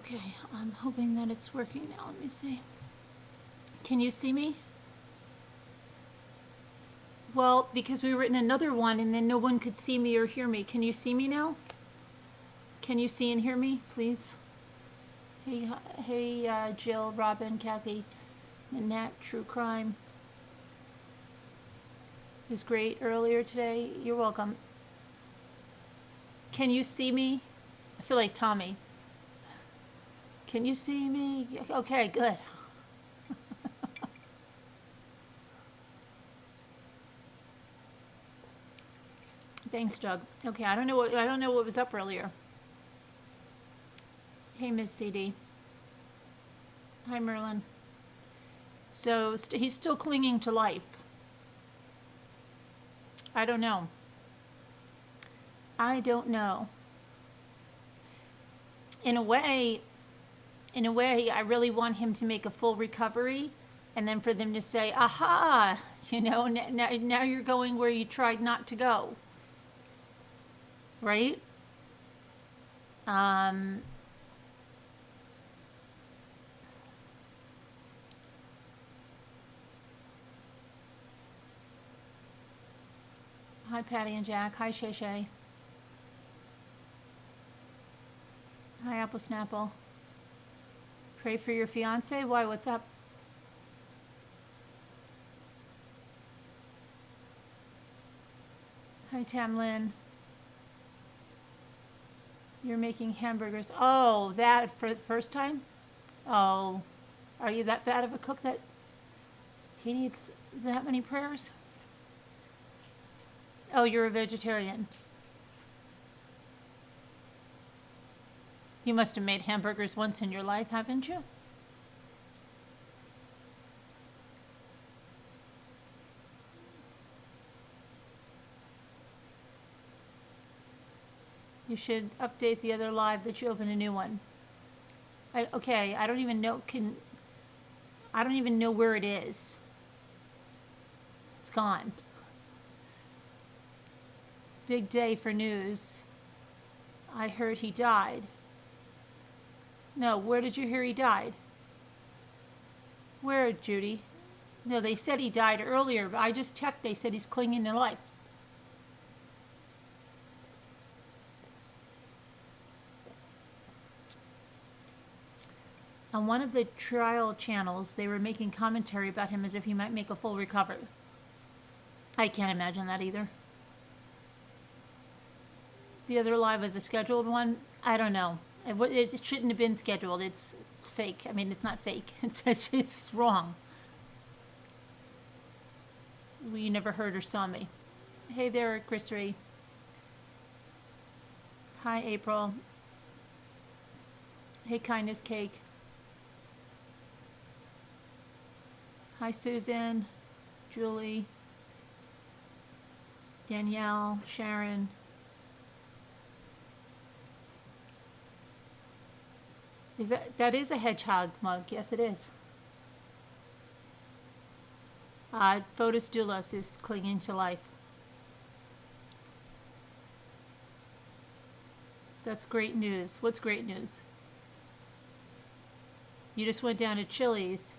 Okay, I'm hoping that it's working now. Let me see. Can you see me? Well, because we were in another one and then no one could see me or hear me. Can you see me now? Can you see and hear me, please? Hey, Jill, Robin, Kathy, Nanette, True Crime. It was great earlier today. You're welcome. Can you see me? I feel like Tommy. Can you see me? Okay, good. Thanks, Doug. Okay, I don't know what was up earlier. Hey, Miss CD. Hi, Merlin. So he's still clinging to life. I don't know. I don't know. In a way, I really want him to make a full recovery, and then for them to say, "Aha! Now you're going where you tried not to go." Right? Hi, Patty and Jack. Hi, Shay Shay. Hi, Apple Snapple. Pray for your fiance? Why? What's up? Hi, Tamlin. You're making hamburgers. Oh, that for the first time? Oh, are you that bad of a cook that he needs that many prayers? Oh, you're a vegetarian. You must have made hamburgers once in your life, haven't you? You should update the other live that you open a new one. Okay, I don't even know where it is. It's gone. Big day for news. I heard he died. No, where did you hear he died? Where, Judy? No, they said he died earlier, but I just checked. They said he's clinging to life. On one of the trial channels, they were making commentary about him as if he might make a full recovery. I can't imagine that either. The other live was a scheduled one. I don't know. It shouldn't have been scheduled. It's fake. I mean, it's not fake. It's wrong. You never heard or saw me. Hey there, Christy. Hi, April. Hey, Kindness Cake. Hi, Susan, Julie, Danielle, Sharon. That is a hedgehog mug? Yes, it is. Fotis Dulos is clinging to life. That's great news. What's great news? You just went down to Chili's.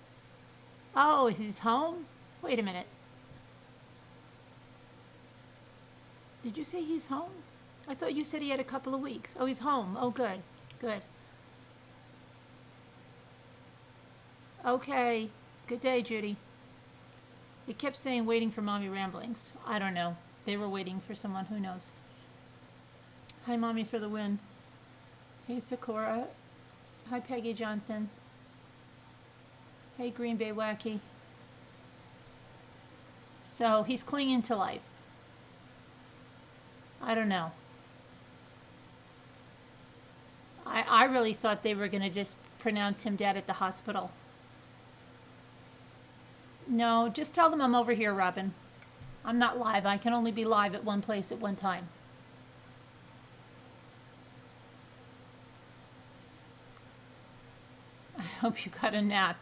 Oh, he's home? Wait a minute. Did you say he's home? I thought you said he had a couple of weeks. Oh, he's home. Oh, good. Good. Okay. Good day, Judy. It kept saying waiting for Mommy Ramblings. I don't know. They were waiting for someone. Who knows? Hi, Mommy for the win. Hey, Sakura. Hi, Peggy Johnson. Hey, Green Bay Wacky. So he's clinging to life. I don't know. I really thought they were going to just pronounce him dead at the hospital. No, just tell them I'm over here, Robin. I'm not live. I can only be live at one place at one time. I hope you got a nap.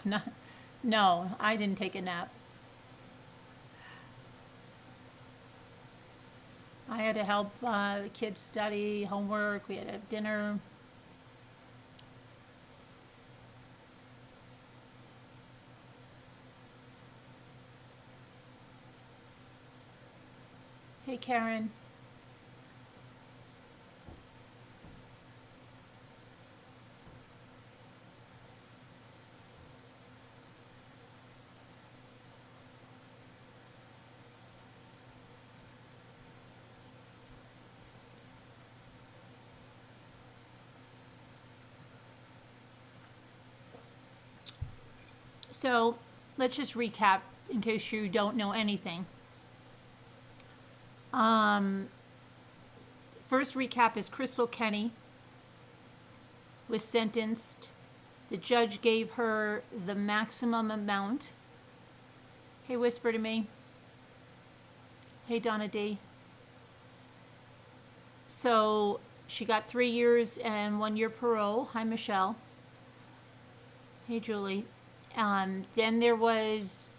No, I didn't take a nap. I had to help the kids study, homework. We had to have dinner. Hey, Karen. So let's just recap in case you don't know anything. First recap is Krystal Kenney was sentenced. The judge gave her the maximum amount. Hey, whisper to me. Hey, Donna D. So she got 3 years and 1 year parole. Hi, Michelle. Hey, Julie. Then there was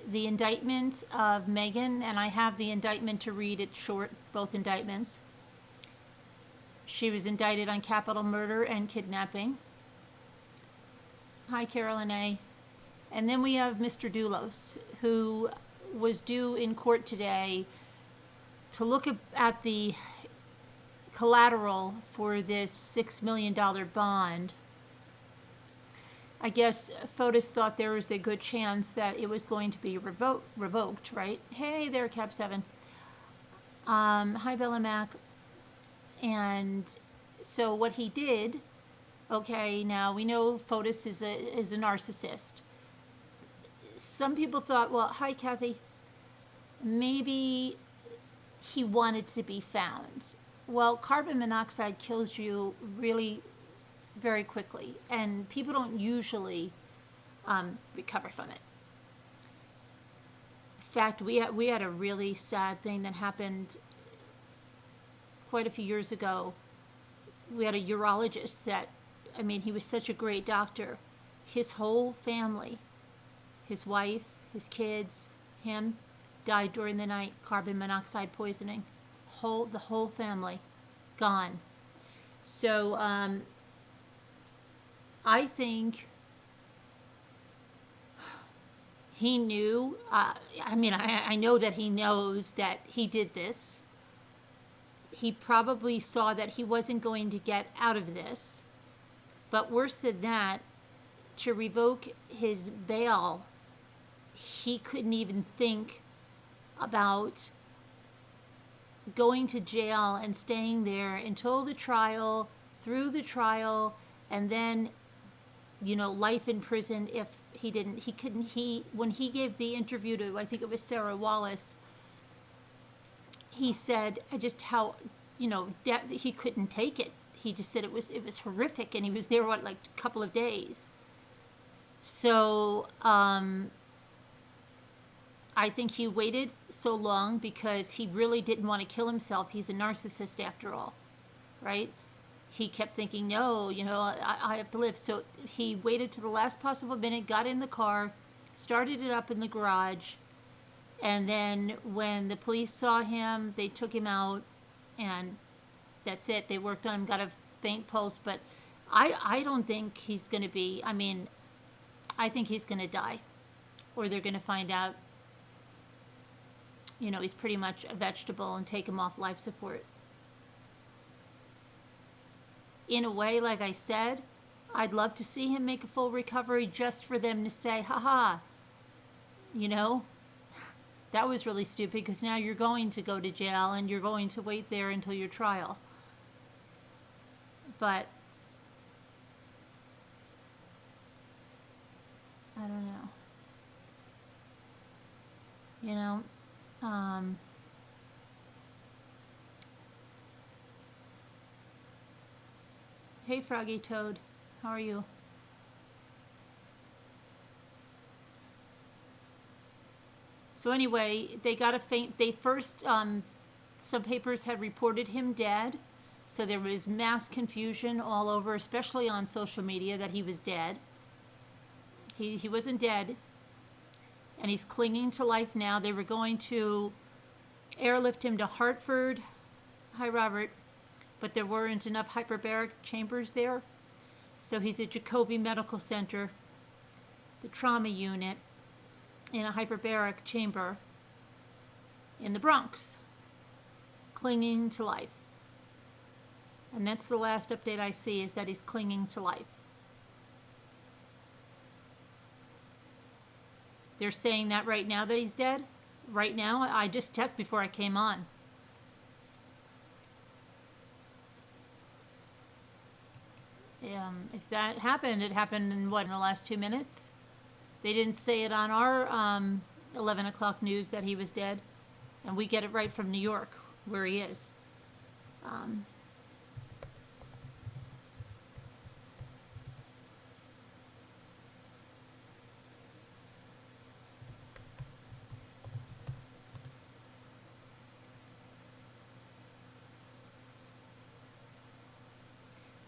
the indictment of Magen, and I have the indictment to read. It's short, both indictments. She was indicted on capital murder and kidnapping. Hi, Carolyn A. And then we have Mr. Doulos, who was due in court today to look at the collateral for this $6 million bond. I guess Fotis thought there was a good chance that it was going to be revoked, right? Hey there, Cap 7. Hi, Bella Mac. And so what he did, okay, now we know Fotis is a narcissist. Some people thought, well, hi, Kathy, maybe he wanted to be found. Well, carbon monoxide kills you really very quickly, and people don't usually recover from it. In fact, we had a really sad thing that happened quite a few years ago. We had a urologist that, I mean, he was such a great doctor. His whole family, his wife, his kids, him, died during the night, carbon monoxide poisoning. The whole family gone. So I think he knew, I know that he knows that he did this. He probably saw that he wasn't going to get out of this. But worse than that, to revoke his bail, he couldn't even think about going to jail and staying there until the trial, through the trial, and then, life in prison if when he gave the interview to, I think it was Sarah Wallace, he said just how, he couldn't take it. He just said it was horrific, and he was there, like a couple of days. So, I think he waited so long because he really didn't want to kill himself. He's a narcissist after all, right? He kept thinking, no, I have to live. So he waited to the last possible minute, got in the car, started it up in the garage, and then when the police saw him, they took him out, and that's it. They worked on him, got a faint pulse, but I don't think he's going to be, I think he's going to die, or they're going to find out, he's pretty much a vegetable and take him off life support. In a way, like I said, I'd love to see him make a full recovery just for them to say, haha, that was really stupid because now you're going to go to jail and you're going to wait there until your trial. But I don't know. Hey, Froggy Toad, how are you? So anyway, they got a faint. They first, some papers had reported him dead, so there was mass confusion all over, especially on social media, that he was dead. He wasn't dead, and he's clinging to life now. They were going to airlift him to Hartford. Hi, Robert. But there weren't enough hyperbaric chambers there. So he's at Jacobi Medical Center, the trauma unit, in a hyperbaric chamber in the Bronx. clinging to life. And that's the last update I see, is that he's clinging to life. They're saying that right now, that he's dead? Right now? I just checked before I came on. If that happened, it happened in what, in the last 2 minutes? They didn't say it on our 11 o'clock news that he was dead. And we get it right from New York, where he is.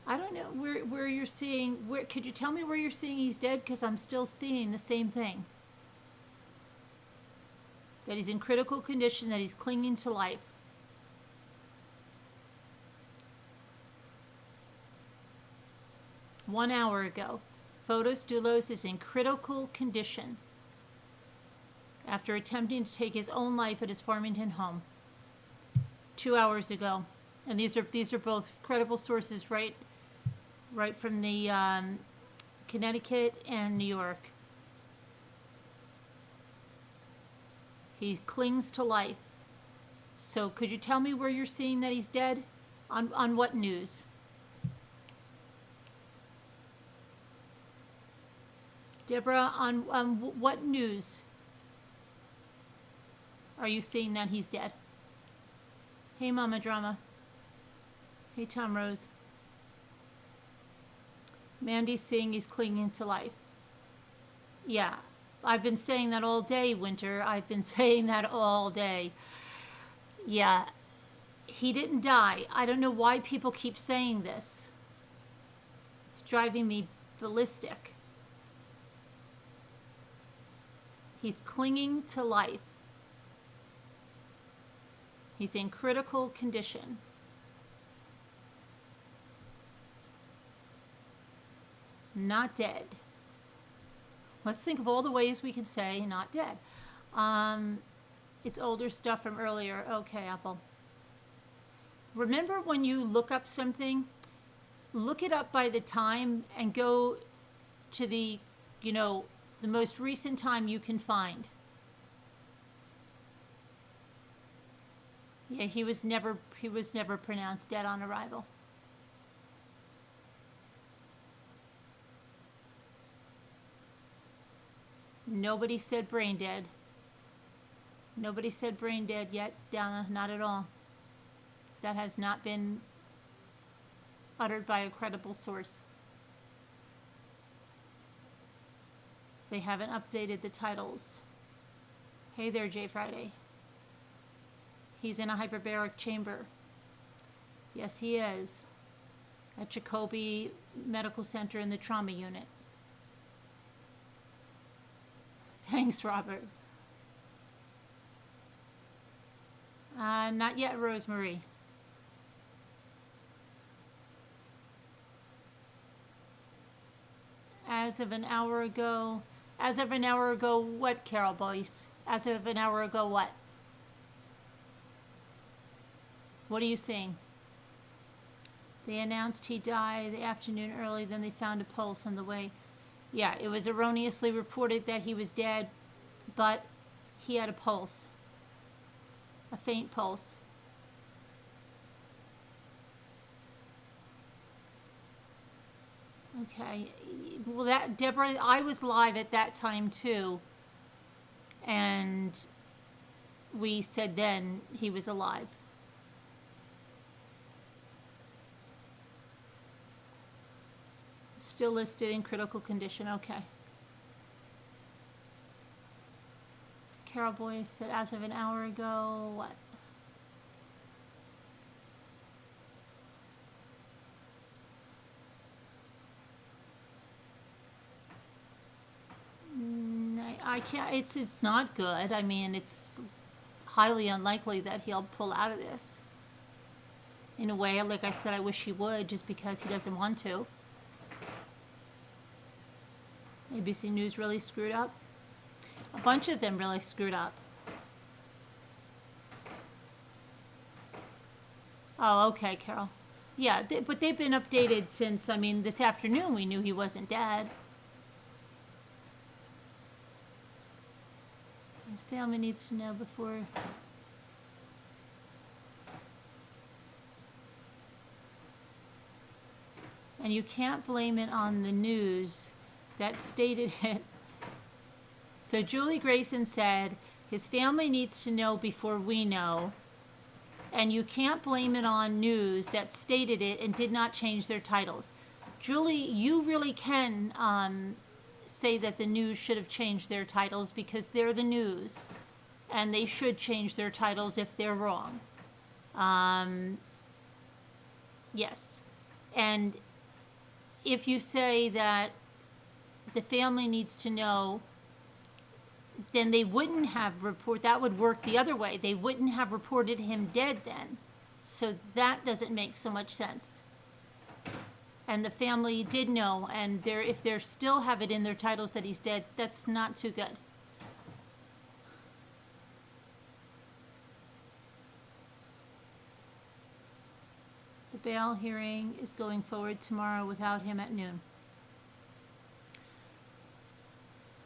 I don't know where you're seeing, could you tell me where you're seeing he's dead? Because I'm still seeing the same thing. That he's in critical condition, that he's clinging to life. One hour ago, Fotis Dulos is in critical condition after attempting to take his own life at his Farmington home. 2 hours ago. And these are both credible sources, right from the Connecticut and New York. He clings to life. So could you tell me where you're seeing that he's dead? On what news? Deborah, on what news are you seeing that he's dead? Hey, Mama Drama. Hey, Tom Rose. Mandy's saying he's clinging to life. Yeah, I've been saying that all day, Winter. I've been saying that all day. Yeah, he didn't die. I don't know why people keep saying this. It's driving me ballistic. He's clinging to life. He's in critical condition. Not dead. Let's think of all the ways we can say not dead. It's older stuff from earlier. Okay, Apple. Remember when you look up something, look it up by the time and go to the most recent time you can find. Yeah, he was never pronounced dead on arrival. Nobody said brain dead. Nobody said brain dead yet, Donna, not at all. That has not been uttered by a credible source. They haven't updated the titles. Hey there, Jay Friday. He's in a hyperbaric chamber. Yes, he is. At Jacoby Medical Center in the trauma unit. Thanks, Robert. Not yet, Rosemary. As of an hour ago, what, Carol Boyce? As of an hour ago, what? What are you seeing? They announced he died the afternoon early, then they found a pulse on the way. Yeah, it was erroneously reported that he was dead, but he had a pulse. A faint pulse. Okay. Well, that, Deborah, I was live at that time too. And we said then he was alive. Still listed in critical condition. Okay. Carol Boyce said as of an hour ago, what? I can't, it's not good. I mean, it's highly unlikely that he'll pull out of this. In a way, like I said, I wish he would, just because he doesn't want to. ABC News really screwed up. A bunch of them really screwed up. Oh, okay, Carol. Yeah, but they've been updated since, I mean, this afternoon we knew he wasn't dead. His family needs to know before. And you can't blame it on the news that stated it. So Julie Grayson said, his family needs to know before we know. And you can't blame it on news that stated it and did not change their titles. Julie, you really can say that the news should have changed their titles because they're the news. And they should change their titles if they're wrong. Yes. And if you say that the family needs to know, then they wouldn't have that would work the other way. They wouldn't have reported him dead then. So that doesn't make so much sense. And the family did know, and if they still have it in their titles that he's dead, that's not too good. The bail hearing is going forward tomorrow without him at noon.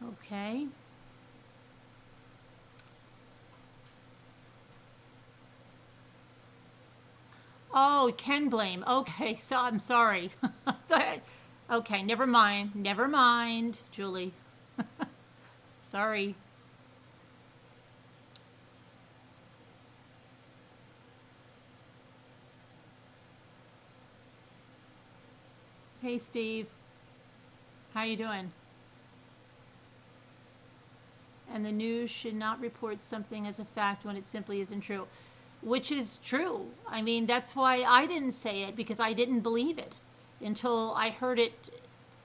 Okay. Oh, can blame. Okay, so I'm sorry. Okay, never mind. Never mind, Julie. Sorry. Hey, Steve. How you doing? And the news should not report something as a fact when it simply isn't true. Which is true. I mean, that's why I didn't say it, because I didn't believe it until I heard it,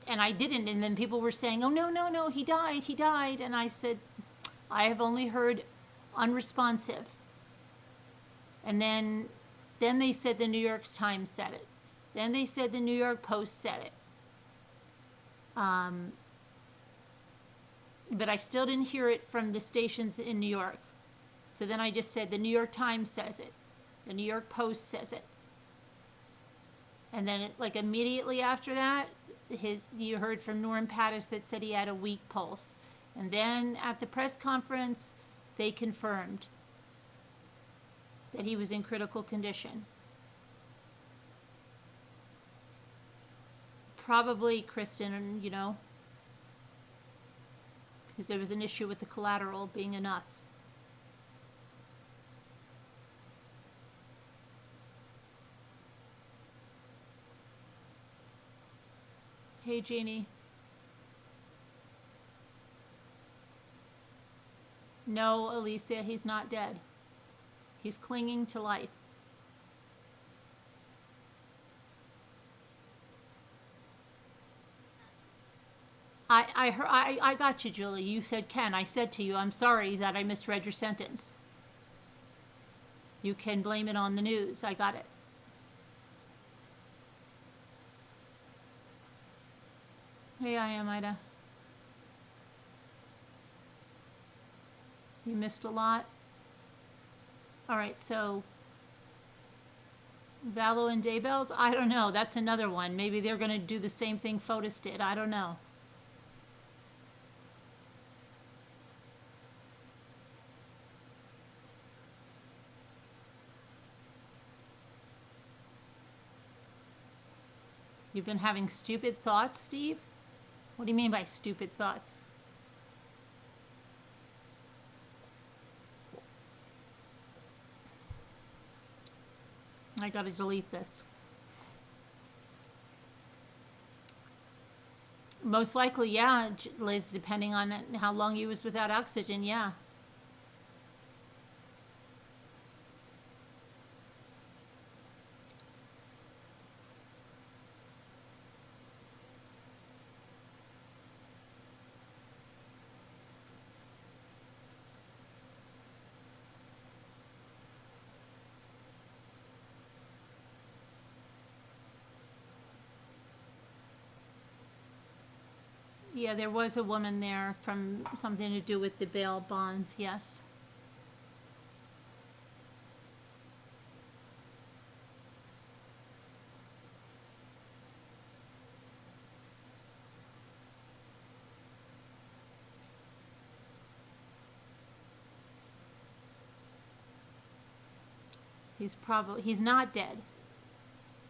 and I didn't. And then people were saying, oh, no, he died. And I said, I have only heard unresponsive. And then they said the New York Times said it. Then they said the New York Post said it. But I still didn't hear it from the stations in New York. So then I just said the New York Times says it. The New York Post says it. And then immediately after that, you heard from Norm Pattis that said he had a weak pulse. And then at the press conference, they confirmed that he was in critical condition. Probably, Kristen, because there was an issue with the collateral being enough. Hey, Jeannie. No, Alicia, he's not dead. He's clinging to life. I got you, Julie. You said Ken. I said to you, I'm sorry that I misread your sentence. You can blame it on the news. I got it. Hey, I am, Ida. You missed a lot. All right, so Valo and Daybells, I don't know. That's another one. Maybe they're going to do the same thing Fotis did. I don't know. You've been having stupid thoughts, Steve? What do you mean by stupid thoughts? I gotta delete this. Most likely, yeah, Liz, depending on how long you was without oxygen, yeah. Yeah, there was a woman there from something to do with the bail bonds, yes. He's not dead.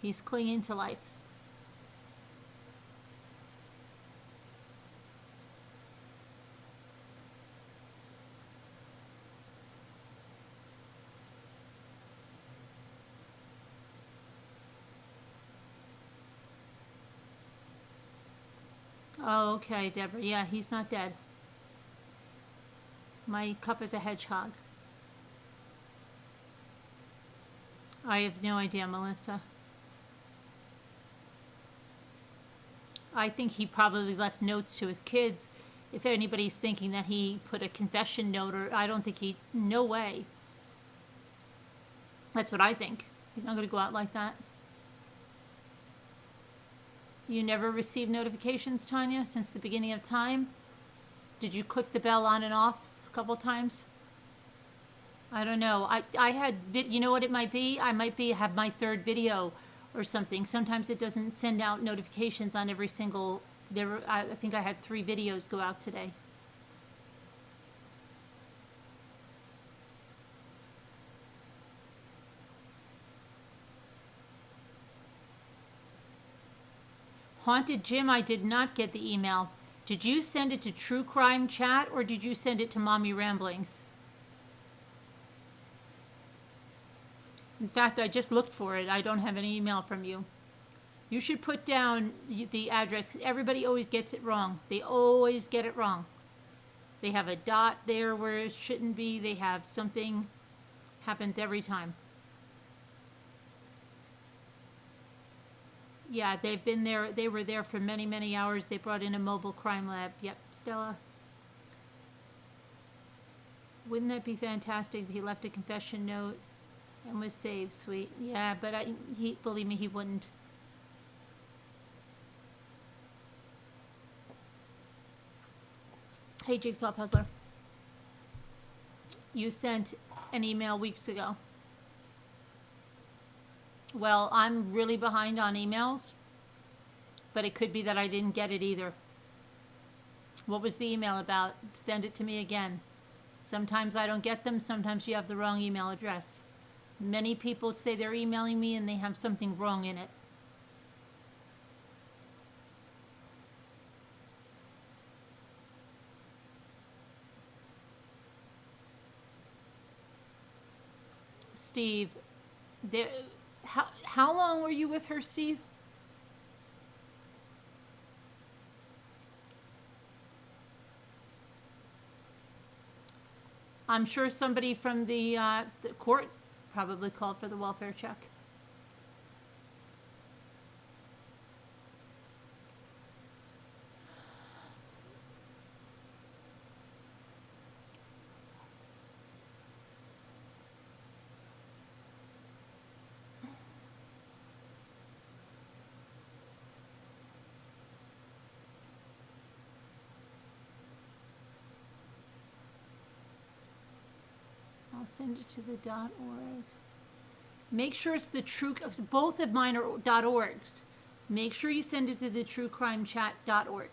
He's clinging to life. Oh, okay, Deborah. Yeah, he's not dead. My cup is a hedgehog. I have no idea, Melissa. I think he probably left notes to his kids. If anybody's thinking that he put a confession note, or I don't think no way. That's what I think. He's not going to go out like that. You never received notifications, Tanya, since the beginning of time? Did you click the bell on and off a couple times? I don't know. I had, you know what it might be? I might have my third video or something. Sometimes it doesn't send out notifications on every single, I think I had 3 videos go out today. Haunted Jim, I did not get the email. Did you send it to True Crime Chat or did you send it to Mommy Ramblings? In fact, I just looked for it. I don't have any email from you. You should put down the address. Everybody always gets it wrong. They always get it wrong. They have a dot there where it shouldn't be. They have something. Happens every time. Yeah, they've been there. They were there for many, many hours. They brought in a mobile crime lab. Yep, Stella. Wouldn't that be fantastic if he left a confession note and was saved? Sweet. Yeah, but believe me, he wouldn't. Hey, Jigsaw Puzzler. You sent an email weeks ago. Well, I'm really behind on emails, but it could be that I didn't get it either. What was the email about? Send it to me again. Sometimes I don't get them. Sometimes you have the wrong email address. Many people say they're emailing me and they have something wrong in it. Steve, how long were you with her, Steve? I'm sure somebody from the court probably called for the welfare check. I'll send it to the .org. Make sure it's the true, both of mine are .orgs. Make sure you send it to the truecrimechat.org.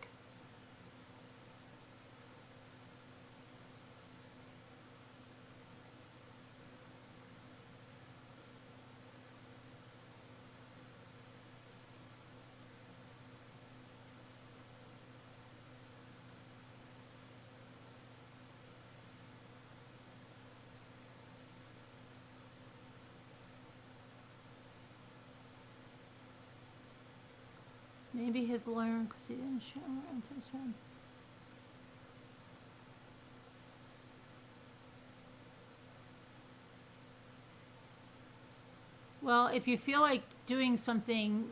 Maybe his lawyer, because he didn't show answers him. Well, if you feel like doing something,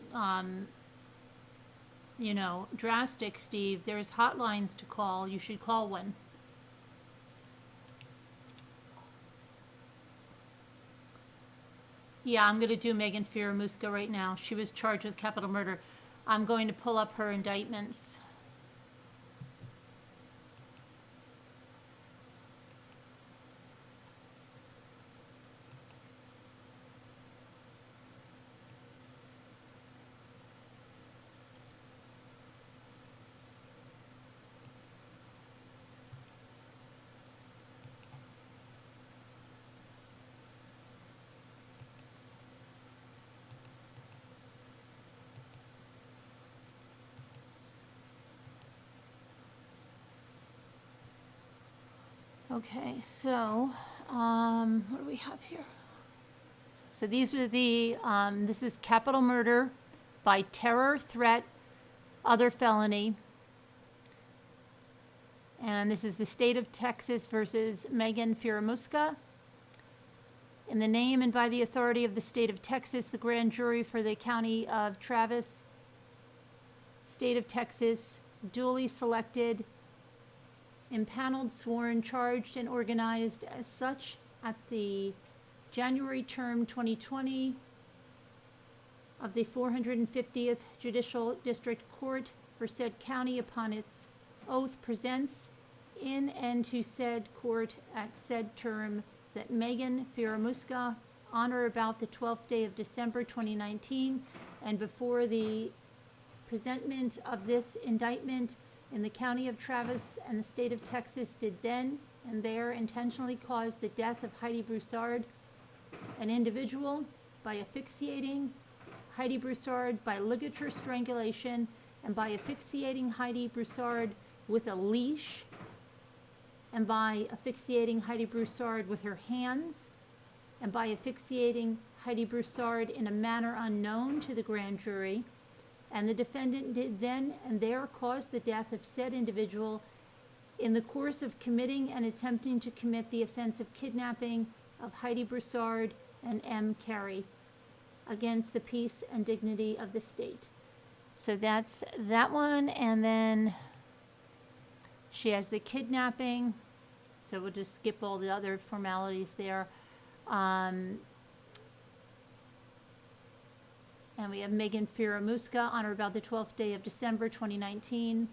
you know, drastic, Steve, there's hotlines to call. You should call one. Yeah, I'm going to do Magen Fieramusca right now. She was charged with capital murder. I'm going to pull up her indictments. Okay, so what do we have here? So these are the, this is capital murder by terror, threat, other felony. And this is the state of Texas versus Magen Fieramusca. In the name and by the authority of the state of Texas, the grand jury for the county of Travis, state of Texas, duly selected, impaneled, sworn, charged, and organized as such at the January term 2020 of the 450th Judicial District Court for said county upon its oath presents in and to said court at said term that Magen Fieramusca, on or about the 12th day of December 2019, and before the presentment of this indictment in the county of Travis and the state of Texas, did then and there intentionally cause the death of Heidi Broussard, an individual, by asphyxiating Heidi Broussard by ligature strangulation and by asphyxiating Heidi Broussard with a leash and by asphyxiating Heidi Broussard with her hands and by asphyxiating Heidi Broussard in a manner unknown to the grand jury, and the defendant did then and there cause the death of said individual in the course of committing and attempting to commit the offense of kidnapping of Heidi Broussard and M. Carey against the peace and dignity of the state. So that's that one, and then she has the kidnapping, so we'll just skip all the other formalities there. And we have Magen Fieramusca, on or about the 12th day of December 2019,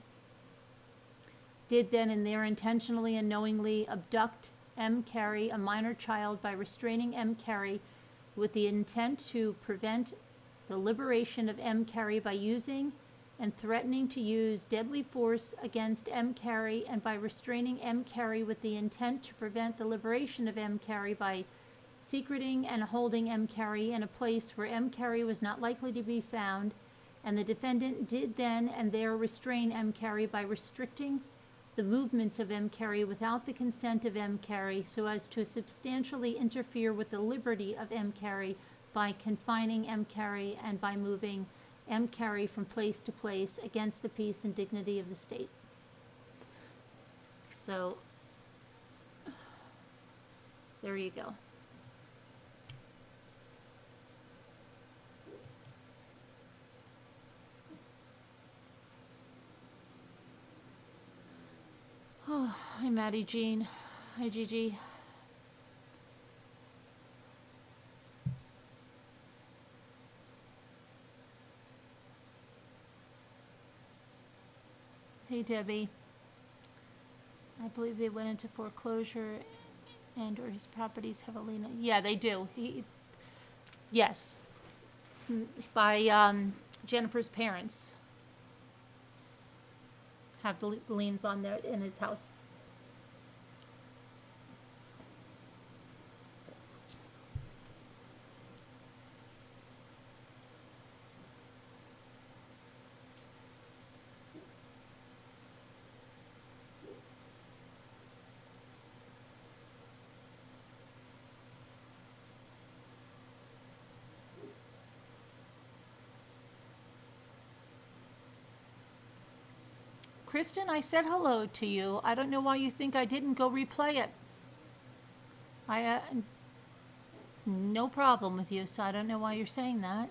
did then and there intentionally and knowingly abduct M. Carey, a minor child, by restraining M. Carey with the intent to prevent the liberation of M. Carey by using and threatening to use deadly force against M. Carey, and by restraining M. Carey with the intent to prevent the liberation of M. Carey by secreting and holding M. Carey in a place where M. Carey was not likely to be found, and the defendant did then and there restrain M. Carey by restricting the movements of M. Carey without the consent of M. Carey, so as to substantially interfere with the liberty of M. Carey by confining M. Carey and by moving M. Carey from place to place against the peace and dignity of the state. So, there you go. Oh, hi Maddie Jean. Hi Gigi. Hey Debbie. I believe they went into foreclosure and or his properties have a lien. Yeah, they do. Yes. By Jennifer's parents have the liens on there in his house. Kristen, I said hello to you. I don't know why you think I didn't go replay it. No problem with you, so I don't know why you're saying that.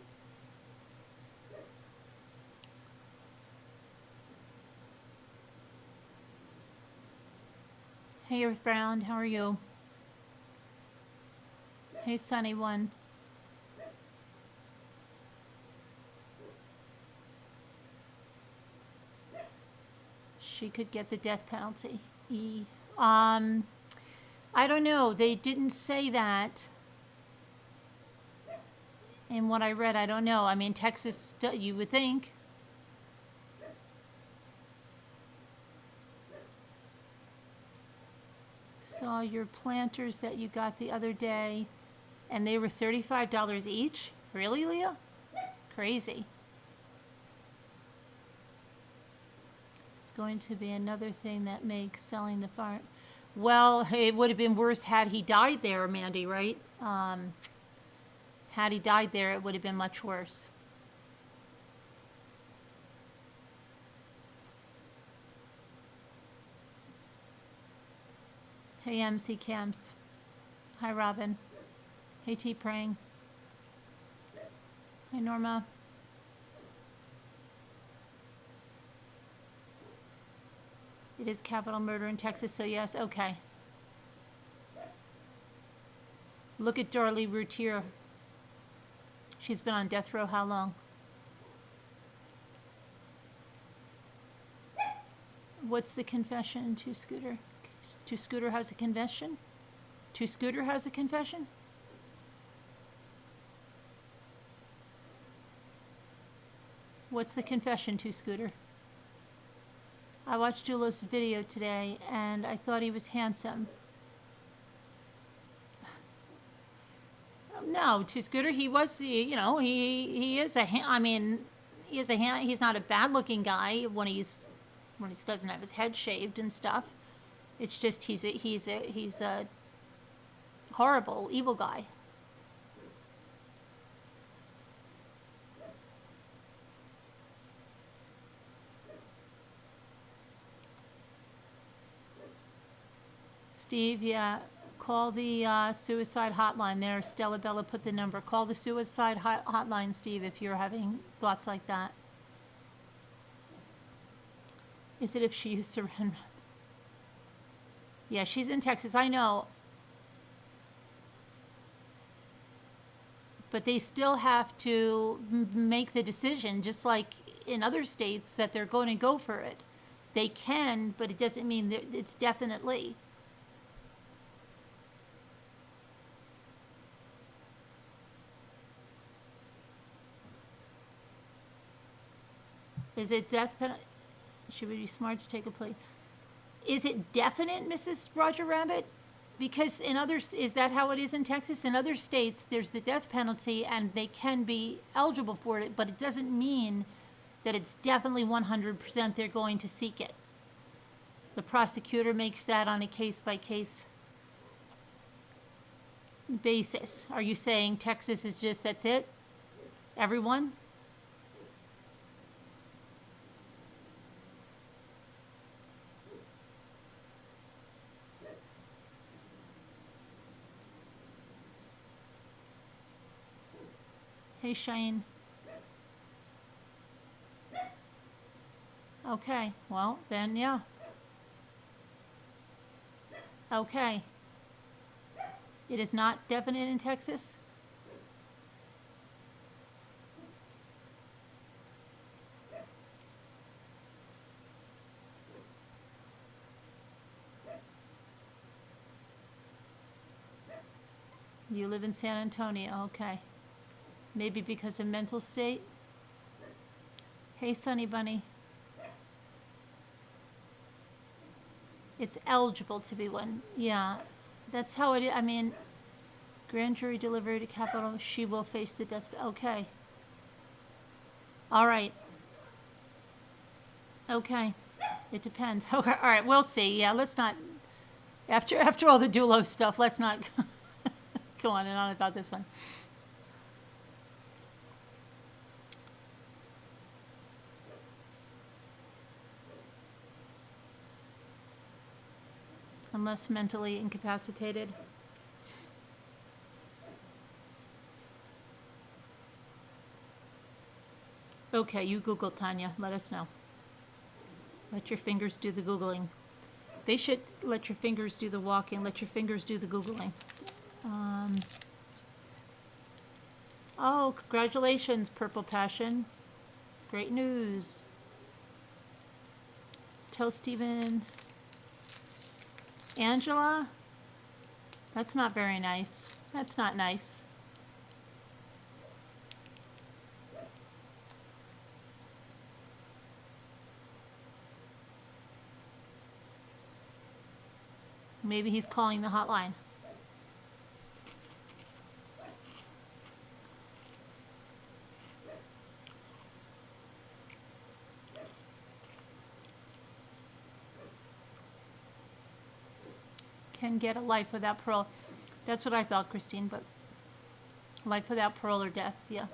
Hey Earth Brown, how are you? Hey Sunny One. She could get the death penalty. I don't know. They didn't say that in what I read. I don't know. I mean, Texas, you would think. Saw your planters that you got the other day, and they were $35 each? Really, Leah? Crazy. Going to be another thing that makes selling the farm. Well, it would have been worse had he died there, Mandy, right? Had he died there, it would have been much worse. Hey, MC Camps. Hi, Robin. Hey, T Praying. Hi, Norma. It is capital murder in Texas, so yes, okay. Look at Darlie Routier. She's been on death row how long? What's the confession to Scooter? To Scooter has a confession? To Scooter has a confession? What's the confession to Scooter? I watched Doulos' video today and I thought he was handsome. No, to Scooter, he was, you know, he is a, I mean, he is a, he's not a bad looking guy when he doesn't have his head shaved and stuff. It's just he's a horrible, evil guy. Steve, yeah, call the suicide hotline there. Stella Bella put the number. Call the suicide hotline, Steve, if you're having thoughts like that. Is it if she used to run? Yeah, she's in Texas, I know. But they still have to make the decision, just like in other states, that they're going to go for it. They can, but it doesn't mean that it's definitely. Is it death penalty? Should we be smart to take a plea? Is it definite, Mrs. Roger Rabbit? Because in others, is that how it is in Texas? In other states, there's the death penalty and they can be eligible for it, but it doesn't mean that it's definitely 100% they're going to seek it. The prosecutor makes that on a case-by-case basis. Are you saying Texas is just, that's it? Everyone? Hey, Shane. Okay, well, then, yeah. Okay. It is not definite in Texas? You live in San Antonio, okay. Maybe because of mental state? Hey, Sunny Bunny. It's eligible to be one. Yeah, that's how it is. I mean, grand jury delivered a capital. She will face the death. Okay. All right. Okay. It depends. Okay. All right. We'll see. Yeah. Let's not. After all the Doulos stuff, let's not go on and on about this one. Unless mentally incapacitated. Okay, you Google, Tanya. Let us know. Let your fingers do the Googling. They should let your fingers do the walking. Let your fingers do the Googling. Oh, congratulations, Purple Passion. Great news. Tell Stephen. Angela? That's not very nice. That's not nice. Maybe he's calling the hotline. can get a life without parole. That's what I thought, Christine, but life without parole or death, yeah.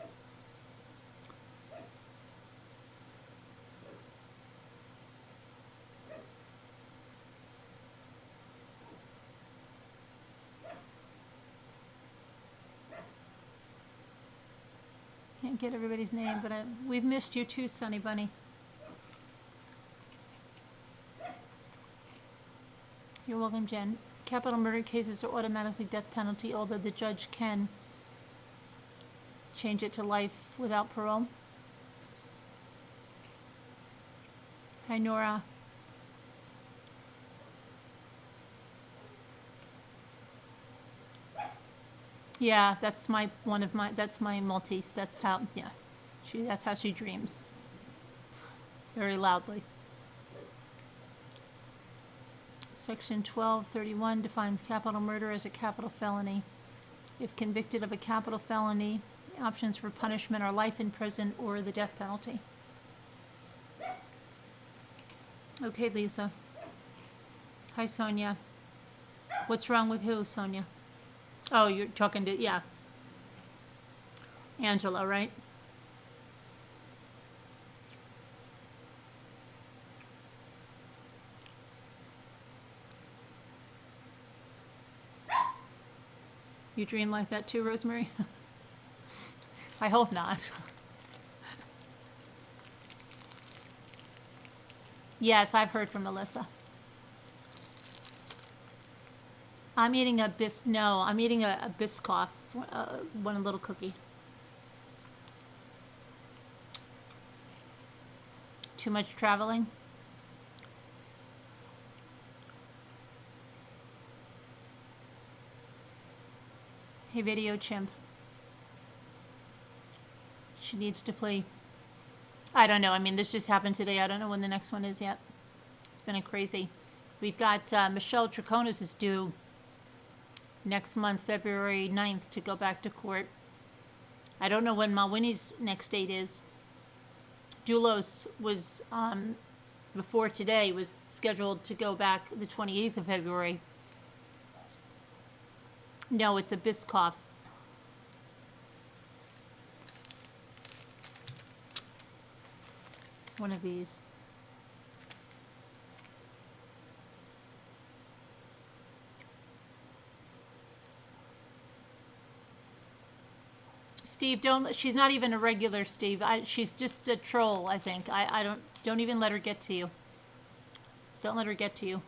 Can't get everybody's name, but we've missed you too, Sunny Bunny. You're welcome, Jen. Capital murder cases are automatically death penalty, although the judge can change it to life without parole. Hi, Nora. Yeah, that's my that's my Maltese. That's how, yeah, that's how she dreams. Very loudly. Section 1231 defines capital murder as a capital felony. If convicted of a capital felony, the options for punishment are life in prison or the death penalty. Okay, Lisa. Hi, Sonia. What's wrong with who, Sonia? Oh, you're talking to, yeah. Angela, right? You dream like that too, Rosemary? I hope not. Yes, I've heard from Melissa. I'm eating a I'm eating a Biscoff, one little cookie. Too much traveling? Hey, Video Chimp. She needs to play. I don't know. I mean, this just happened today. I don't know when the next one is yet. It's been a crazy. We've got Michelle Troconis is due next month, February 9th, to go back to court. I don't know when Malwini's next date is. Doulos was, before today, was scheduled to go back the 28th of February. No, it's a Biscoff. One of these. Steve, she's not even a regular, Steve. She's just a troll, I think. Don't even let her get to you. Don't let her get to you.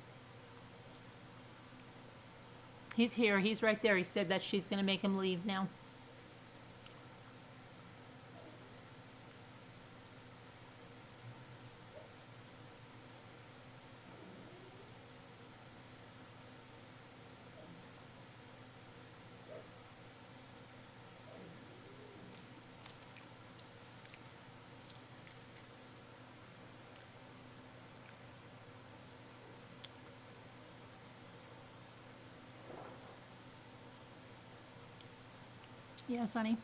He's here. He's right there. He said that she's going to make him leave now. Yeah, Sonny.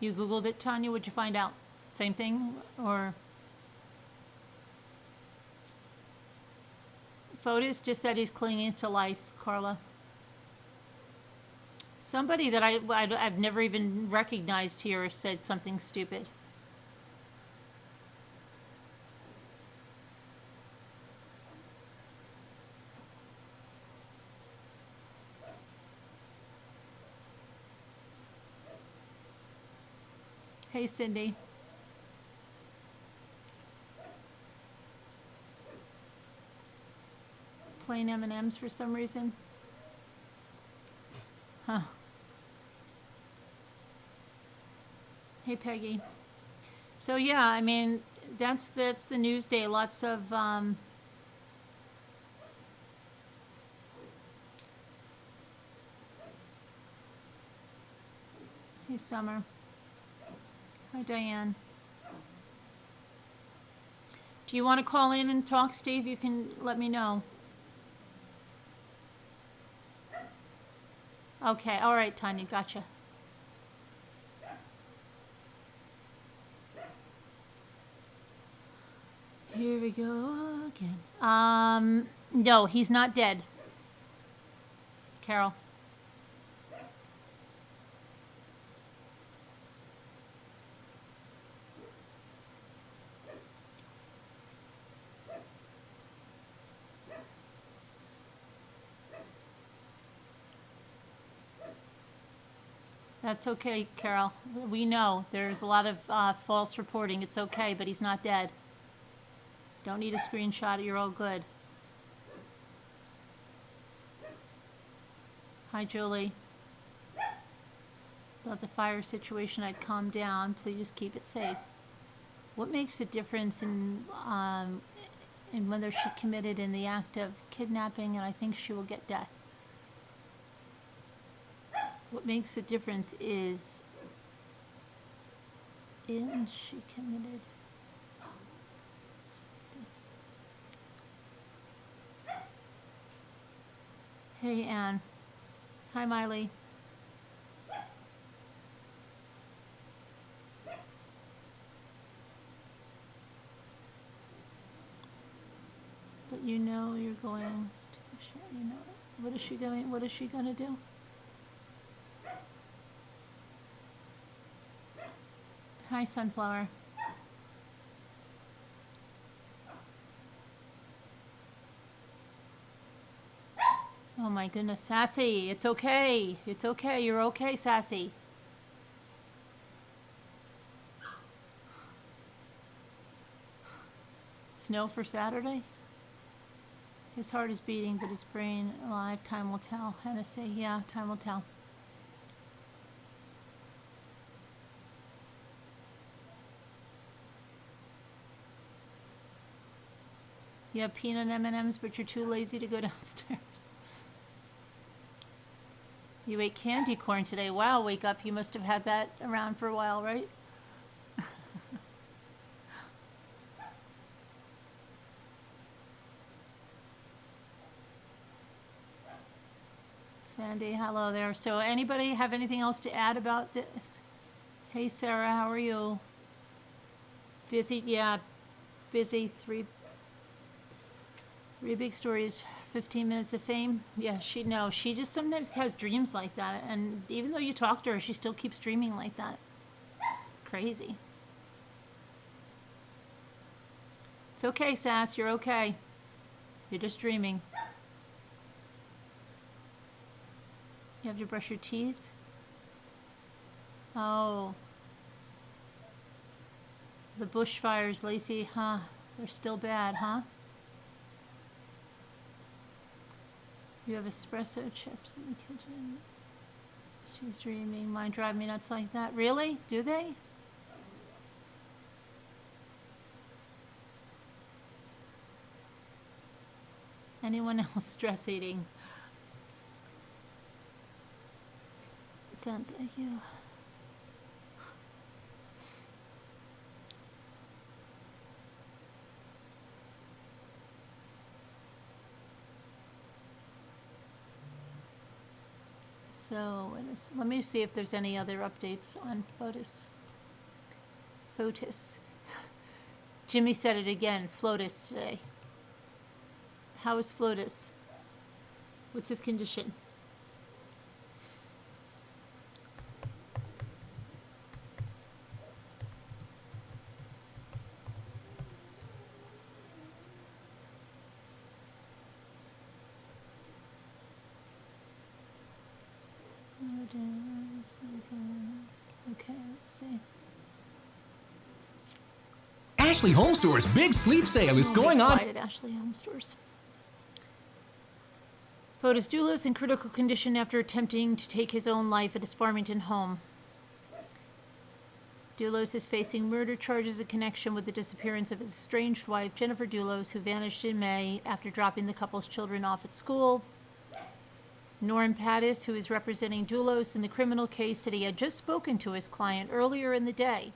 You Googled it, Tanya. What'd you find out? Same thing? Or Fotis just said he's clinging to life, Carla. Somebody that I've never even recognized here said something stupid. Hey, Cindy. Plain M&Ms for some reason. Huh. Hey, Peggy. So yeah, I mean, that's the news day. Lots of hey, Summer. Hi, Diane. Do you want to call in and talk, Steve? You can let me know. Okay, all right, Tanya, gotcha. Here we go again. No, he's not dead. Carol. That's okay, Carol. We know there's a lot of false reporting. It's okay, but he's not dead. Don't need a screenshot. You're all good. Hi, Julie. Thought the fire situation had calmed down. Please keep it safe. What makes a difference in whether she committed in the act of kidnapping, and I think she will get death. What makes a difference is in she committed. Hey, Anne. Hi, Miley. But you know you're going to, you know, what is she going to do? Hi, Sunflower. Oh my goodness, Sassy, it's okay. It's okay, you're okay, Sassy. Snow for Saturday? His heart is beating, but his brain alive. Time will tell. Hennessy, yeah, time will tell. You have peanut M&Ms, but you're too lazy to go downstairs. You ate candy corn today. Wow, wake up. You must have had that around for a while, right? Sandy, hello there. So anybody have anything else to add about this? Hey, Sarah, how are you? Busy? Yeah, busy. Three big stories, 15 minutes of fame. Yeah, she just sometimes has dreams like that. And even though you talk to her, she still keeps dreaming like that. It's crazy. It's okay, Sass, you're okay. You're just dreaming. You have to brush your teeth? Oh. The bushfires, Lacey, huh? They're still bad, huh? You have espresso chips in the kitchen. She's dreaming. Mine drive me nuts like that. Really? Do they? Anyone else stress eating? Sounds like you. So let me see if there's any other updates on Fotis. Fotis. Jimmy said it again. Flotus today. How is Flotus? What's his condition? Okay, let's see. Ashley Home Store's big sleep sale is going on. At Ashley Home Stores. Fotis Doulos in critical condition after attempting to take his own life at his Farmington home. Doulos is facing murder charges in connection with the disappearance of his estranged wife, Jennifer Doulos, who vanished in May after dropping the couple's children off at school. Norm Pattis, who is representing Doulos in the criminal case, said he had just spoken to his client earlier in the day.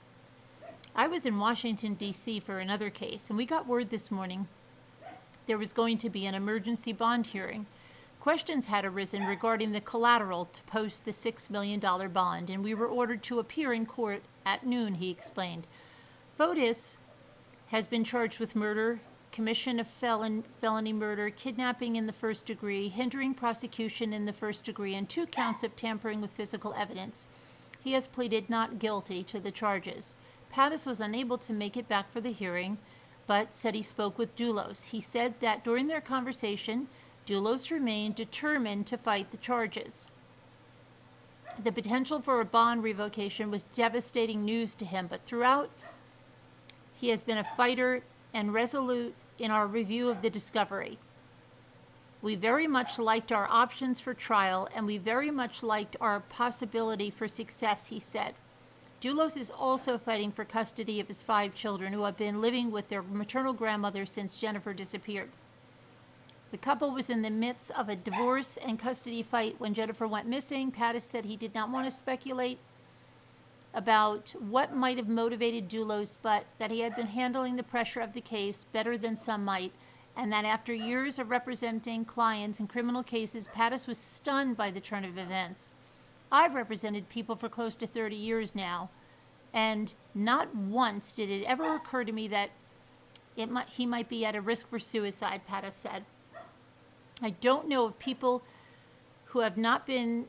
I was in Washington, D.C. for another case, and we got word this morning there was going to be an emergency bond hearing. Questions had arisen regarding the collateral to post the $6 million bond, and we were ordered to appear in court at noon, he explained. Fotis has been charged with murder commission of felony murder, kidnapping in the first degree, hindering prosecution in the first degree, and 2 counts of tampering with physical evidence. He has pleaded not guilty to the charges. Fotis was unable to make it back for the hearing, but said he spoke with Doulos. He said that during their conversation, Doulos remained determined to fight the charges. The potential for a bond revocation was devastating news to him, but throughout, he has been a fighter and resolute in our review of the discovery. We very much liked our options for trial, and we very much liked our possibility for success, he said. Doulos is also fighting for custody of his 5 children who have been living with their maternal grandmother since Jennifer disappeared. The couple was in the midst of a divorce and custody fight when Jennifer went missing. Fotis said he did not want to speculate about what might have motivated Doulos, but that he had been handling the pressure of the case better than some might, and that after years of representing clients in criminal cases, Fotis was stunned by the turn of events. I've represented people for close to 30 years now, and not once did it ever occur to me that he might be at a risk for suicide, Fotis said. I don't know if people who have not been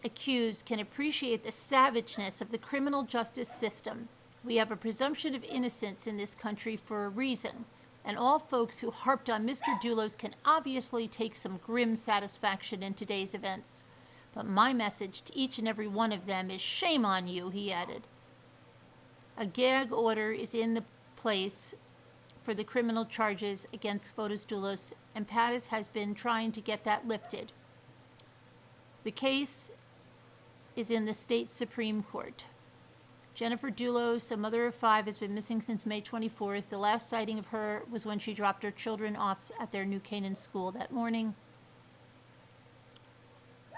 accused can appreciate the savageness of the criminal justice system. We have a presumption of innocence in this country for a reason, and all folks who harped on Mr. Doulos can obviously take some grim satisfaction in today's events. But my message to each and every one of them is shame on you, he added. A gag order is in the place for the criminal charges against Fotis Doulos, and Fotis has been trying to get that lifted. The case is in the state Supreme Court. Jennifer Doulos, a mother of 5, has been missing since May 24th. The last sighting of her was when she dropped her children off at their New Canaan school that morning.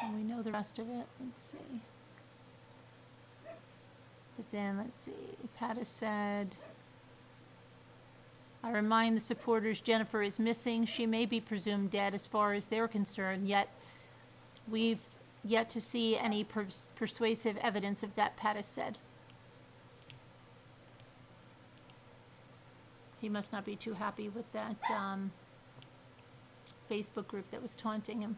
And we know the rest of it. Let's see. But then, let's see. Fotis said, I remind the supporters Jennifer is missing. She may be presumed dead as far as they're concerned, yet we've yet to see any persuasive evidence of that, Fotis said. He must not be too happy with that Facebook group that was taunting him.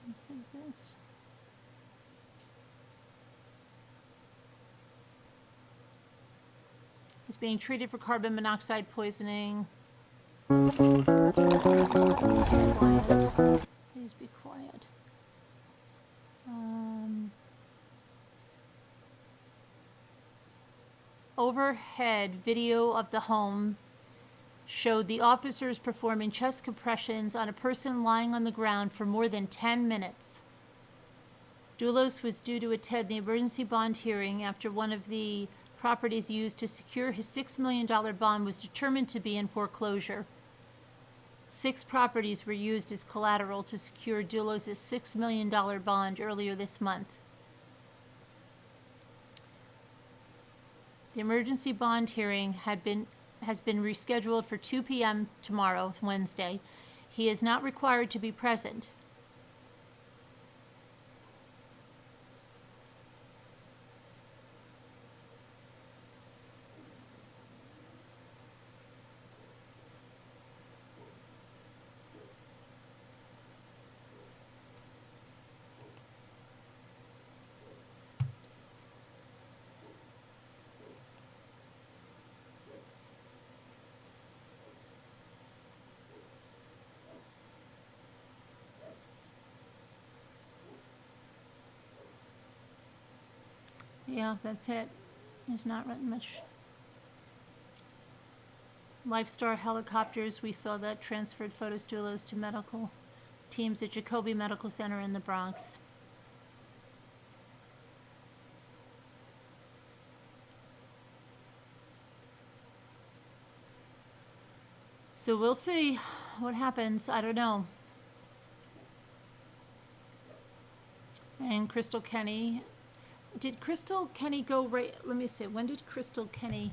Let's see this. He's being treated for carbon monoxide poisoning. Please be quiet. Overhead video of the home showed the officers performing chest compressions on a person lying on the ground for more than 10 minutes. Doulos was due to attend the emergency bond hearing after one of the properties used to secure his $6 million bond was determined to be in foreclosure. 6 properties were used as collateral to secure Doulos' $6 million bond earlier this month. The emergency bond hearing has been rescheduled for 2 p.m. tomorrow, Wednesday. He is not required to be present. Yeah, that's it. There's not much. Lifestar helicopters, we saw that transferred Fotis Doulos to medical teams at Jacobi Medical Center in the Bronx. So we'll see what happens. I don't know. And Krystal Kenney. Did Krystal Kenney go right? Let me see. When did Krystal Kenney,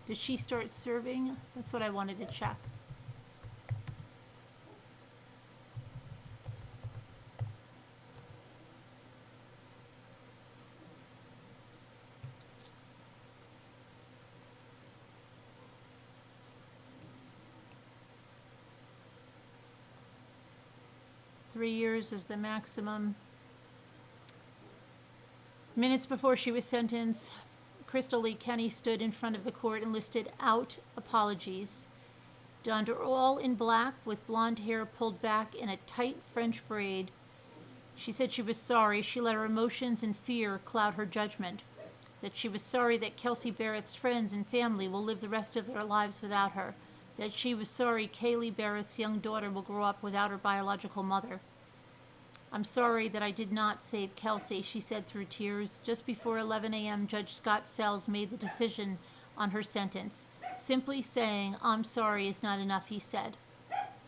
did she start serving? That's what I wanted to check. Three years is the maximum. Minutes before she was sentenced, Krystal Lee Kenney stood in front of the court and listed out apologies. Donned all in black with blonde hair pulled back in a tight French braid. She said she was sorry she let her emotions and fear cloud her judgment. That she was sorry that Kelsey Barrett's friends and family will live the rest of their lives without her. That she was sorry Kaylee Barrett's young daughter will grow up without her biological mother. I'm sorry that I did not save Kelsey, she said through tears. Just before 11 a.m., Judge Scott Sells made the decision on her sentence. Simply saying, I'm sorry is not enough, he said.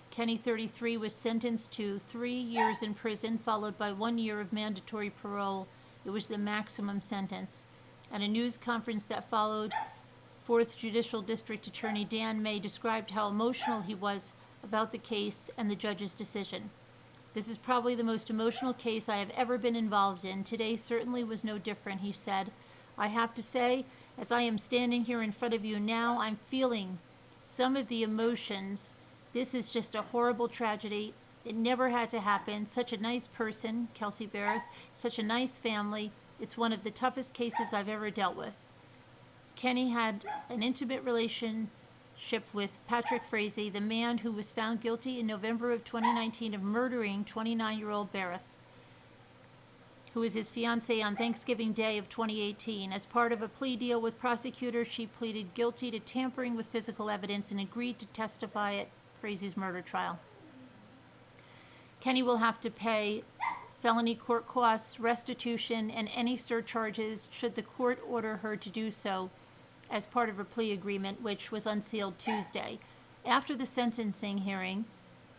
Kenney, 33, was sentenced to 3 years in prison, followed by 1 year of mandatory parole. It was the maximum sentence. At a news conference that followed, 4th Judicial District Attorney Dan May described how emotional he was about the case and the judge's decision. This is probably the most emotional case I have ever been involved in. Today certainly was no different, he said. I have to say, as I am standing here in front of you now, I'm feeling some of the emotions. This is just a horrible tragedy. It never had to happen. Such a nice person, Kelsey Barrett, such a nice family. It's one of the toughest cases I've ever dealt with. Kenney had an intimate relationship with Patrick Frazee, the man who was found guilty in November of 2019 of murdering 29-year-old Barrett, who was his fiancée on Thanksgiving Day of 2018. As part of a plea deal with prosecutors, she pleaded guilty to tampering with physical evidence and agreed to testify at Frazee's murder trial. Kenney will have to pay felony court costs, restitution, and any surcharges should the court order her to do so as part of her plea agreement, which was unsealed Tuesday. After the sentencing hearing,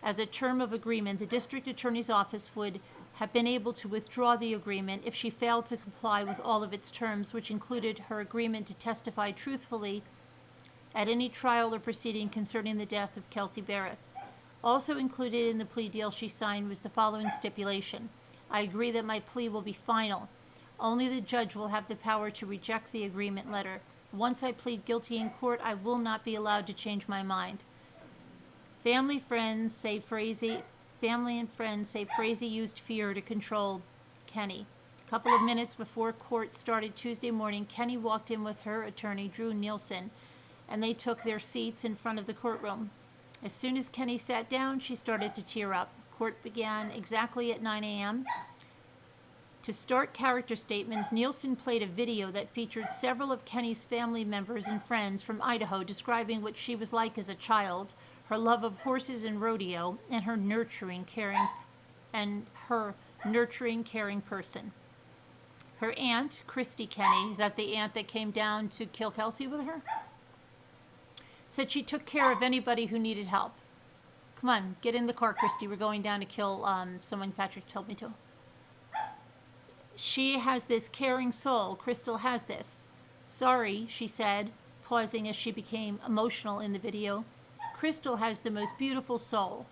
as a term of agreement, the district attorney's office would have been able to withdraw the agreement if she failed to comply with all of its terms, which included her agreement to testify truthfully at any trial or proceeding concerning the death of Kelsey Barrett. Also included in the plea deal she signed was the following stipulation. I agree that my plea will be final. Only the judge will have the power to reject the agreement letter. Once I plead guilty in court, I will not be allowed to change my mind. Family and friends say Frazee used fear to control Kenney. A couple of minutes before court started Tuesday morning, Kenney walked in with her attorney, Drew Nielsen, and they took their seats in front of the courtroom. As soon as Kenney sat down, she started to tear up. Court began exactly at 9 a.m. To start character statements, Nielsen played a video that featured several of Kenney's family members and friends from Idaho describing what she was like as a child, her love of horses and rodeo, and her nurturing, caring person. Her aunt, Krystal Kenney, is that the aunt that came down to kill Kelsey with her? Said she took care of anybody who needed help. Come on, get in the car, Kristy. We're going down to kill someone Patrick told me to. She has this caring soul. Krystal has this. Sorry, she said, pausing as she became emotional in the video. Krystal has the most beautiful soul.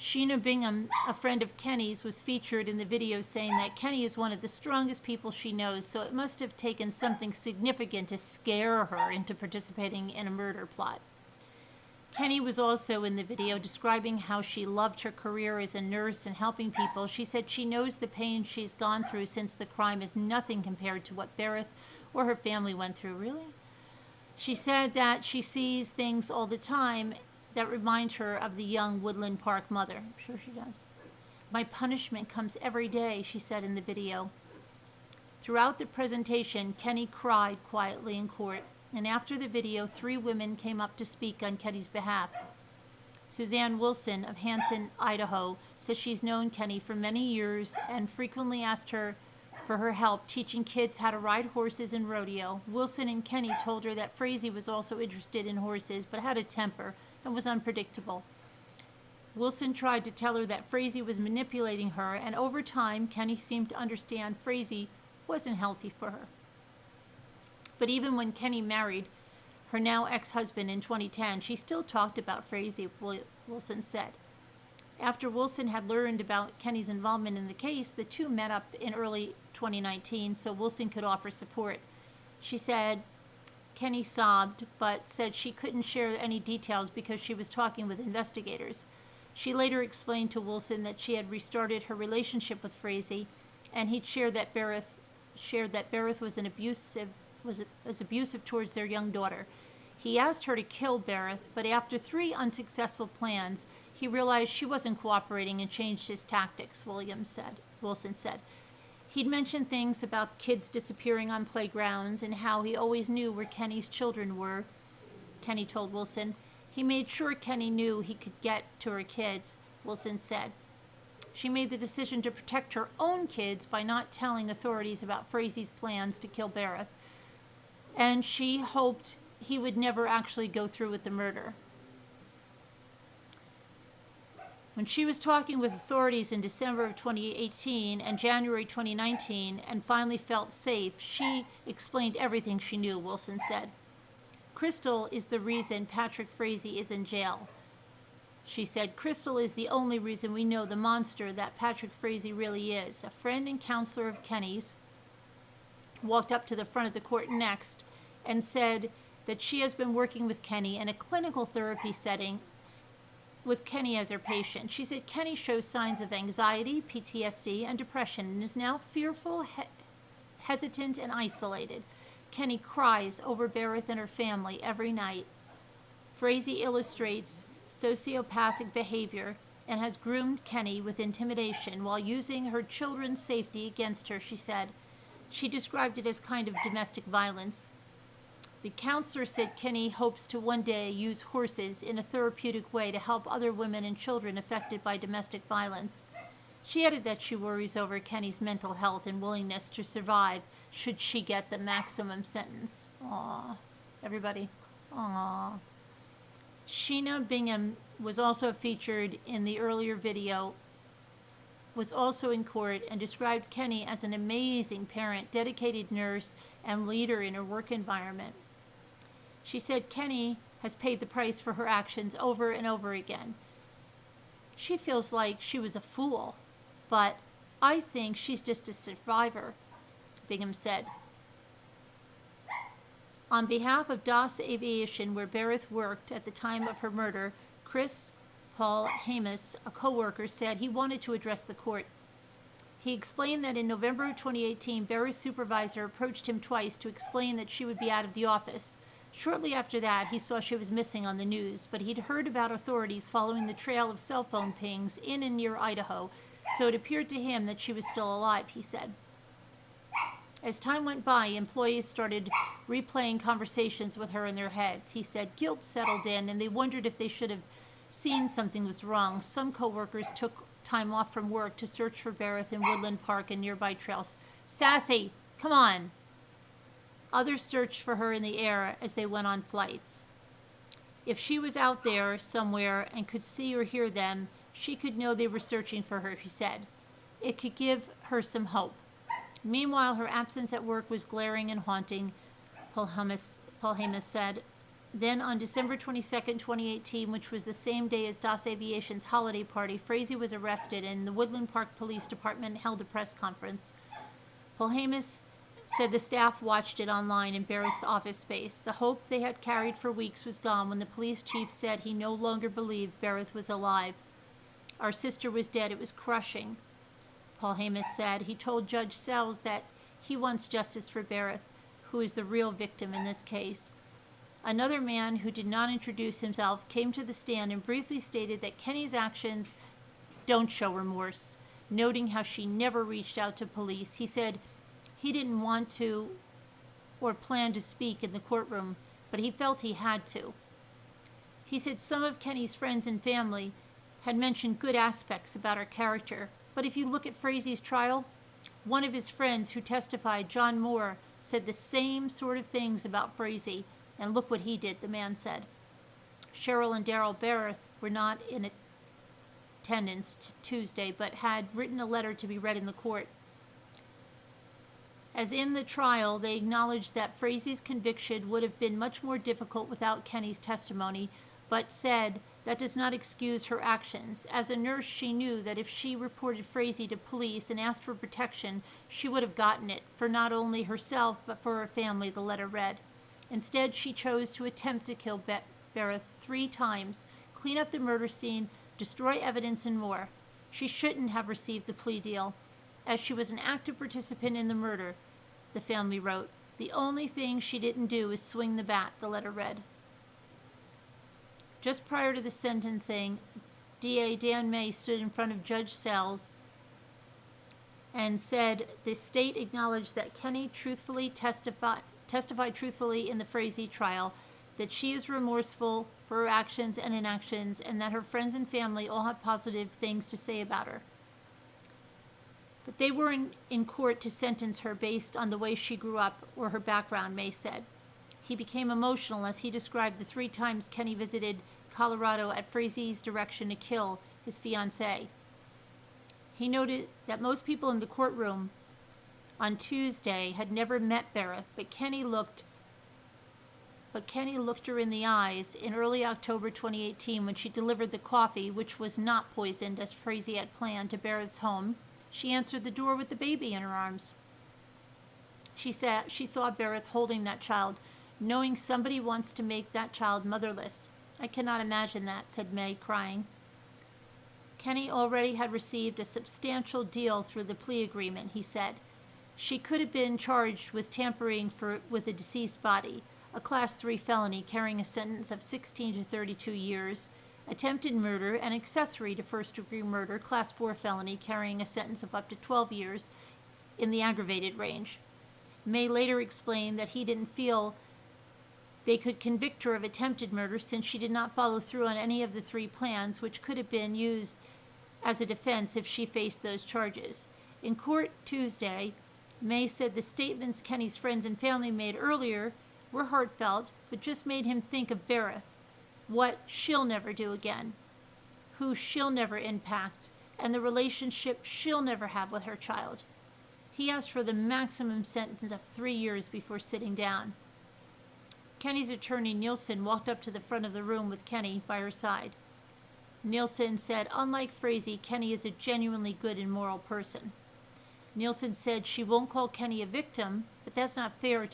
Sheena Bingham, a friend of Kenney's, was featured in the video saying that Kenney is one of the strongest people she knows, so it must have taken something significant to scare her into participating in a murder plot. Kenney was also in the video describing how she loved her career as a nurse and helping people. She said she knows the pain she's gone through since the crime is nothing compared to what Barrett or her family went through. Really? She said that she sees things all the time that remind her of the young Woodland Park mother. I'm sure she does. My punishment comes every day, she said in the video. Throughout the presentation, Kenney cried quietly in court, and after the video, 3 women came up to speak on Kenney's behalf. Suzanne Wilson of Hanson, Idaho, says she's known Kenney for many years and frequently asked her for her help teaching kids how to ride horses and rodeo. Wilson and Kenney told her that Frazee was also interested in horses but had a temper and was unpredictable. Wilson tried to tell her that Frazee was manipulating her, and over time, Kenney seemed to understand Frazee wasn't healthy for her. But even when Kenney married her now ex-husband in 2010, she still talked about Frazee, Wilson said. After Wilson had learned about Kenney's involvement in the case, the two met up in early 2019 so Wilson could offer support. She said Kenney sobbed, but said she couldn't share any details because she was talking with investigators. She later explained to Wilson that she had restarted her relationship with Frazee, and he'd shared that Bereth was abusive towards their young daughter. He asked her to kill Bereth, but after 3 unsuccessful plans, he realized she wasn't cooperating and changed his tactics, Wilson said. He'd mentioned things about kids disappearing on playgrounds and how he always knew where Kenney's children were, Kenney told Wilson. He made sure Kenney knew he could get to her kids, Wilson said. She made the decision to protect her own kids by not telling authorities about Frazee's plans to kill Bereth, and she hoped he would never actually go through with the murder. When she was talking with authorities in December of 2018 and January 2019 and finally felt safe, she explained everything she knew, Wilson said. Krystal is the reason Patrick Frazee is in jail. She said, Krystal is the only reason we know the monster that Patrick Frazee really is. A friend and counselor of Kenney's walked up to the front of the court next and said that she has been working with Kenney in a clinical therapy setting with Kenney as her patient. She said Kenney shows signs of anxiety, PTSD, and depression and is now fearful, hesitant, and isolated. Kenney cries over Bereth and her family every night. Frazee illustrates sociopathic behavior and has groomed Kenney with intimidation while using her children's safety against her, she said. She described it as kind of domestic violence. The counselor said Kenney hopes to one day use horses in a therapeutic way to help other women and children affected by domestic violence. She added that she worries over Kenney's mental health and willingness to survive should she get the maximum sentence. Aww. Everybody. Aww. Sheena Bingham was also featured in the earlier video, was also in court, and described Kenney as an amazing parent, dedicated nurse, and leader in her work environment. She said Kenney has paid the price for her actions over and over again. She feels like she was a fool, but I think she's just a survivor, Bingham said. On behalf of DAS Aviation, where Bereth worked at the time of her murder, Chris Paul Hamus, a co-worker, said he wanted to address the court. He explained that in November of 2018, Bereth's supervisor approached him twice to explain that she would be out of the office. Shortly after that, he saw she was missing on the news, but he'd heard about authorities following the trail of cell phone pings in and near Idaho, so it appeared to him that she was still alive, he said. As time went by, employees started replaying conversations with her in their heads. He said guilt settled in, and they wondered if they should have seen something was wrong. Some co-workers took time off from work to search for Bereth in Woodland Park and nearby trails. Sassy, come on. Others searched for her in the air as they went on flights. If she was out there somewhere and could see or hear them, she could know they were searching for her, he said. It could give her some hope. Meanwhile, her absence at work was glaring and haunting, Paul Hamus said. Then on December 22, 2018, which was the same day as DAS Aviation's holiday party, Frazee was arrested and the Woodland Park Police Department held a press conference. Paul Hamus said the staff watched it online in Bereth's office space. The hope they had carried for weeks was gone when the police chief said he no longer believed Bereth was alive. Our sister was dead. It was crushing, Paul Hamus said. He told Judge Sells that he wants justice for Bereth, who is the real victim in this case. Another man who did not introduce himself came to the stand and briefly stated that Kenney's actions don't show remorse, noting how she never reached out to police. He said he didn't want to or plan to speak in the courtroom, but he felt he had to. He said some of Kenney's friends and family had mentioned good aspects about her character, but if you look at Frazee's trial, one of his friends who testified, John Moore, said the same sort of things about Frazee, and look what he did, the man said. Cheryl and Daryl Bereth were not in it. attendance Tuesday, but had written a letter to be read in the court. As in the trial, they acknowledged that Frazie's conviction would have been much more difficult without Kenney's testimony, but said that does not excuse her actions. As a nurse, she knew that if she reported Frazie to police and asked for protection, she would have gotten it, for not only herself, but for her family, the letter read. Instead, she chose to attempt to kill Bereth 3 times, clean up the murder scene, destroy evidence, and more. She shouldn't have received the plea deal, as she was an active participant in the murder, the family wrote. The only thing she didn't do is swing the bat, the letter read. Just prior to the sentencing, DA Dan May stood in front of Judge Sells and said the state acknowledged that Kenney testified truthfully in the Frazie trial, that she is remorseful for her actions and inactions, and that her friends and family all have positive things to say about her. But they were in court to sentence her based on the way she grew up or her background, May said. He became emotional as he described the 3 times Kenney visited Colorado at Frazie's direction to kill his fiancée. He noted that most people in the courtroom on Tuesday had never met Bereth, but Kenney looked her in the eyes in early October 2018 when she delivered the coffee, which was not poisoned as Frazie had planned, to Bereth's home. She answered the door with the baby in her arms. She saw Bereth holding that child, knowing somebody wants to make that child motherless. I cannot imagine that, said May, crying. Kenney already had received a substantial deal through the plea agreement, he said. She could have been charged with tampering with a deceased body, a Class 3 felony carrying a sentence of 16 to 32 years, attempted murder, and accessory to first-degree murder, Class 4 felony carrying a sentence of up to 12 years in the aggravated range. May later explained that he didn't feel they could convict her of attempted murder since she did not follow through on any of the 3 plans, which could have been used as a defense if she faced those charges. In court Tuesday, May said the statements Kenney's friends and family made earlier were heartfelt, but just made him think of Bereth, what she'll never do again, who she'll never impact, and the relationship she'll never have with her child. He asked for the maximum sentence of 3 years before sitting down. Kenney's attorney, Nielsen, walked up to the front of the room with Kenney by her side. Nielsen said, unlike Frazie, Kenney is a genuinely good and moral person. Nielsen said she won't call Kenney a victim, but that's not fair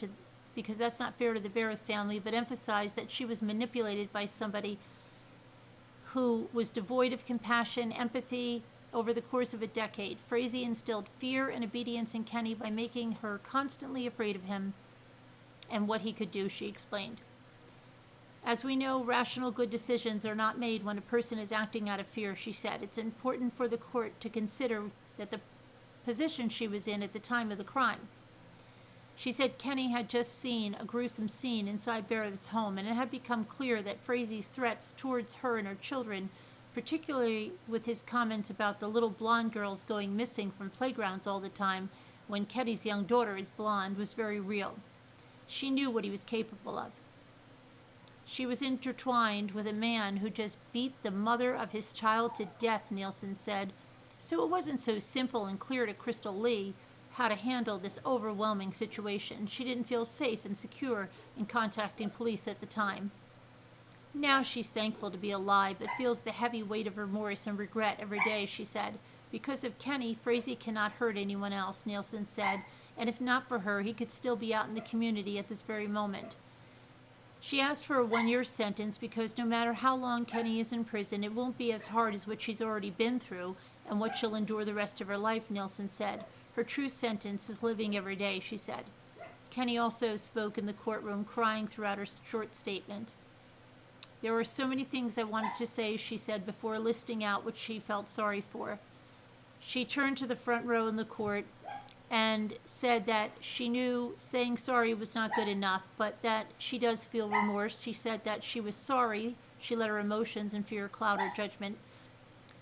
because that's not fair to the Bereth family, but emphasized that she was manipulated by somebody who was devoid of compassion, empathy over the course of a decade. Frazie instilled fear and obedience in Kenney by making her constantly afraid of him and what he could do, she explained. As we know, rational, good decisions are not made when a person is acting out of fear, she said. It's important for the court to consider that the position she was in at the time of the crime. She said Kenney had just seen a gruesome scene inside Bereth's home, and it had become clear that Frazie's threats towards her and her children, particularly with his comments about the little blonde girls going missing from playgrounds all the time when Kenney's young daughter is blonde, was very real. She knew what he was capable of. She was intertwined with a man who just beat the mother of his child to death, Nielsen said, so it wasn't so simple and clear to Krystal Lee how to handle this overwhelming situation. She didn't feel safe and secure in contacting police at the time. Now she's thankful to be alive, but feels the heavy weight of remorse and regret every day, she said. Because of Kenney, Frazie cannot hurt anyone else, Nielsen said, and if not for her, he could still be out in the community at this very moment. She asked for a 1-year sentence because no matter how long Kenney is in prison, it won't be as hard as what she's already been through and what she'll endure the rest of her life, Nielsen said. Her true sentence is living every day, she said. Kenney also spoke in the courtroom, crying throughout her short statement. There were so many things I wanted to say, she said, before listing out what she felt sorry for. She turned to the front row in the court and said that she knew saying sorry was not good enough, but that she does feel remorse. She said that she was sorry. She let her emotions and fear cloud her judgment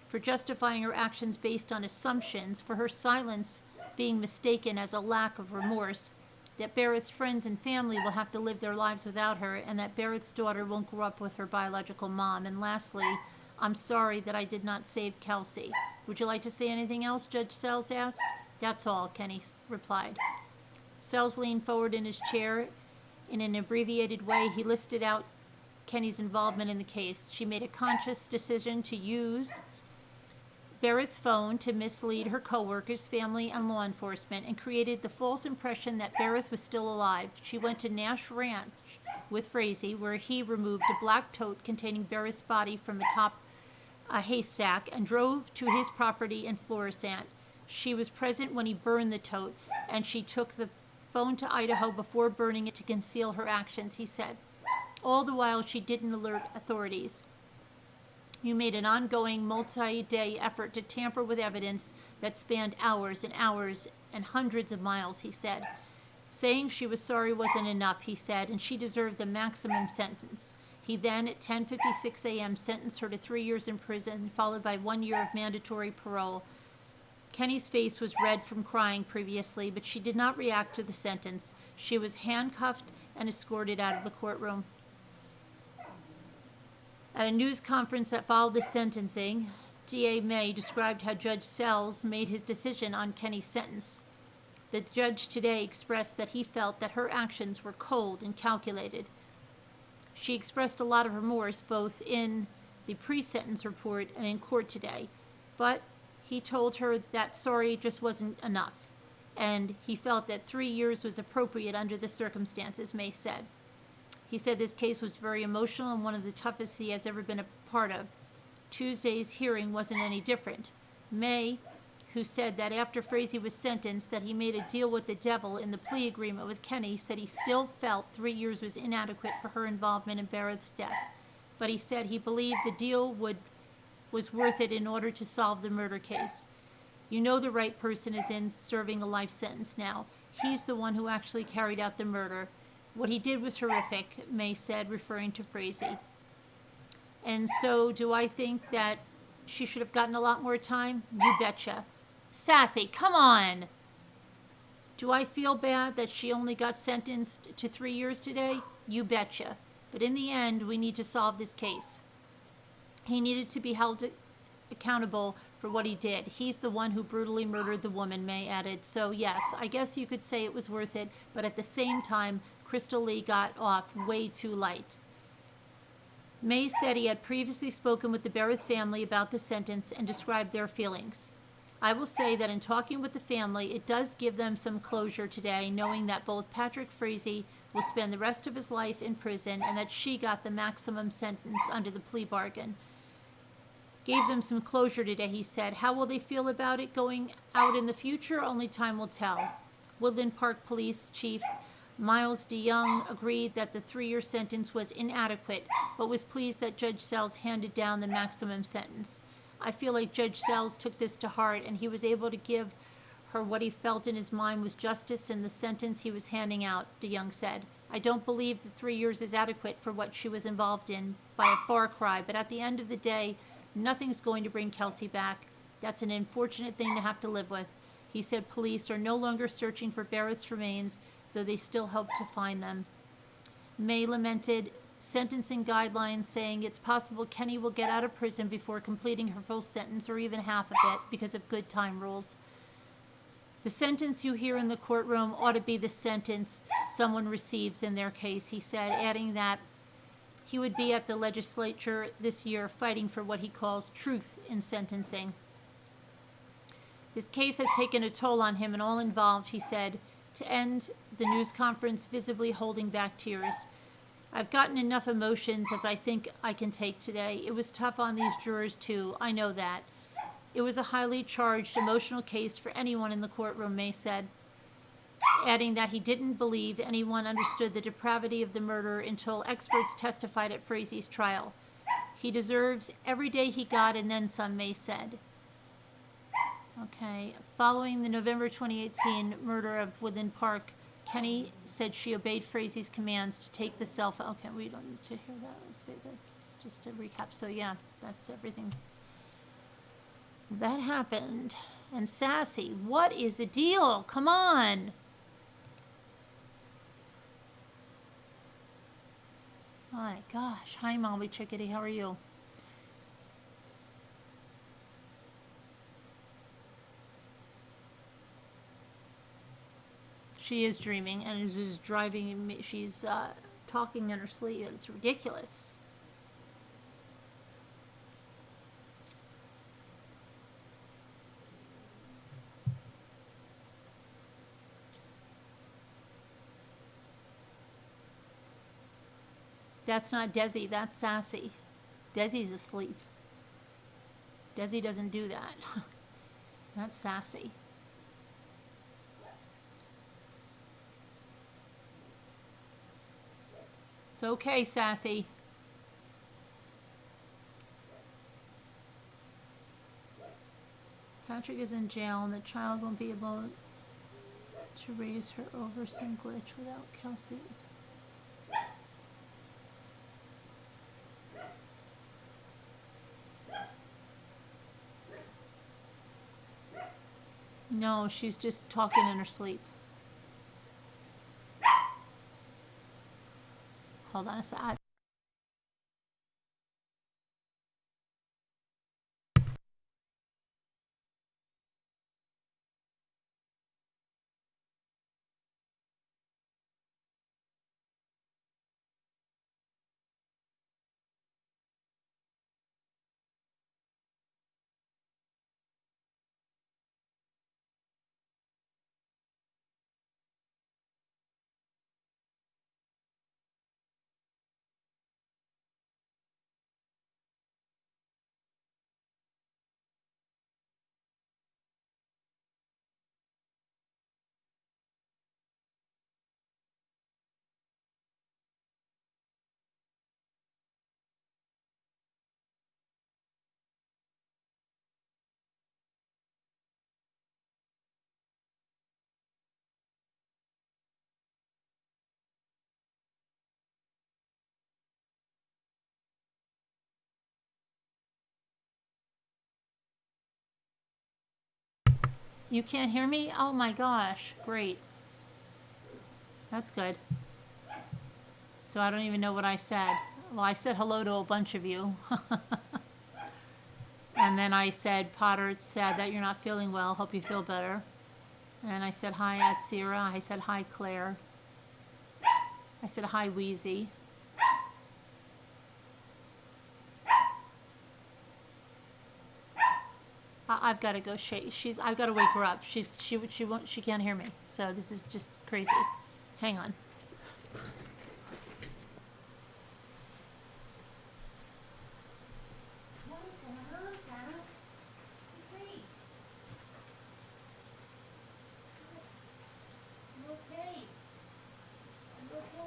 for justifying her actions based on assumptions, for her silence being mistaken as a lack of remorse, that Bereth's friends and family will have to live their lives without her, and that Bereth's daughter won't grow up with her biological mom. And lastly, I'm sorry that I did not save Kelsey. Would you like to say anything else, Judge Sells asked. That's all, Kenney replied. Sells leaned forward in his chair. In an abbreviated way, he listed out Kenney's involvement in the case. She made a conscious decision to use Barrett's phone to mislead her coworkers, family, and law enforcement, and created the false impression that Barrett was still alive. She went to Nash Ranch with Frazee, where he removed a black tote containing Barrett's body from atop a haystack and drove to his property in Florissant. She was present when he burned the tote, and she took the phone to Idaho before burning it to conceal her actions, he said. All the while, she didn't alert authorities. You made an ongoing, multi-day effort to tamper with evidence that spanned hours and hours and hundreds of miles, he said. Saying she was sorry wasn't enough, he said, and she deserved the maximum sentence. He then, at 10:56 a.m., sentenced her to 3 years in prison, followed by 1 year of mandatory parole. Kenney's face was red from crying previously, but she did not react to the sentence. She was handcuffed and escorted out of the courtroom. At a news conference that followed the sentencing, D.A. May described how Judge Sells made his decision on Kenney's sentence. The judge today expressed that he felt that her actions were cold and calculated. She expressed a lot of remorse both in the pre-sentence report and in court today, but he told her that sorry just wasn't enough, and he felt that 3 years was appropriate under the circumstances, May said. He said this case was very emotional and one of the toughest he has ever been a part of. Tuesday's hearing wasn't any different. May, who said that after Frazee was sentenced that he made a deal with the devil in the plea agreement with Kenney, said he still felt 3 years was inadequate for her involvement in Barrett's death. But he said he believed the deal was worth it in order to solve the murder case. You know the right person is in serving a life sentence now. He's the one who actually carried out the murder. What he did was horrific, May said, referring to Frazee. And so do I think that she should have gotten a lot more time? You betcha. Sassy, come on! Do I feel bad that she only got sentenced to 3 years today? You betcha. But in the end, we need to solve this case. He needed to be held accountable for what he did. He's the one who brutally murdered the woman, May added. So yes, I guess you could say it was worth it, but at the same time, Krystal Lee got off way too light. May said he had previously spoken with the Barrett family about the sentence and described their feelings. I will say that in talking with the family, it does give them some closure today, knowing that both Patrick Frazee will spend the rest of his life in prison and that she got the maximum sentence under the plea bargain. Gave them some closure today, he said. How will they feel about it going out in the future? Only time will tell. Woodland Park Police Chief Miles DeYoung agreed that the 3-year sentence was inadequate, but was pleased that Judge Sells handed down the maximum sentence. I feel like Judge Sells took this to heart, and he was able to give her what he felt in his mind was justice in the sentence he was handing out, DeYoung said. I don't believe the 3 years is adequate for what she was involved in, by a far cry, but at the end of the day, nothing's going to bring Kelsey back. That's an unfortunate thing to have to live with. He said police are no longer searching for Barrett's remains, though they still hope to find them. May lamented sentencing guidelines, saying it's possible Kenney will get out of prison before completing her full sentence or even half of it because of good time rules. The sentence you hear in the courtroom ought to be the sentence someone receives in their case, he said, adding that he would be at the legislature this year fighting for what he calls truth in sentencing. This case has taken a toll on him and all involved, he said, to end the news conference visibly holding back tears. I've gotten enough emotions as I think I can take today. It was tough on these jurors too, I know that. It was a highly charged, emotional case for anyone in the courtroom, May said, adding that he didn't believe anyone understood the depravity of the murder until experts testified at Frazee's trial. He deserves every day he got and then some, May said. Okay, following the November 2018 murder of Woodland Park, Kenney said she obeyed Frazee's commands to take the cell phone. Okay, we don't need to hear that. Let's see, that's just a recap. So yeah, that's everything that happened. And Sassy, what is the deal? Come on. My gosh. Hi, Molly Chickadee. How are you? She is dreaming and is just driving me. She's talking in her sleep. It's ridiculous. That's not Desi, that's Sassy. Desi's asleep. Desi doesn't do that. That's Sassy. It's okay, Sassy. Patrick is in jail and the child won't be able to raise her over some glitch without Kelsey. No, she's just talking in her sleep. Hold on a sec. You can't hear me? Oh my gosh, great. That's good. So I don't even know what I said. Well, I said hello to a bunch of you. And then I said, Potter, it's sad that you're not feeling well. Hope you feel better. And I said hi, Atsira. I said hi, Claire. I said hi, Wheezy. I've got to go. I've got to wake her up. She can't hear me. So this is just crazy. Hang on. What is going on, Sass? Okay. I'm okay. I'm okay.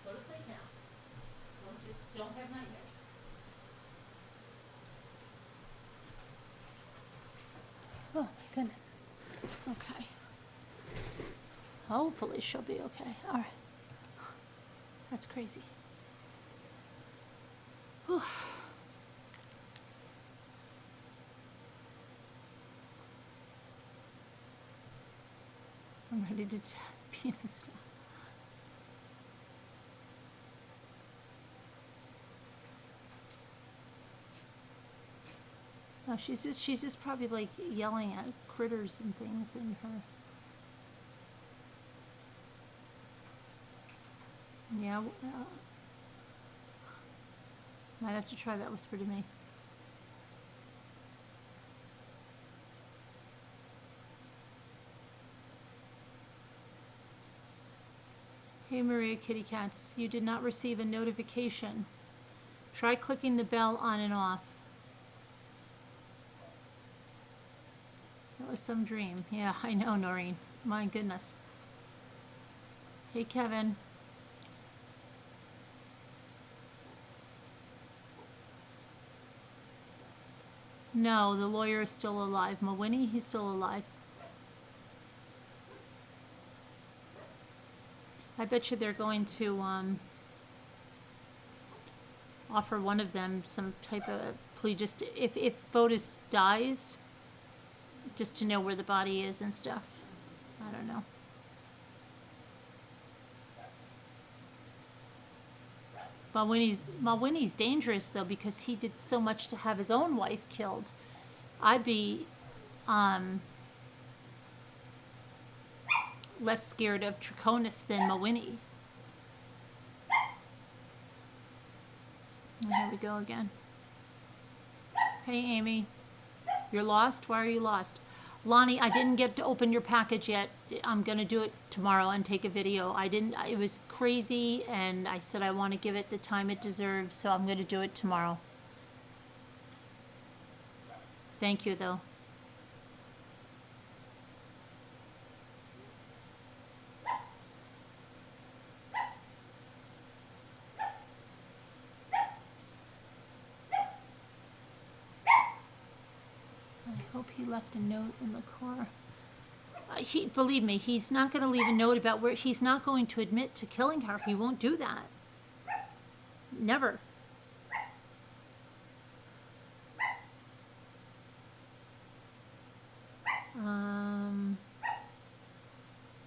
Go to sleep now. Don't have nightmares. Oh my goodness. Okay. Hopefully she'll be okay. All right. That's crazy. Whew. I'm ready to peanut stuff. No, she's just probably like yelling at critters and things in her. Yeah, might have to try that whisper to me. Hey Maria Kitty Cats, you did not receive a notification. Try clicking the bell on and off. That was some dream. Yeah, I know, Noreen. My goodness. Hey, Kevin. No, the lawyer is still alive. Mawinnie, he's still alive. I bet you they're going to offer one of them some type of plea, just if Fotis dies, just to know where the body is and stuff. I don't know. Malwini's dangerous though, because he did so much to have his own wife killed. I'd be less scared of Draconis than Malwini. And here we go again. Hey Amy, you're lost? Why are you lost? Lonnie, I didn't get to open your package yet. I'm gonna do it tomorrow and take a video. It was crazy, and I said I want to give it the time it deserves, so I'm gonna do it tomorrow. Thank you though. I hope he left a note in the car. Believe me, he's not going to leave a note about where. He's not going to admit to killing her. He won't do that. Never.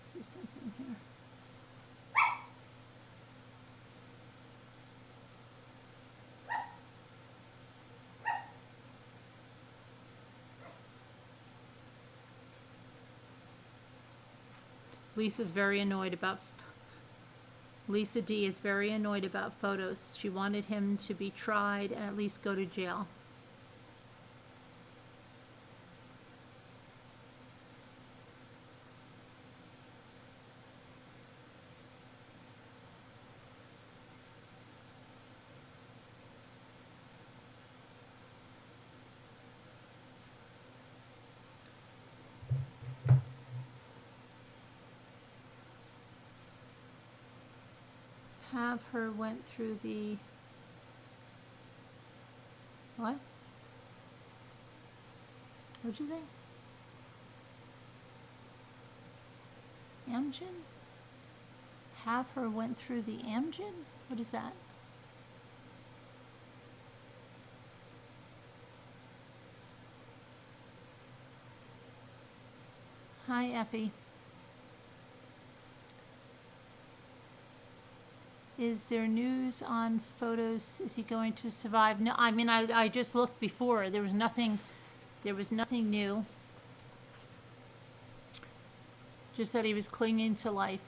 See something here. Lisa's very annoyed about. Lisa D is very annoyed about Fotis. She wanted him to be tried and at least go to jail. Have her went through the what? What'd you say? Amgen? Have her went through the Amgen? What is that? Hi, Effie. Is there news on Fotis? Is he going to survive? No, I mean, I just looked before. There was nothing new. Just that he was clinging to life.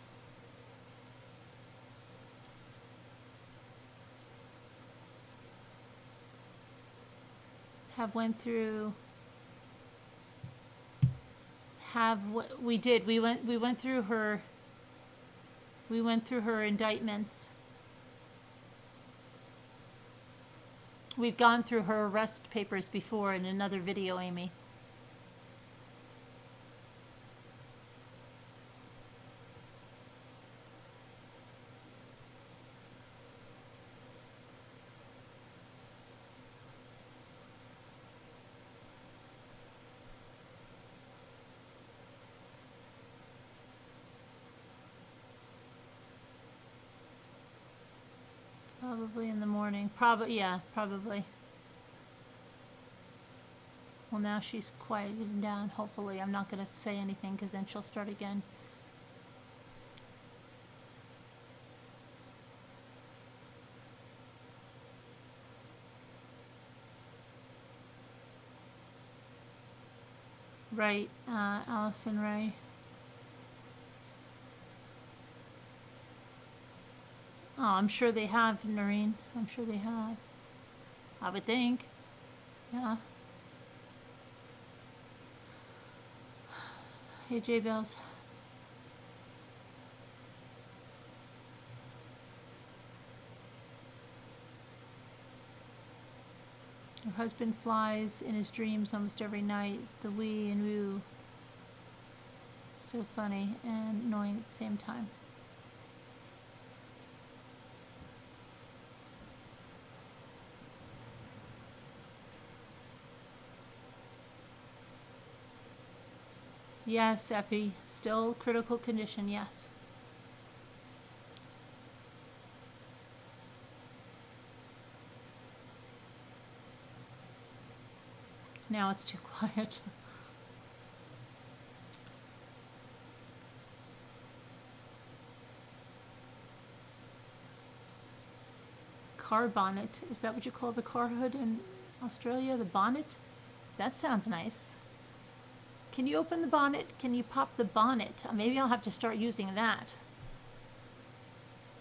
We did. We went through her indictments. We've gone through her arrest papers before in another video, Amy. Probably in the morning. Probably. Well, now she's quieted down. Hopefully, I'm not going to say anything because then she'll start again. Right, Allison Ray. Oh, I'm sure they have, Noreen. I'm sure they have. I would think. Yeah. Hey, J Bells. Her husband flies in his dreams almost every night. The wee and woo. So funny and annoying at the same time. Yes, Epi. Still critical condition, yes. Now it's too quiet. Car bonnet. Is that what you call the car hood in Australia? The bonnet? That sounds nice. Can you open the bonnet? Can you pop the bonnet? Maybe I'll have to start using that.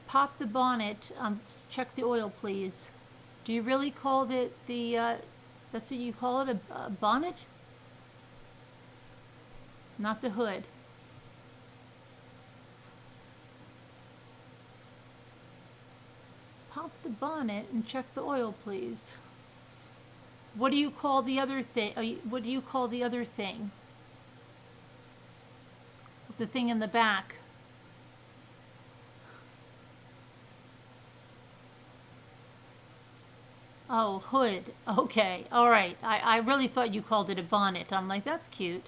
Pop the bonnet. Check the oil, please. Do you really call that's what you call it, a bonnet? Not the hood. Pop the bonnet and check the oil, please. What do you call the other thing? What do you call the other thing? The thing in the back. Oh, hood. Okay. All right. I really thought you called it a bonnet. I'm like, that's cute.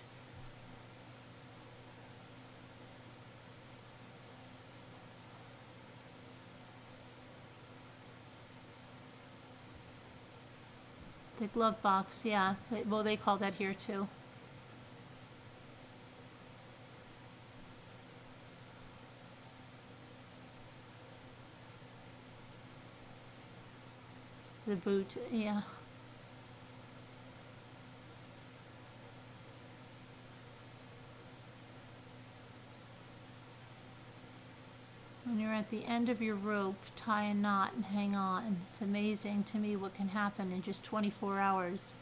The glove box, yeah. Well, they call that here too. The boot, yeah. When you're at the end of your rope, tie a knot and hang on. It's amazing to me what can happen in just 24 hours.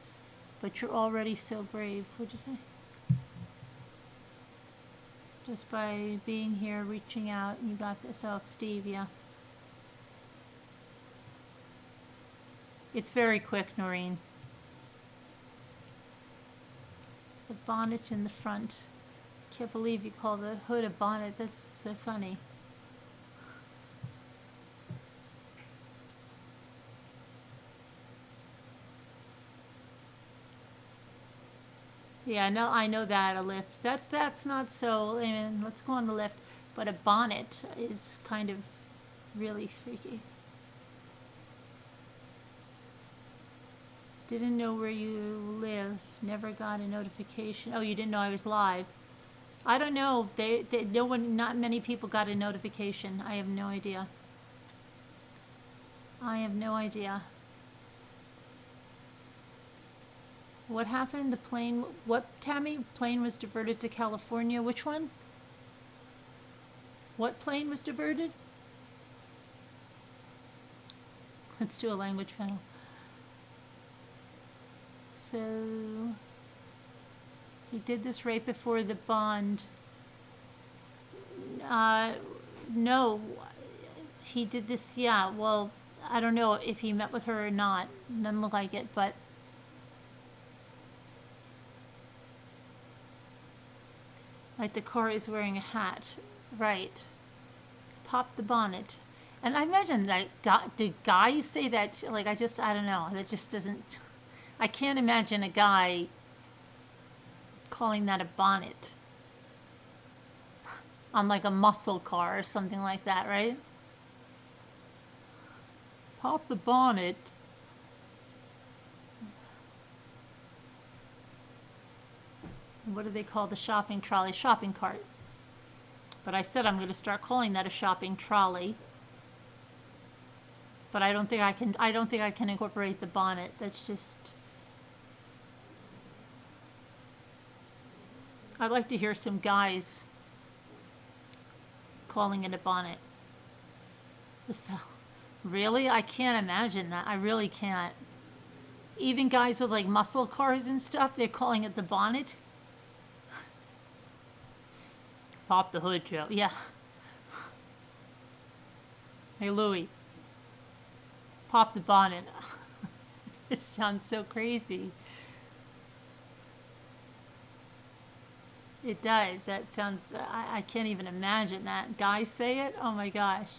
But you're already so brave. What'd you say? Just by being here, reaching out, you got this. Oh, Steve, yeah. It's very quick, Noreen. The bonnet in the front. Can't believe you call the hood a bonnet. That's so funny. Yeah, no, I know that a lift. That's not so. I mean, let's go on the lift. But a bonnet is kind of really freaky. Didn't know where you live. Never got a notification. Oh, you didn't know I was live. I don't know. Not many people got a notification. I have no idea. I have no idea. What happened? The plane, what, Tammy? Plane was diverted to California. Which one? What plane was diverted? Let's do a language panel. So, he did this right before the bond. No, he did this, yeah, well, I don't know if he met with her or not. Doesn't look like it, but like the car is wearing a hat. Right. Pop the bonnet. And I imagine that, did guys say that? Like, I don't know. That just doesn't, I can't imagine a guy calling that a bonnet on like a muscle car or something like that, right? Pop the bonnet. What do they call the shopping trolley? Shopping cart. But I said I'm going to start calling that a shopping trolley. But I don't think I can incorporate the bonnet. That's just, I'd like to hear some guys calling it a bonnet. Really? I can't imagine that. I really can't. Even guys with like muscle cars and stuff, they're calling it the bonnet. Pop the hood, Joe. Yeah. Hey, Louie. Pop the bonnet. It sounds so crazy. It does. That sounds, I can't even imagine that. Guys say it? Oh my gosh.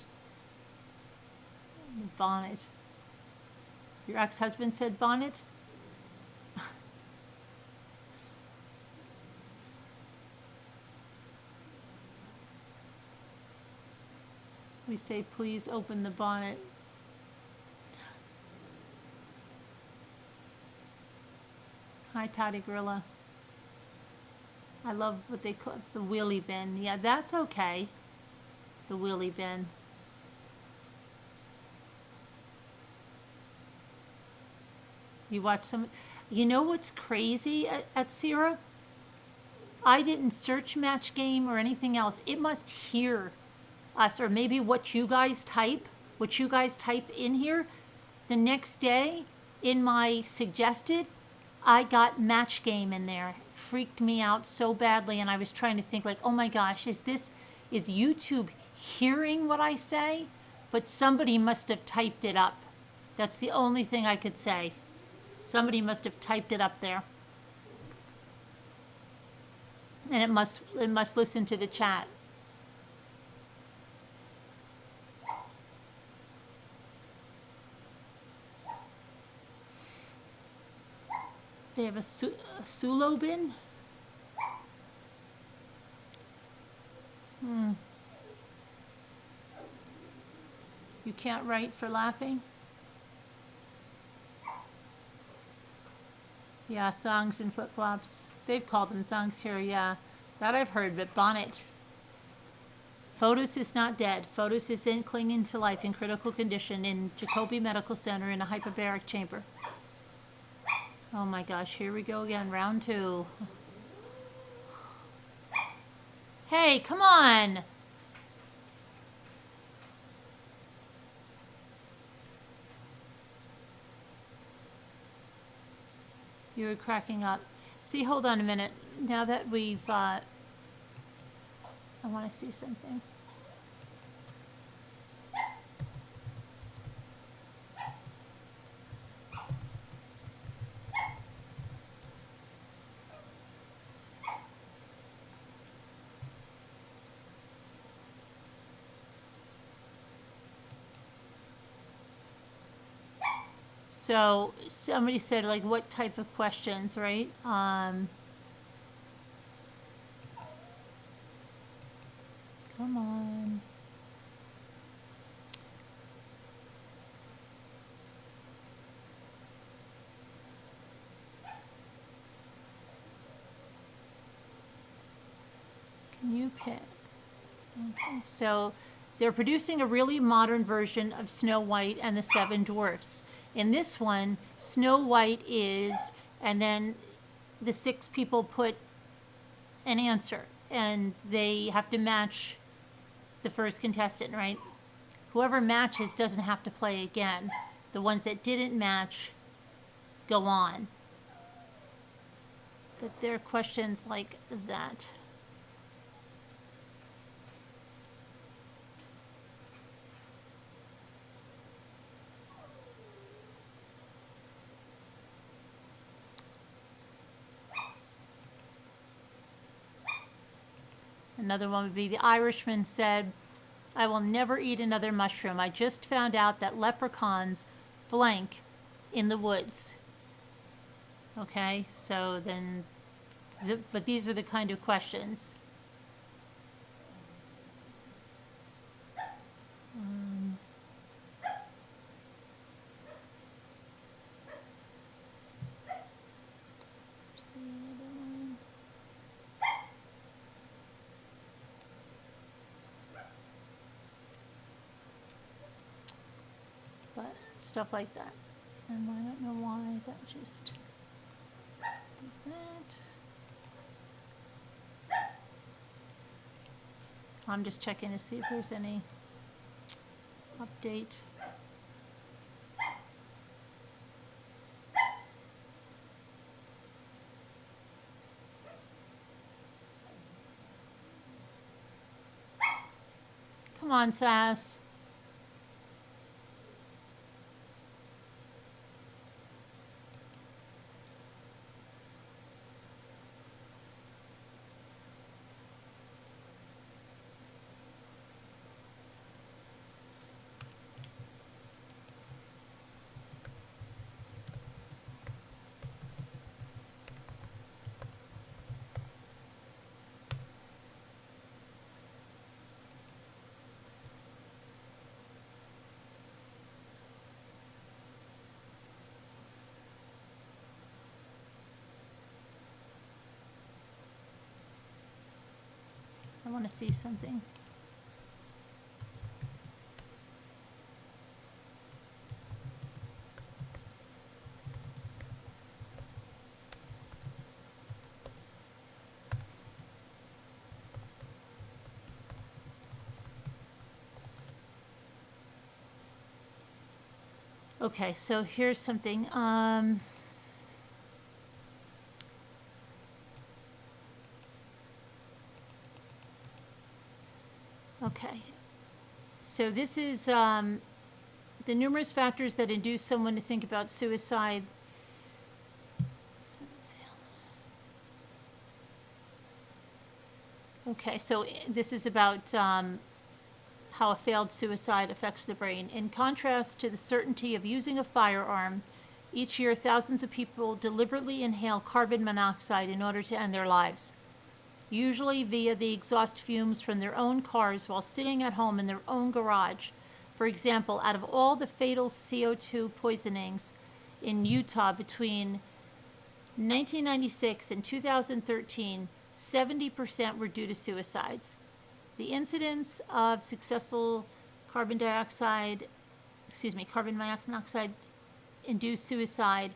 Bonnet. Your ex-husband said bonnet? We say, please open the bonnet. Hi, Toddy Gorilla. I love what they call the wheelie bin. Yeah, that's okay. The wheelie bin. You watch some. You know what's crazy at Sierra? I didn't search match game or anything else. It must hear us, or maybe what you guys type in here. The next day, in my suggested, I got match game in there. Freaked me out so badly, and I was trying to think like, oh my gosh, is YouTube hearing what I say? But somebody must have typed it up. That's the only thing I could say. Somebody must have typed it up there. And it must listen to the chat. They have a Sulo bin? You can't write for laughing? Yeah, thongs and flip-flops. They've called them thongs here, yeah. That I've heard, but bonnet. Fotis is not dead. Fotis is clinging to life in critical condition in Jacobi Medical Center in a hyperbaric chamber. Oh my gosh, here we go again, round 2. Hey, come on! You were cracking up. See, hold on a minute. Now that we've, I want to see something. So somebody said, like, what type of questions, right? Come on. Can you pick? Okay, so they're producing a really modern version of Snow White and the Seven Dwarfs. In this one, Snow White is, and then the 6 people put an answer, and they have to match the first contestant, right? Whoever matches doesn't have to play again. The ones that didn't match go on. But there are questions like that. Another one would be, the Irishman said, I will never eat another mushroom. I just found out that leprechauns blank in the woods. Okay, so then, but these are the kind of questions. Where's the other one? But stuff like that. And I don't know why that just did that. I'm just checking to see if there's any update. Come on, Sass. want to see something. Okay, so here's something. Okay, so this is the numerous factors that induce someone to think about suicide. Okay, so this is about how a failed suicide affects the brain. In contrast to the certainty of using a firearm, each year thousands of people deliberately inhale carbon monoxide in order to end their lives, usually via the exhaust fumes from their own cars while sitting at home in their own garage. For example, out of all the fatal CO2 poisonings in Utah between 1996 and 2013, 70% were due to suicides. The incidence of successful carbon monoxide-induced suicide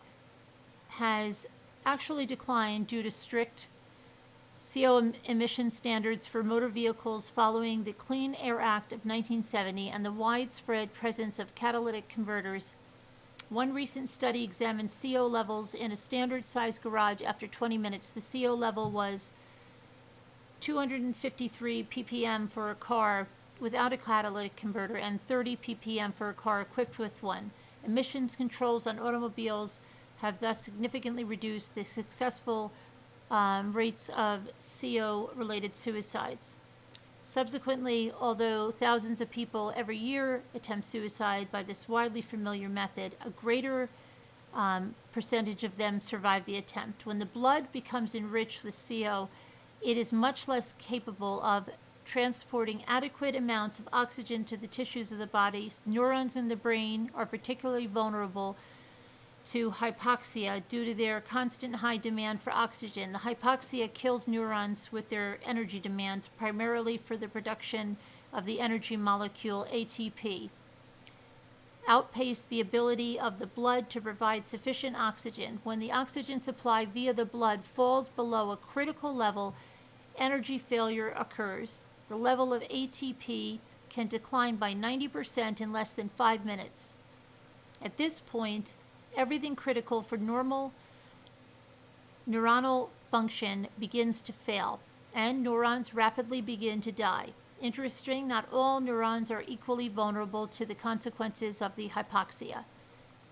has actually declined due to strict CO emission standards for motor vehicles following the Clean Air Act of 1970 and the widespread presence of catalytic converters. One recent study examined CO levels in a standard-sized garage. After 20 minutes, the CO level was 253 ppm for a car without a catalytic converter and 30 ppm for a car equipped with one. Emissions controls on automobiles have thus significantly reduced the successful rates of CO-related suicides. Subsequently, although thousands of people every year attempt suicide by this widely familiar method, a greater percentage of them survive the attempt. When the blood becomes enriched with CO, it is much less capable of transporting adequate amounts of oxygen to the tissues of the body. Neurons in the brain are particularly vulnerable to hypoxia due to their constant high demand for oxygen. The hypoxia kills neurons with their energy demands, primarily for the production of the energy molecule ATP, outpace the ability of the blood to provide sufficient oxygen. When the oxygen supply via the blood falls below a critical level, energy failure occurs. The level of ATP can decline by 90% in less than 5 minutes. At this point, everything critical for normal neuronal function begins to fail, and neurons rapidly begin to die. Interesting, not all neurons are equally vulnerable to the consequences of the hypoxia.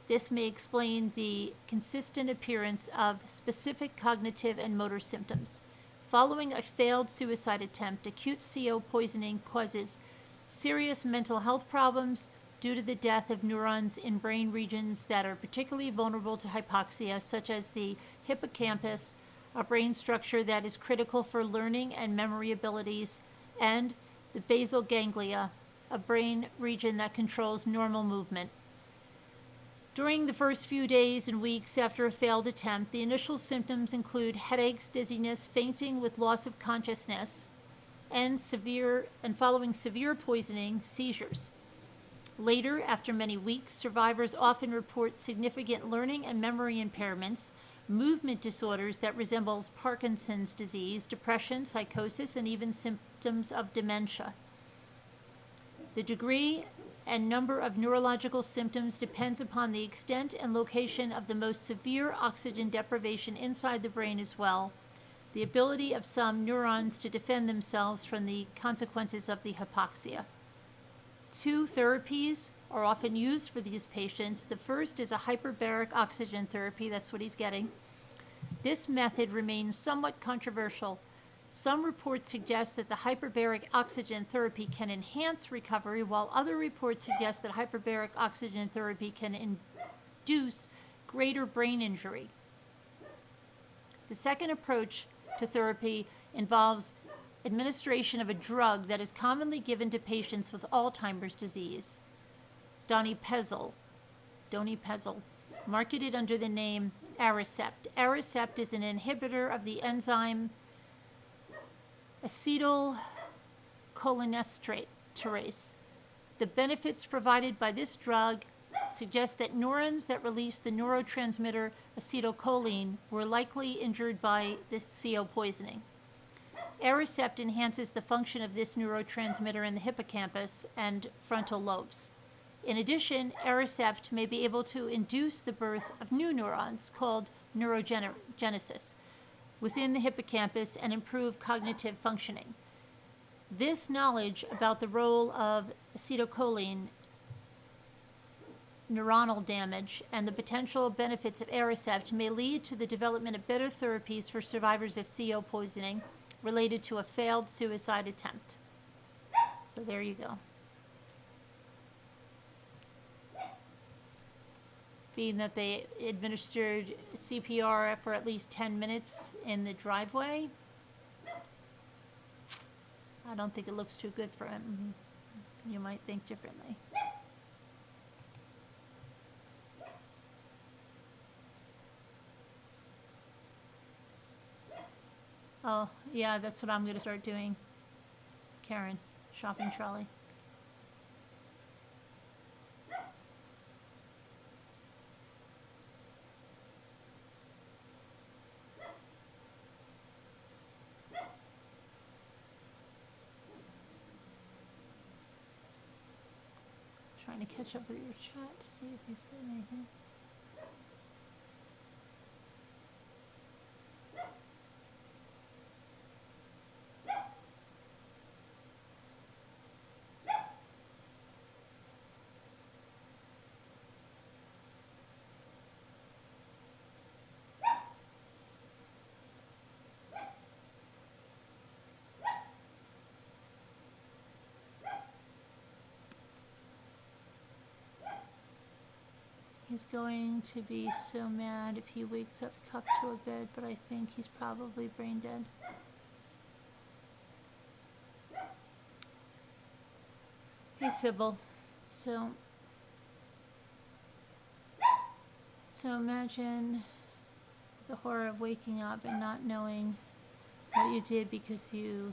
This may explain the consistent appearance of specific cognitive and motor symptoms. Following a failed suicide attempt, acute CO poisoning causes serious mental health problems due to the death of neurons in brain regions that are particularly vulnerable to hypoxia, such as the hippocampus, a brain structure that is critical for learning and memory abilities, and the basal ganglia, a brain region that controls normal movement. During the first few days and weeks after a failed attempt, the initial symptoms include headaches, dizziness, fainting with loss of consciousness, and following severe poisoning, seizures. Later, after many weeks, survivors often report significant learning and memory impairments, movement disorders that resembles Parkinson's disease, depression, psychosis, and even symptoms of dementia. The degree and number of neurological symptoms depends upon the extent and location of the most severe oxygen deprivation inside the brain as well, the ability of some neurons to defend themselves from the consequences of the hypoxia. 2 therapies are often used for these patients. The first is a hyperbaric oxygen therapy. That's what he's getting. This method remains somewhat controversial. Some reports suggest that the hyperbaric oxygen therapy can enhance recovery, while other reports suggest that hyperbaric oxygen therapy can induce greater brain injury. The second approach to therapy involves administration of a drug that is commonly given to patients with Alzheimer's disease, donepezil, marketed under the name Aricept. Aricept is an inhibitor of the enzyme acetylcholinesterase. The benefits provided by this drug suggest that neurons that release the neurotransmitter acetylcholine were likely injured by the CO poisoning. Aricept enhances the function of this neurotransmitter in the hippocampus and frontal lobes. In addition, Aricept may be able to induce the birth of new neurons called neurogenesis within the hippocampus and improve cognitive functioning. This knowledge about the role of acetylcholine neuronal damage and the potential benefits of Aricept may lead to the development of better therapies for survivors of CO poisoning related to a failed suicide attempt. So there you go. Being that they administered CPR for at least 10 minutes in the driveway, I don't think it looks too good for him. You might think differently. Oh, yeah, that's what I'm going to start doing. Karen, shopping trolley. Trying to catch up with your chat to see if you said anything. He's going to be so mad if he wakes up cuffed to a bed, but I think he's probably brain dead. Hey, Sybil. So imagine the horror of waking up and not knowing what you did because you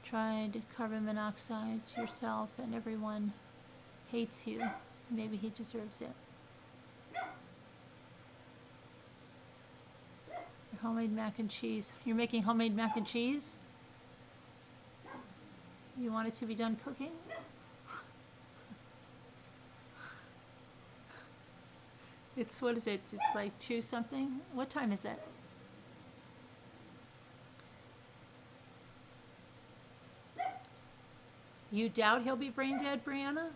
tried carbon monoxide to yourself and everyone hates you. Maybe he deserves it. Homemade mac and cheese. You're making homemade mac and cheese? You want it to be done cooking? It's, what is it? It's like 2 something? What time is it? You doubt he'll be brain dead, Brianna?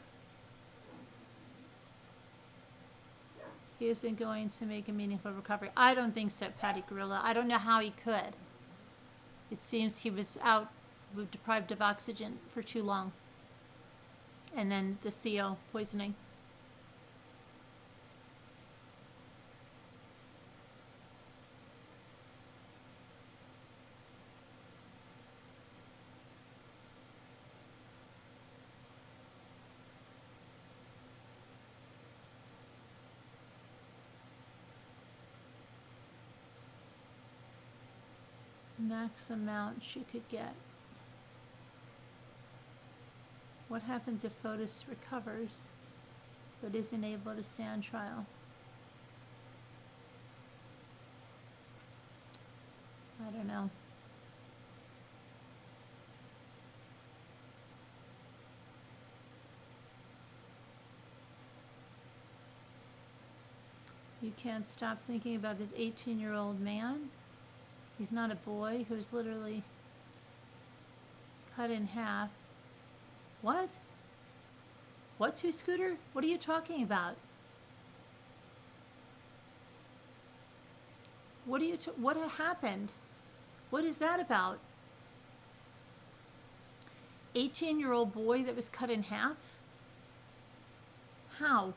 He isn't going to make a meaningful recovery. I don't think so, Patty Gorilla. I don't know how he could. It seems he was out, deprived of oxygen for too long. And then the CO poisoning. Max amount she could get. What happens if Fotis recovers but isn't able to stand trial? I don't know. You can't stop thinking about this 18-year-old man. He's not a boy who's literally cut in half. What? What, Two Scooter? What are you talking about? What happened? What is that about? 18-year-old boy that was cut in half? How?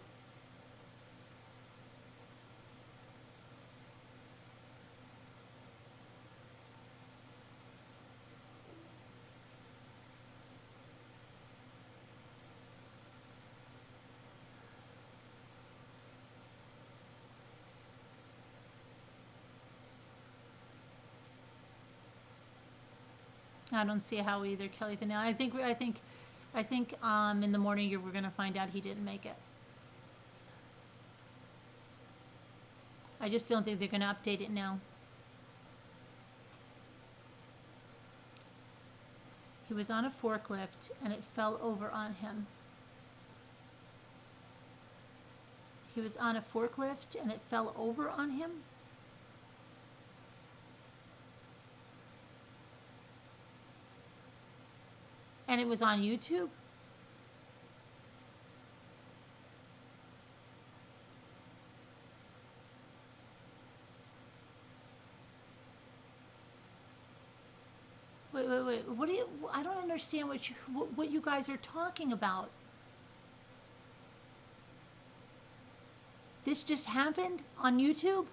I don't see how either, Kelly Vanilla. I think in the morning we're gonna find out he didn't make it. I just don't think they're gonna update it now. He was on a forklift and it fell over on him. He was on a forklift and it fell over on him? And it was on YouTube? Wait. What do you? I don't understand what you guys are talking about. This just happened on YouTube?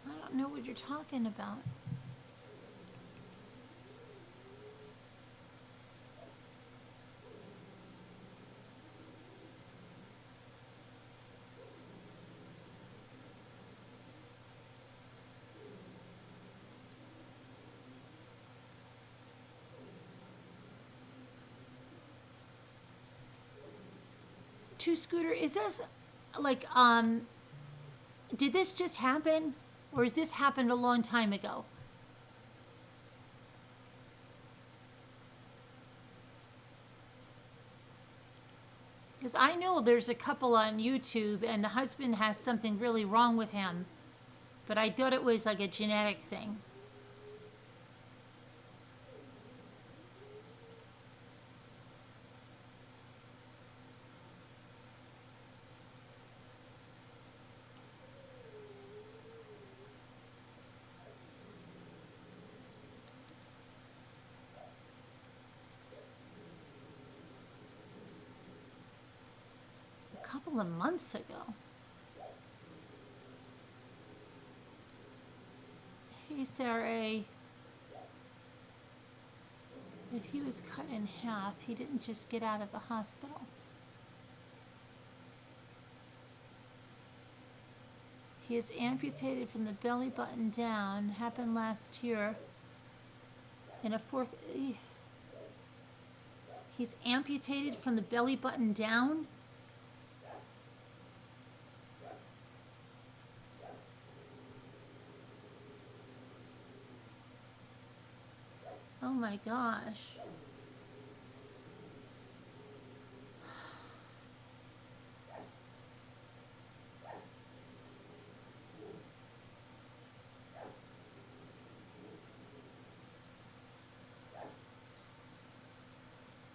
I don't know what you're talking about. Two Scooter, is this like did this just happen? Or has this happened a long time ago? Because I know there's a couple on YouTube and the husband has something really wrong with him. But I thought it was like a genetic thing. Couple of months ago. Hey, Sarah. If he was cut in half, he didn't just get out of the hospital. He is amputated from the belly button down. Happened last year in a fork. He's amputated from the belly button down? Oh my gosh.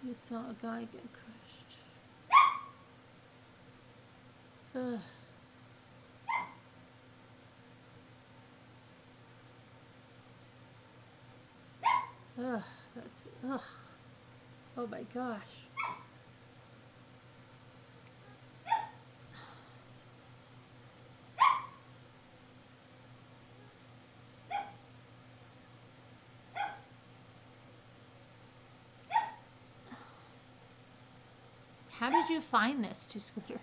You saw a guy get crushed. Ugh. Ugh, ugh. Oh my gosh. How did you find this, Two Scooter?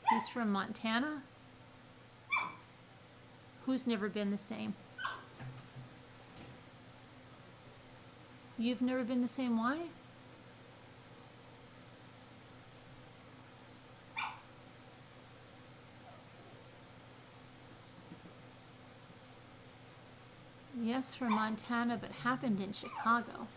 He's from Montana? Who's never been the same? You've never been the same, why? Yes, from Montana, but happened in Chicago.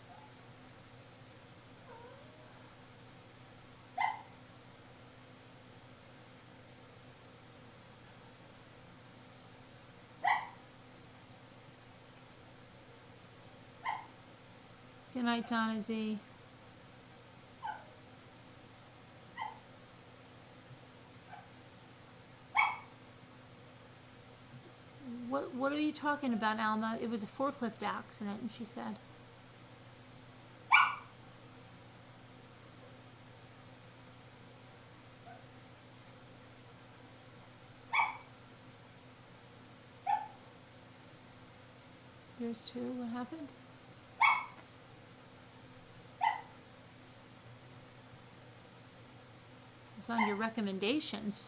Good night, Donna D. What are you talking about, Alma? It was a forklift accident, and she said. Here's two. What happened? It's on your recommendations.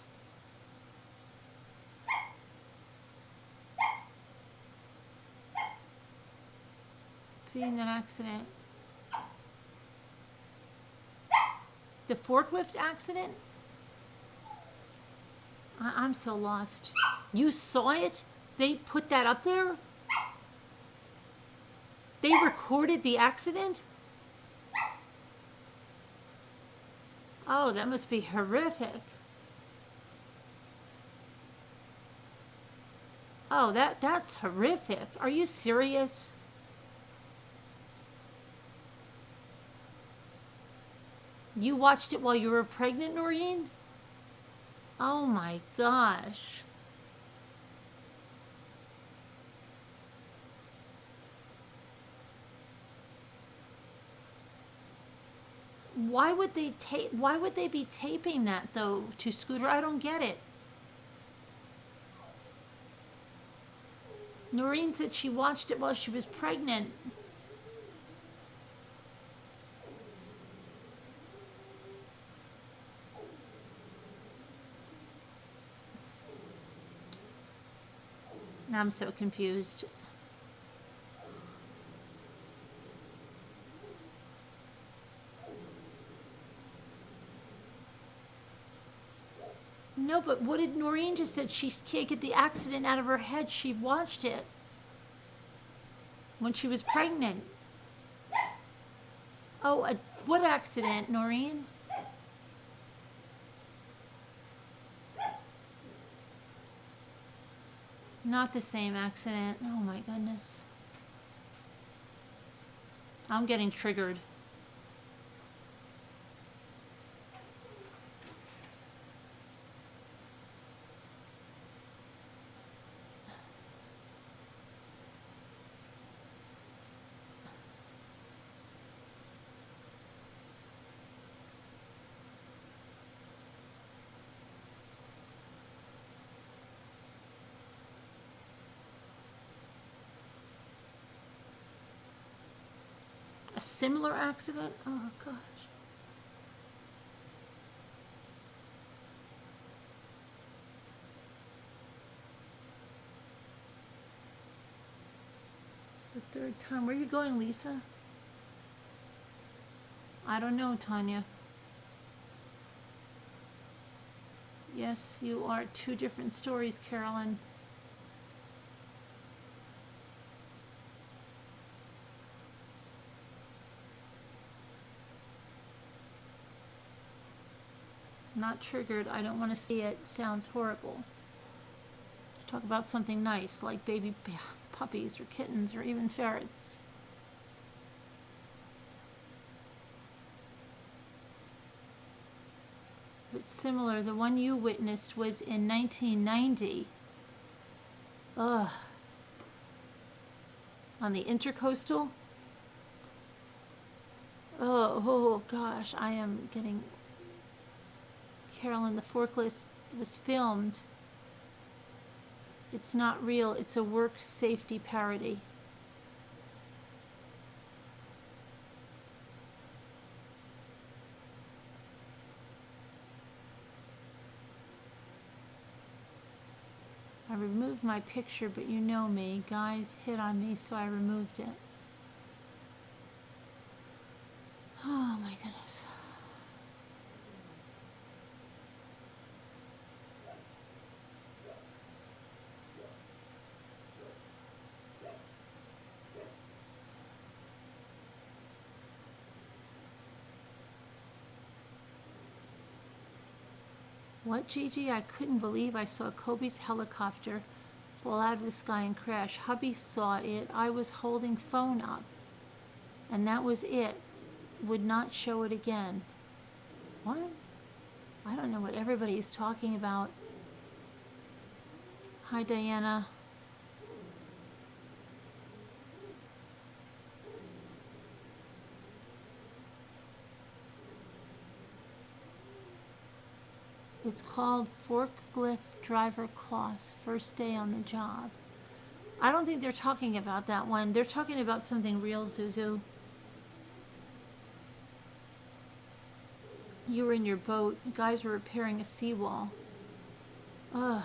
Seeing that accident. The forklift accident? I'm so lost. You saw it? They put that up there? They recorded the accident? Oh, that must be horrific. Oh, that's horrific. Are you serious? You watched it while you were pregnant, Noreen? Oh my gosh. Why would they be taping that though to Scooter? I don't get it. Noreen said she watched it while she was pregnant. Now I'm so confused. No, but what did Noreen just said? She can't get the accident out of her head. She watched it when she was pregnant. Oh, what accident, Noreen? Not the same accident. Oh my goodness. I'm getting triggered. A similar accident? Oh gosh. The third time. Where are you going, Lisa? I don't know, Tanya. Yes, you are two different stories, Carolyn. Not triggered. I don't want to see it. Sounds horrible. Let's talk about something nice, like baby puppies or kittens or even ferrets. But similar, the one you witnessed was in 1990. Ugh. On the Intercoastal? Oh gosh, I am getting... Carolyn, the forklift was filmed. It's not real. It's a work safety parody. I removed my picture, but you know me. Guys hit on me, so I removed it. Oh my goodness. What, Gigi? I couldn't believe I saw Kobe's helicopter fall out of the sky and crash. Hubby saw it. I was holding phone up. And that was it. Would not show it again. What? I don't know what everybody is talking about. Hi, Diana. It's called forklift driver class, first day on the job. I don't think they're talking about that one. They're talking about something real, Zuzu. You were in your boat. You guys were repairing a seawall. Ugh.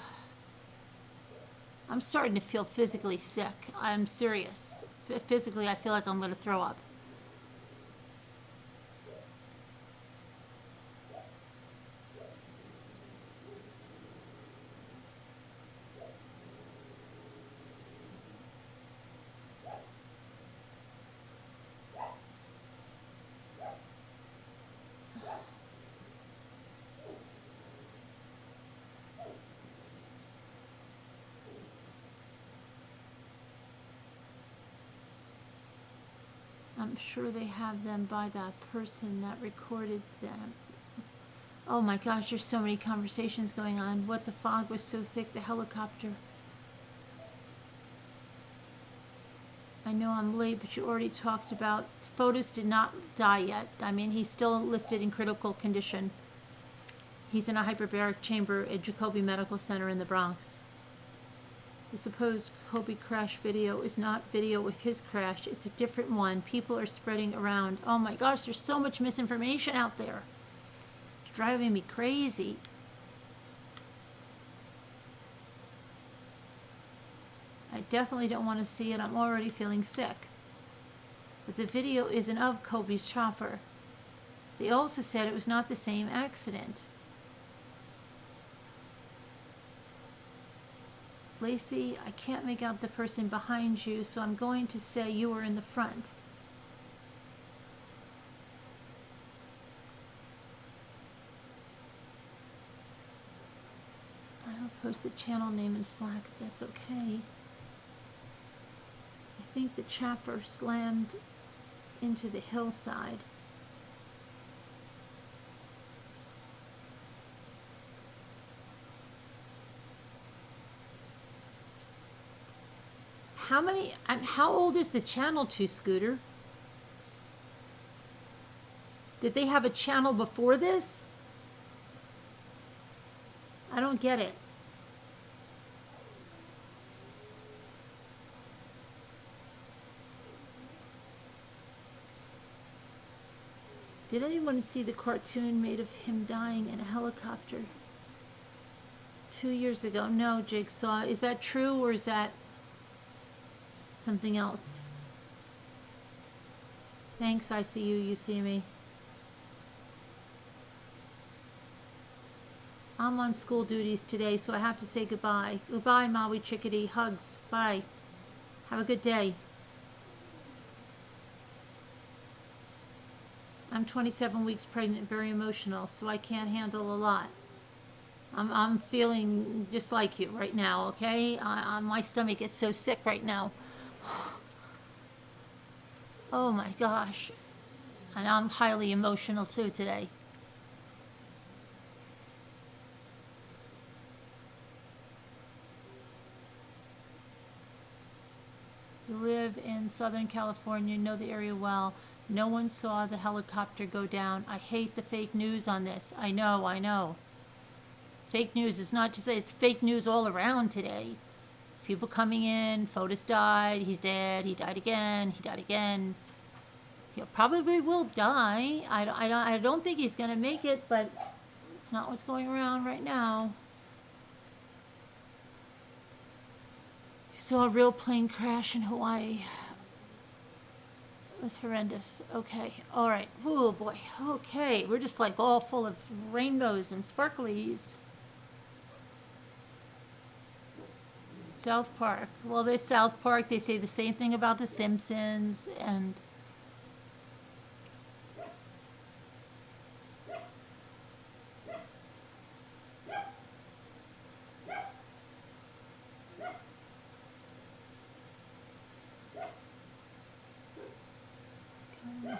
I'm starting to feel physically sick. I'm serious. Physically, I feel like I'm going to throw up. I'm sure they have them by that person that recorded them. Oh my gosh, there's so many conversations going on. What, the fog was so thick, the helicopter. I know I'm late, but you already talked about Fotis did not die yet. I mean, he's still listed in critical condition. He's in a hyperbaric chamber at Jacobi Medical Center in the Bronx. The supposed Kobe crash video is not video of his crash. It's a different one. People are spreading around. Oh my gosh, there's so much misinformation out there. It's driving me crazy. I definitely don't want to see it. I'm already feeling sick. But the video isn't of Kobe's chopper. They also said it was not the same accident. Lacey, I can't make out the person behind you, so I'm going to say you were in the front. I'll post the channel name in Slack if that's okay. I think the chopper slammed into the hillside. How old is the channel 2 scooter? Did they have a channel before this? I don't get it. Did anyone see the cartoon made of him dying in a helicopter 2 years ago? No, Jigsaw. Is that true or is that something else? Thanks, I see you, you see me. I'm on school duties today, so I have to say goodbye. Goodbye, Maui Chickadee. Hugs. Bye. Have a good day. I'm 27 weeks pregnant, very emotional, so I can't handle a lot. I'm feeling just like you right now, okay? My stomach is so sick right now. Oh my gosh. And I'm highly emotional too today. You live in Southern California, know the area well. No one saw the helicopter go down. I hate the fake news on this. I know. Fake news is not to say it's fake news all around today. People coming in, Fotis died, he's dead, he died again, He probably will die. I don't think he's going to make it, but it's not what's going around right now. You saw a real plane crash in Hawaii. It was horrendous. Okay, all right. Oh boy. Okay, we're just like all full of rainbows and sparklies. South Park. Well, there's South Park. They say the same thing about The Simpsons and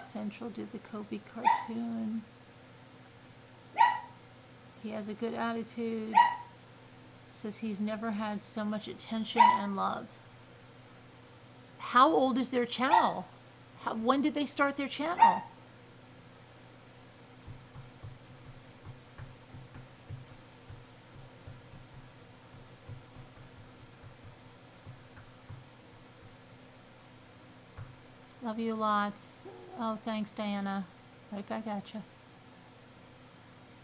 Central did the Kobe cartoon. He has a good attitude. Says he's never had so much attention and love. How old is their channel? When did they start their channel? Love you lots. Oh, thanks, Diana. Right back at you.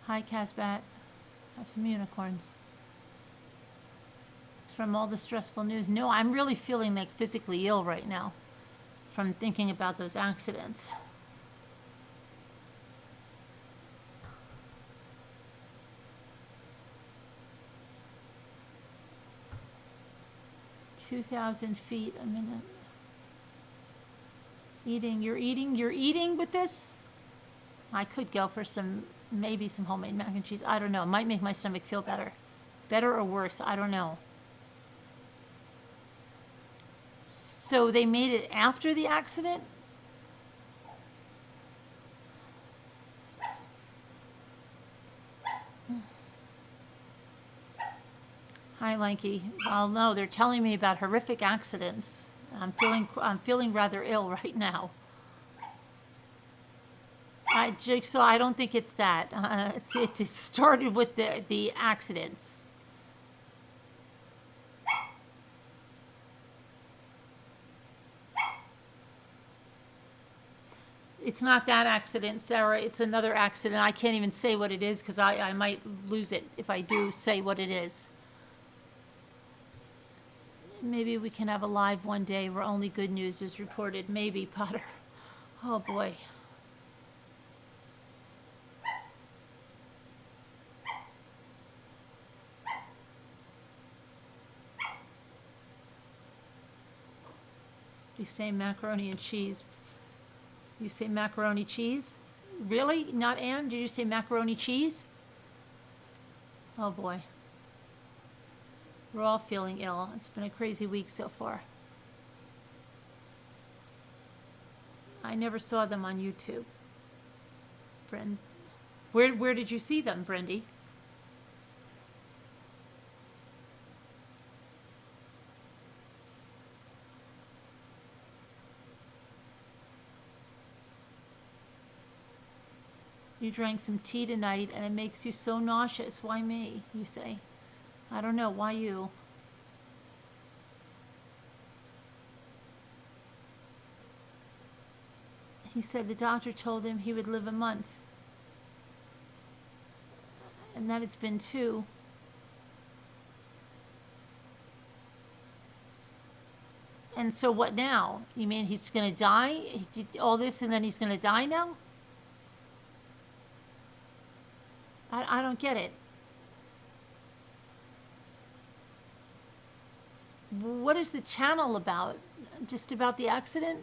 Hi, Casbat. Have some unicorns. It's from all the stressful news. No, I'm really feeling like physically ill right now from thinking about those accidents. $2,000 feet a minute. You're eating with this? I could go for maybe some homemade mac and cheese. I don't know. It might make my stomach feel better. Better or worse, I don't know. So they made it after the accident? Hi, Lanky. Well, no, they're telling me about horrific accidents. I'm feeling rather ill right now. So I don't think it's that. It started with the accidents. It's not that accident, Sarah. It's another accident. I can't even say what it is because I might lose it if I do say what it is. Maybe we can have a live one day where only good news is reported. Maybe, Potter. Oh, boy. You say macaroni and cheese. You say macaroni cheese? Really? Not Anne? Did you say macaroni cheese? Oh, boy. We're all feeling ill. It's been a crazy week so far. I never saw them on YouTube. Where did you see them, Brendy? You drank some tea tonight and it makes you so nauseous. Why me, you say? I don't know. Why you? He said the doctor told him he would live a month. And that it's been 2. And so what now? You mean he's going to die? He did all this and then he's going to die now? I don't get it. What is the channel about? Just about the accident?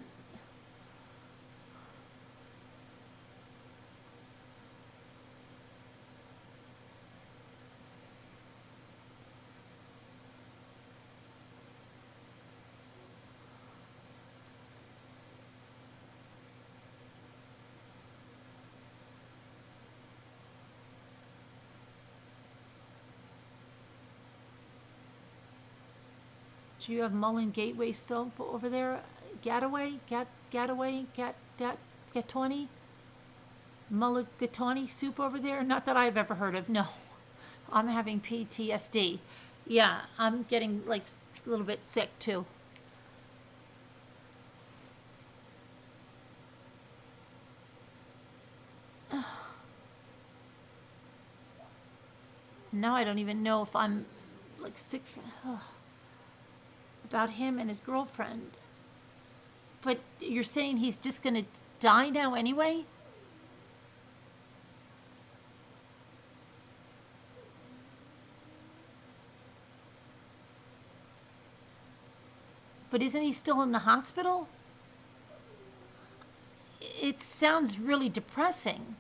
Do you have Mullen Gateway soap over there? Gataway? Gataway? Gataway? Mulligatawny soup over there? Not that I've ever heard of, no. I'm having PTSD. Yeah, I'm getting like a little bit sick too. Now I don't even know if I'm like sick about him and his girlfriend. But you're saying he's just going to die now anyway? But isn't he still in the hospital? It sounds really depressing.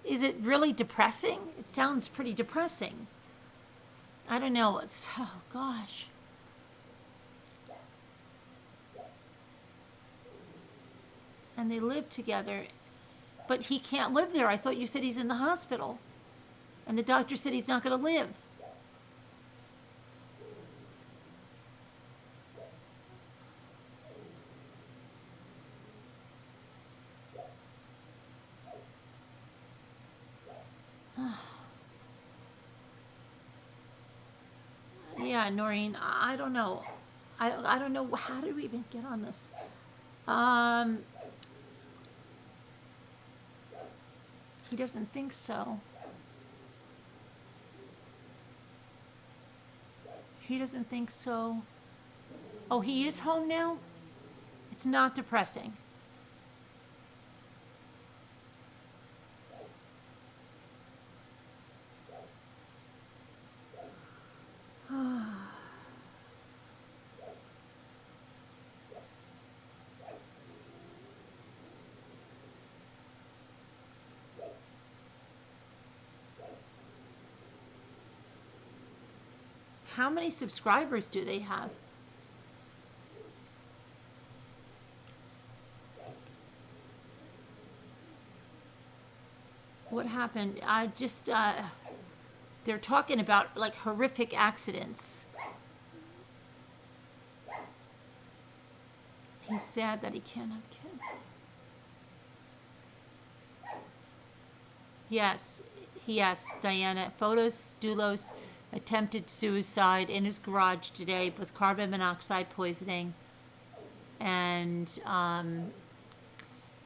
Is it really depressing? It sounds pretty depressing. I don't know. Oh, gosh. and they live together. But he can't live there. I thought you said he's in the hospital. And the doctor said he's not going to live. Yeah, Noreen, I don't know. I don't know. How did we even get on this? He doesn't think so. He doesn't think so. Oh, he is home now? It's not depressing. How many subscribers do they have? What happened? They're talking about like horrific accidents. He's sad that he can't have kids. Yes, Diana. Fotis Dulos attempted suicide in his garage today with carbon monoxide poisoning. And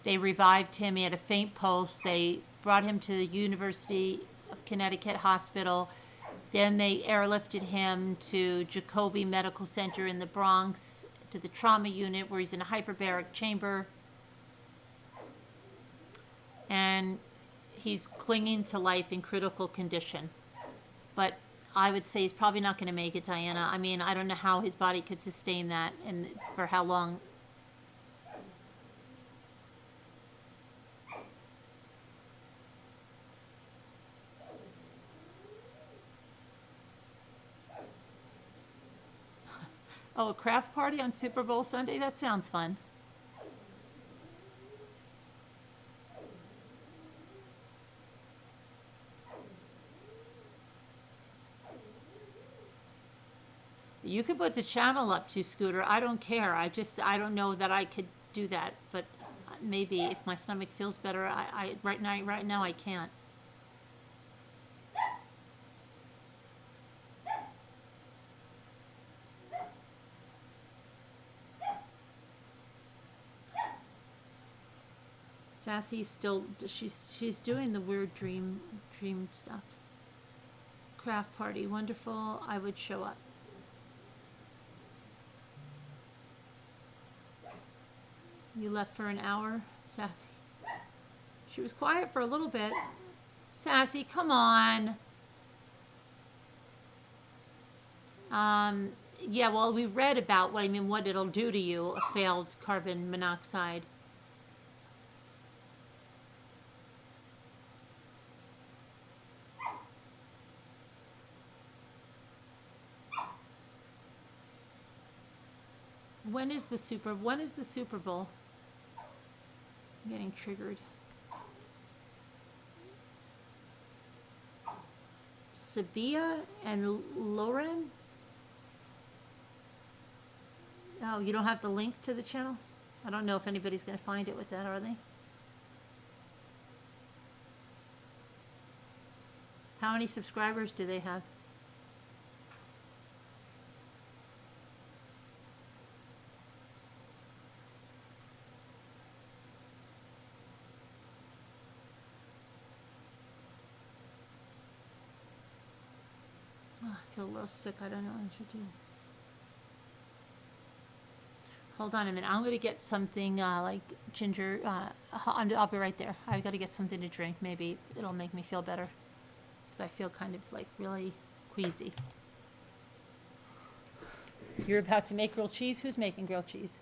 they revived him. He had a faint pulse. They brought him to the University of Connecticut Hospital. Then they airlifted him to Jacobi Medical Center in the Bronx, to the trauma unit where he's in a hyperbaric chamber. And he's clinging to life in critical condition. But I would say he's probably not going to make it, Diana. I mean, I don't know how his body could sustain that and for how long. Oh, a craft party on Super Bowl Sunday? That sounds fun. You could put the channel up to Scooter. I don't care. I don't know that I could do that. But maybe if my stomach feels better, right now I can't. Sassy's still, she's doing the weird dream stuff. Craft party, wonderful. I would show up. You left for an hour, Sassy. She was quiet for a little bit. Sassy, come on. Yeah, well, we read about what it'll do to you, a failed carbon monoxide. When is the Super Bowl? I'm getting triggered. Sabia and Lauren? Oh, you don't have the link to the channel? I don't know if anybody's going to find it with that, are they? How many subscribers do they have? I feel a little sick. I don't know what I should do. Hold on a minute. I'm going to get something like ginger. I'll be right there. I've got to get something to drink. Maybe it'll make me feel better. Because I feel kind of like really queasy. You're about to make grilled cheese? Who's making grilled cheese?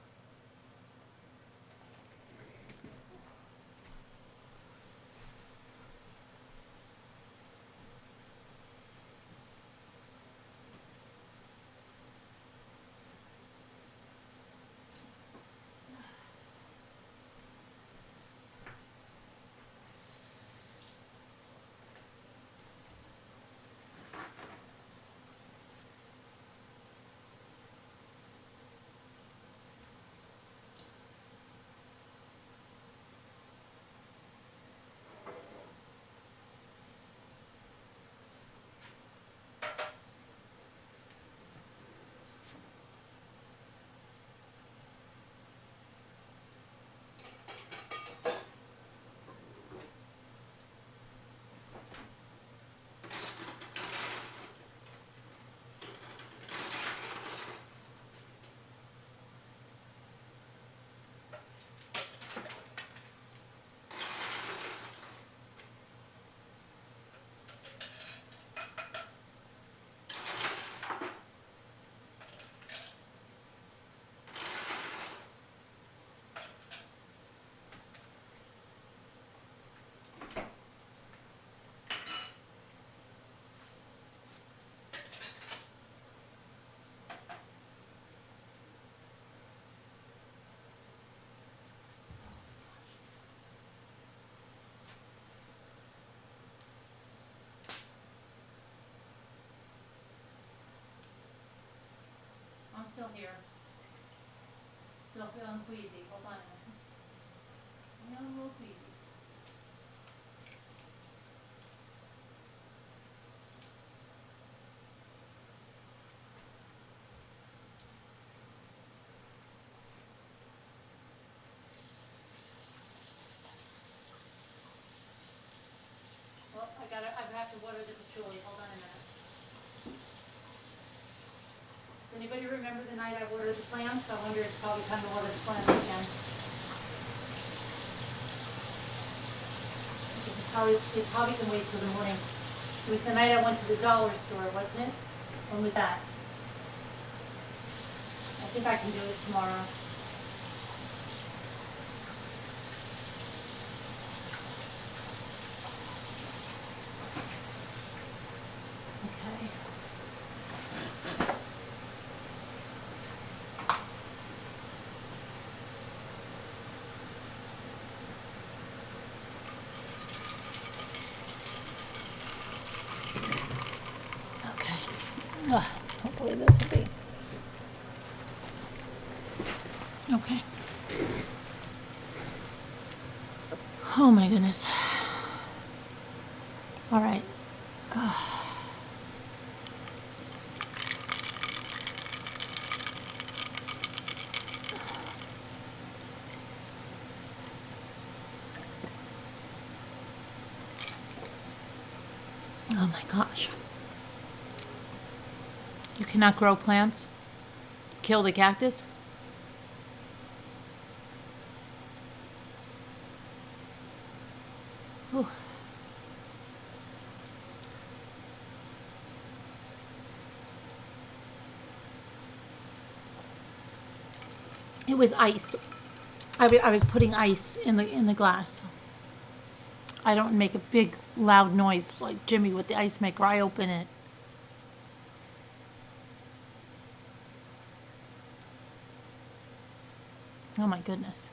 here. Still feeling queasy. Hold on a minute. I'm a little queasy. Well, I have to water the patchouli. Hold on a minute. Does anybody remember the night I watered the plants? I wonder it's probably time to water the plants again. It probably can wait till the morning. It was the night I went to the dollar store, wasn't it? When was that? I think I can do it tomorrow. Okay. Okay. Hopefully this will be okay. Oh my goodness. All right. Oh my gosh. You cannot grow plants? Kill the cactus? Whew. It was ice. I was putting ice in the glass. I don't make a big loud noise like Jimmy with the ice maker. I open it. Oh my goodness.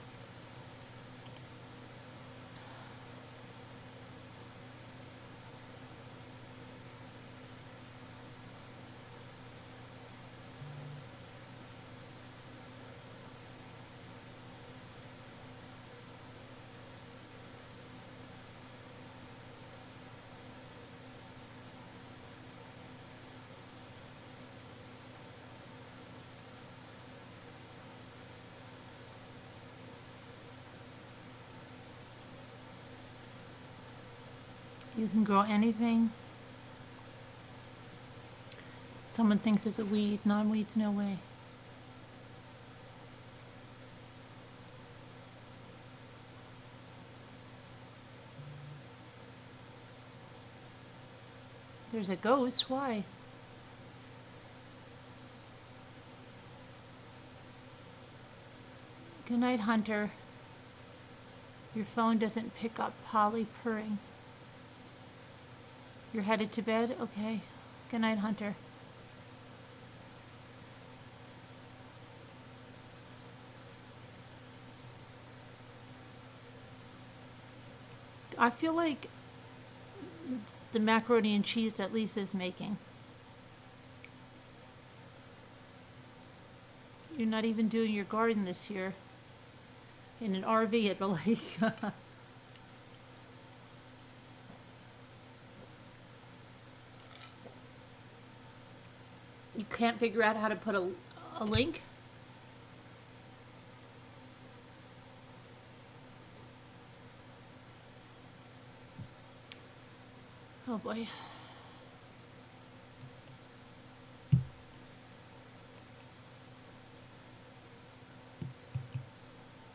You can grow anything. Someone thinks it's a weed. Non-weeds, no way. There's a ghost. Why? Good night, Hunter. Your phone doesn't pick up Polly purring. You're headed to bed? Okay. Good night, Hunter. I feel like the macaroni and cheese that Lisa's making. You're not even doing your garden this year. In an RV at the lake. You can't figure out how to put a link? Oh boy.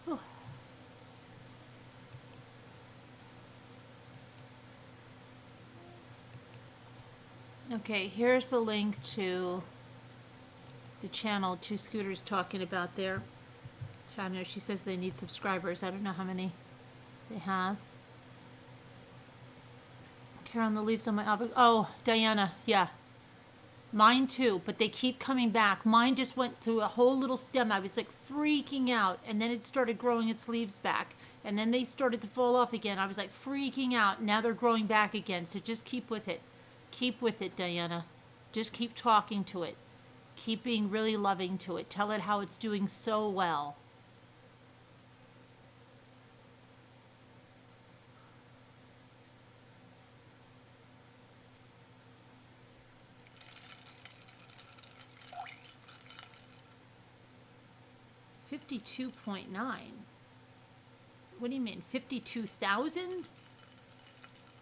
Oh. Okay, here's a link to the channel Two Scooters talking about there. I don't know, she says they need subscribers. I don't know how many they have. Carol, the leaves on my avocado. Oh, Diana, yeah. Mine too, but they keep coming back. Mine just went through a whole little stem. I was like freaking out, and then it started growing its leaves back, and then they started to fall off again. I was like freaking out. Now they're growing back again, so just keep with it. Keep with it, Diana. Just keep talking to it. Keep being really loving to it. Tell it how it's doing so well. $52.9. What do you mean? 52,000?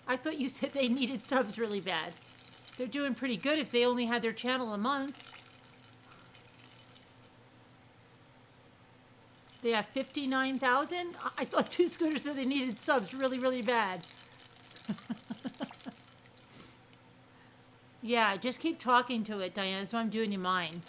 I thought you said they needed subs really bad. They're doing pretty good if they only had their channel a month. They have 59,000? I thought Two Scooters said they needed subs really, really bad. Yeah, just keep talking to it, Diana. That's what I'm doing in mine.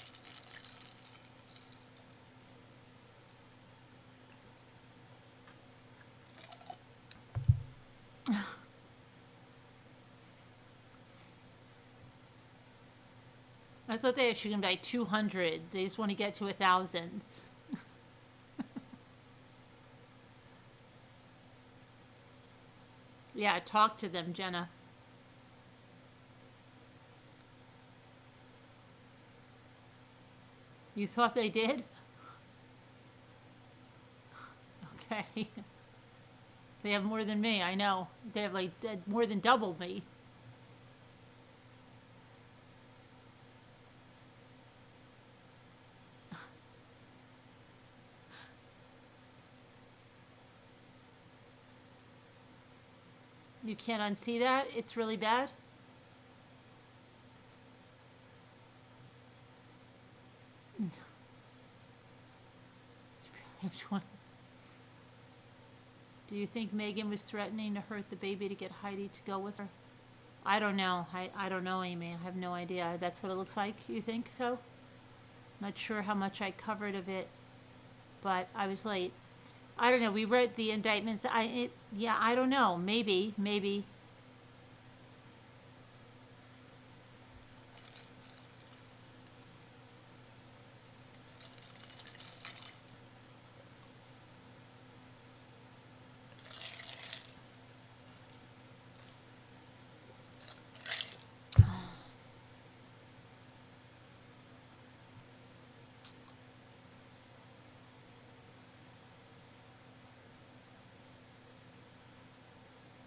I thought they actually going to be like 200. They just want to get to 1,000. Yeah, talk to them, Jenna. You thought they did? Okay. They have more than me, I know. They have like more than double me. You can't unsee that? It's really bad? Do you think Megan was threatening to hurt the baby to get Heidi to go with her? I don't know. I don't know, Amy. I have no idea. That's what it looks like. You think so? Not sure how much I covered of it, but I was late. I don't know. We read the indictments. Yeah, I don't know. Maybe.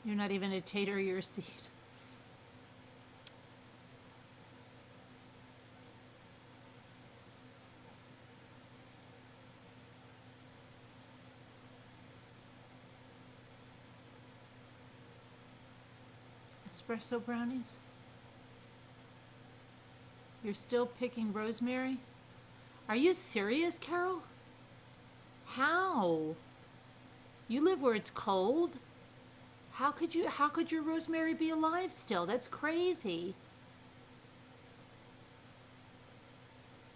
You're not even a tater, you're a seed. Espresso brownies? You're still picking rosemary? Are you serious, Carol? How? You live where it's cold? How could your rosemary be alive still? That's crazy.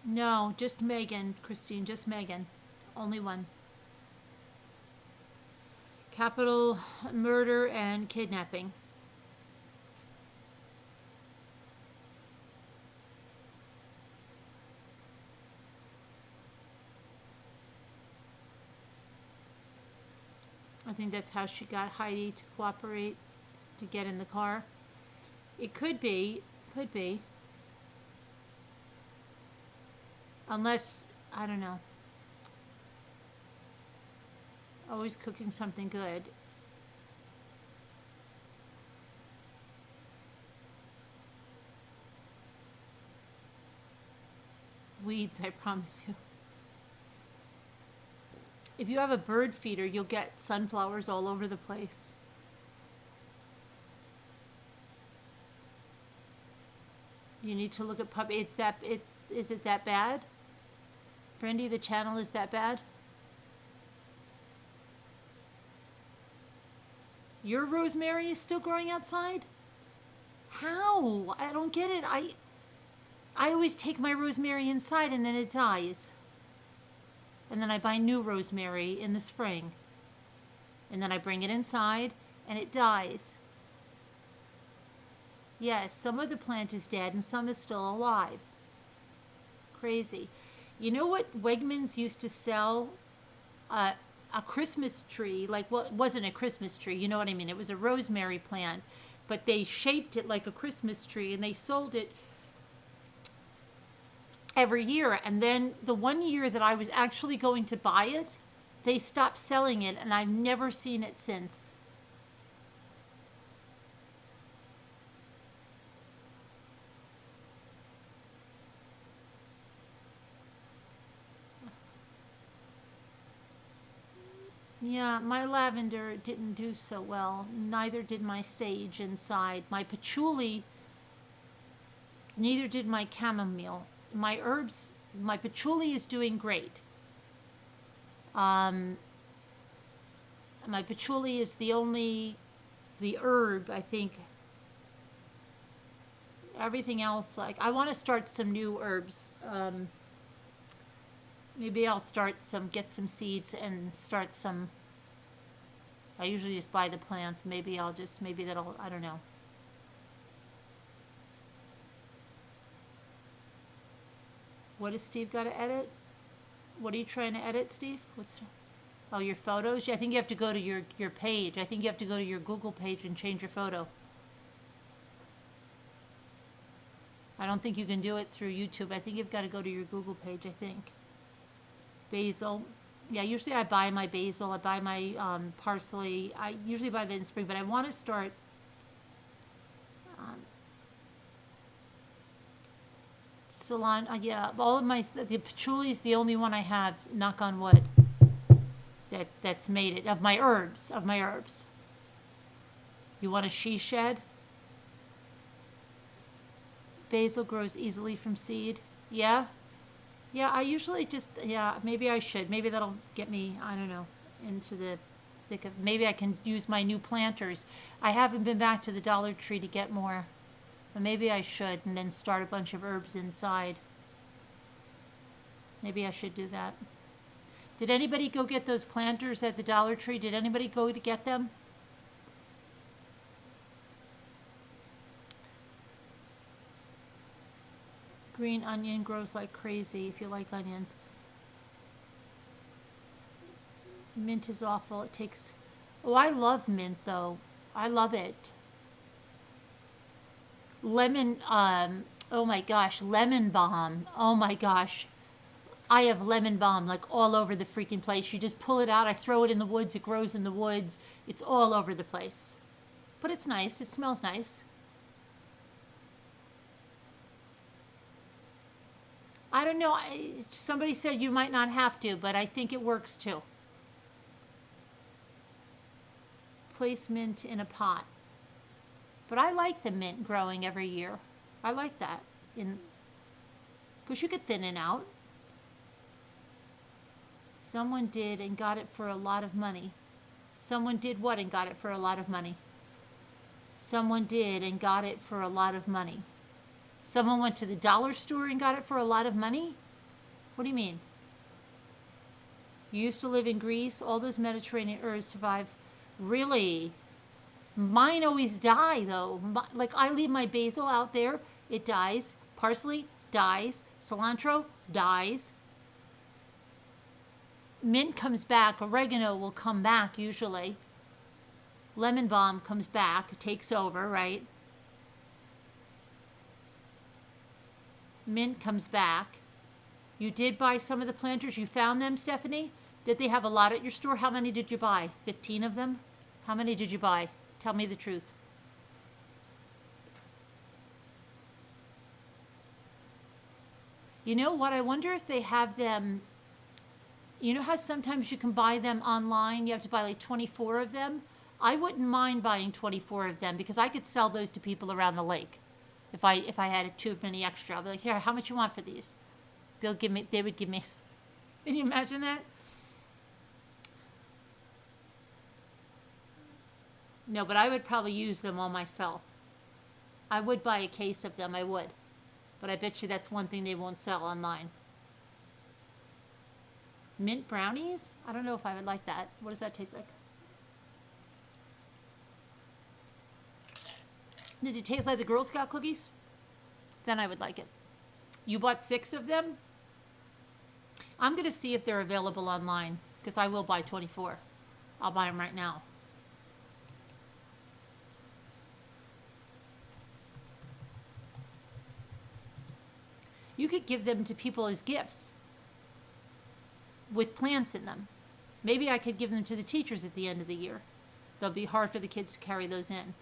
No, just Megan, Christine, just Megan. Only one. Capital murder and kidnapping. I think that's how she got Heidi to cooperate to get in the car. It could be. Unless, I don't know. Always cooking something good. Weeds, I promise you. If you have a bird feeder, you'll get sunflowers all over the place. You need to look at puppy. Is it that bad? Brandy, the channel is that bad? Your rosemary is still growing outside? How? I don't get it. I always take my rosemary inside and then it dies. And then I buy new rosemary in the spring. And then I bring it inside and it dies. Yes, some of the plant is dead and some is still alive. Crazy. You know what Wegmans used to sell? A Christmas tree. Like, well, it wasn't a Christmas tree. You know what I mean? It was a rosemary plant. But they shaped it like a Christmas tree and they sold it every year. And then the one year that I was actually going to buy it, they stopped selling it, and I've never seen it since. Yeah, my lavender didn't do so well. Neither did my sage inside. My patchouli, neither did my chamomile. My herbs, my patchouli is doing great. My patchouli is the herb, I think. Everything else, like, I want to start some new herbs. Maybe I'll get some seeds and start some. I usually just buy the plants. Maybe that'll, I don't know. What does Steve got to edit? What are you trying to edit, Steve? Oh, your photos? Yeah, I think you have to go to your page. I think you have to go to your Google page and change your photo. I don't think you can do it through YouTube. I think you've got to go to your Google page, I think. Basil. Yeah, usually I buy my basil. I buy my parsley. I usually buy that in spring, but I want to start cilantro. Yeah, all of the patchouli is the only one I have, knock on wood, that's made it, of my herbs. You want a she shed? Basil grows easily from seed. Yeah? Yeah, I usually just, maybe I should. Maybe that'll get me, I don't know, into the thick of, maybe I can use my new planters. I haven't been back to the Dollar Tree to get more. But maybe I should, and then start a bunch of herbs inside. Maybe I should do that. Did anybody go get those planters at the Dollar Tree? Did anybody go to get them? Green onion grows like crazy if you like onions. Mint is awful. It takes... Oh, I love mint, though. I love it. Lemon, oh my gosh, lemon balm. Oh my gosh. I have lemon balm like all over the freaking place. You just pull it out. I throw it in the woods. It grows in the woods. It's all over the place. But it's nice. It smells nice. I don't know. Somebody said you might not have to, but I think it works too. Place mint in a pot. But I like the mint growing every year. I like that. Because you could thin it out. Someone did and got it for a lot of money. Someone did what and got it for a lot of money? Someone did and got it for a lot of money. Someone went to the dollar store and got it for a lot of money? What do you mean? You used to live in Greece. All those Mediterranean herbs survive. Really? Mine always die, though. Like, I leave my basil out there. It dies. Parsley dies. Cilantro dies. Mint comes back. Oregano will come back, usually. Lemon balm comes back. Takes over, right? Mint comes back. You did buy some of the planters. You found them, Stephanie? Did they have a lot at your store? How many did you buy? 15 of them? How many did you buy? Tell me the truth. You know what? I wonder if they have them. You know how sometimes you can buy them online? You have to buy like 24 of them? I wouldn't mind buying 24 of them because I could sell those to people around the lake. If I had too many extra, I'll be like, here, how much you want for these? They would give me. Can you imagine that? No, but I would probably use them all myself. I would buy a case of them, I would. But I bet you that's one thing they won't sell online. Mint brownies? I don't know if I would like that. What does that taste like? Did it taste like the Girl Scout cookies? Then I would like it. You bought 6 of them? I'm going to see if they're available online because I will buy 24. I'll buy them right now. You could give them to people as gifts with plants in them. Maybe I could give them to the teachers at the end of the year. They'll be hard for the kids to carry those in.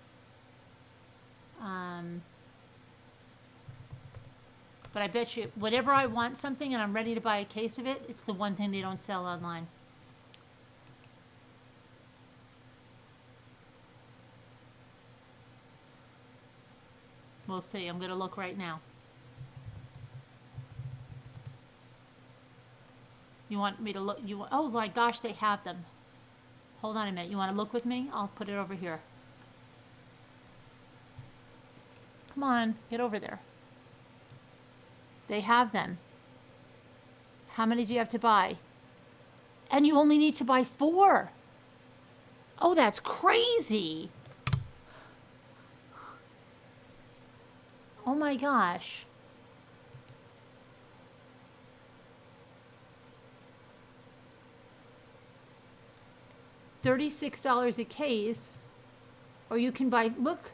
But I bet you, whenever I want something and I'm ready to buy a case of it, it's the one thing they don't sell online. We'll see. I'm going to look right now. You want me to look? Oh my gosh, they have them. Hold on a minute. You want to look with me? I'll put it over here. Come on, get over there. They have them. How many do you have to buy? And you only need to buy 4. Oh, that's crazy. Oh my gosh. $36 a case, or you can buy, look.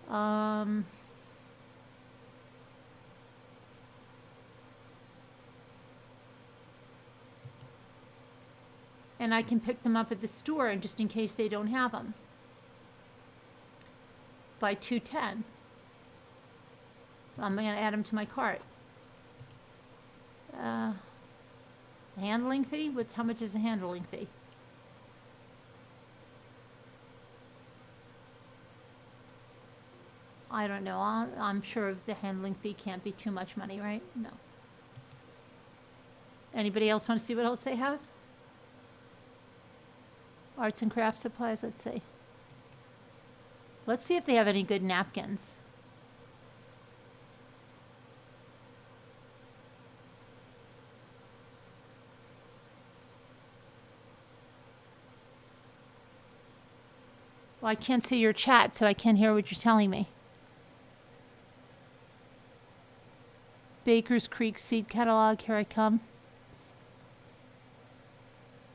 And I can pick them up at the store just in case they don't have them. By $2.10. So I'm going to add them to my cart. Handling fee? How much is the handling fee? I don't know. I'm sure the handling fee can't be too much money, right? No. Anybody else want to see what else they have? Arts and craft supplies, let's see. Let's see if they have any good napkins. Well, I can't see your chat, so I can't hear what you're telling me. Baker's Creek Seed Catalog, here I come.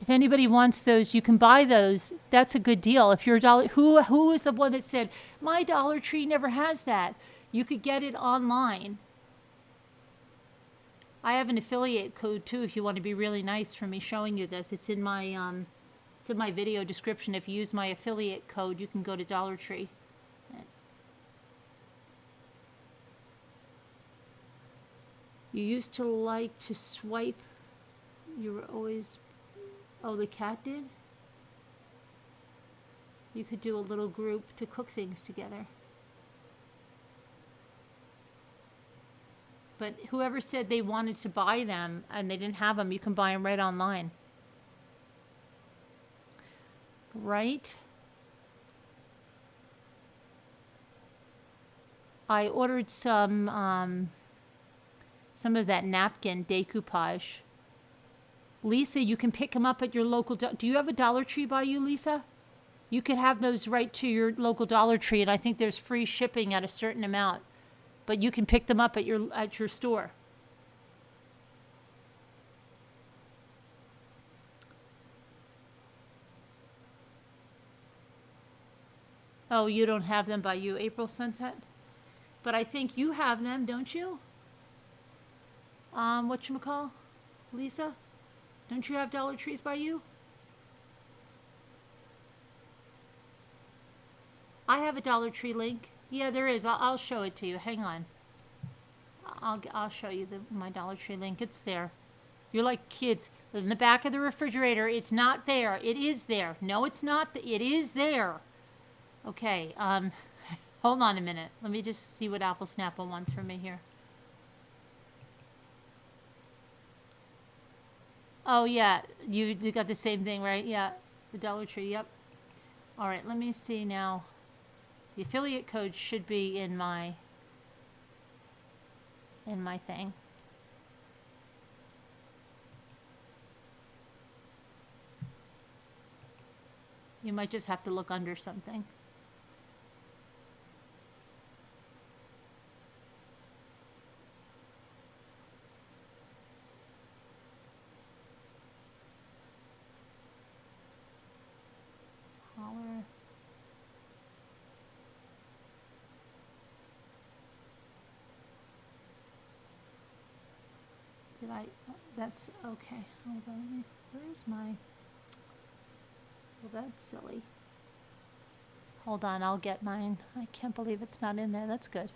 If anybody wants those, you can buy those. That's a good deal. If you're who is the one that said, my Dollar Tree never has that? You could get it online. I have an affiliate code too if you want to be really nice for me showing you this. It's in my video description. If you use my affiliate code, you can go to Dollar Tree. You used to like to swipe. You were always... Oh, the cat did? You could do a little group to cook things together. But whoever said they wanted to buy them and they didn't have them, you can buy them right online. Right? I ordered some of that napkin decoupage. Lisa, you can pick them up at your local... Do you have a Dollar Tree by you, Lisa? You could have those right to your local Dollar Tree, and I think there's free shipping at a certain amount. But you can pick them up at your store. Oh, you don't have them by you, April Sunset? But I think you have them, don't you? Whatchamacall? Lisa? Don't you have Dollar Trees by you? I have a Dollar Tree link. Yeah, there is. I'll show it to you. Hang on. I'll show you my Dollar Tree link. It's there. You're like kids. In the back of the refrigerator, it's not there. It is there. No, it's not. It is there. Okay. Hold on a minute. Let me just see what Apple Snapple wants from me here. Oh, yeah. You got the same thing, right? Yeah. The Dollar Tree. Yep. All right. Let me see now. The affiliate code should be in my thing. You might just have to look under something. Holler. Did I? That's okay. Hold on. Where is my? Well, that's silly. Hold on, I'll get mine. I can't believe it's not in there. That's good.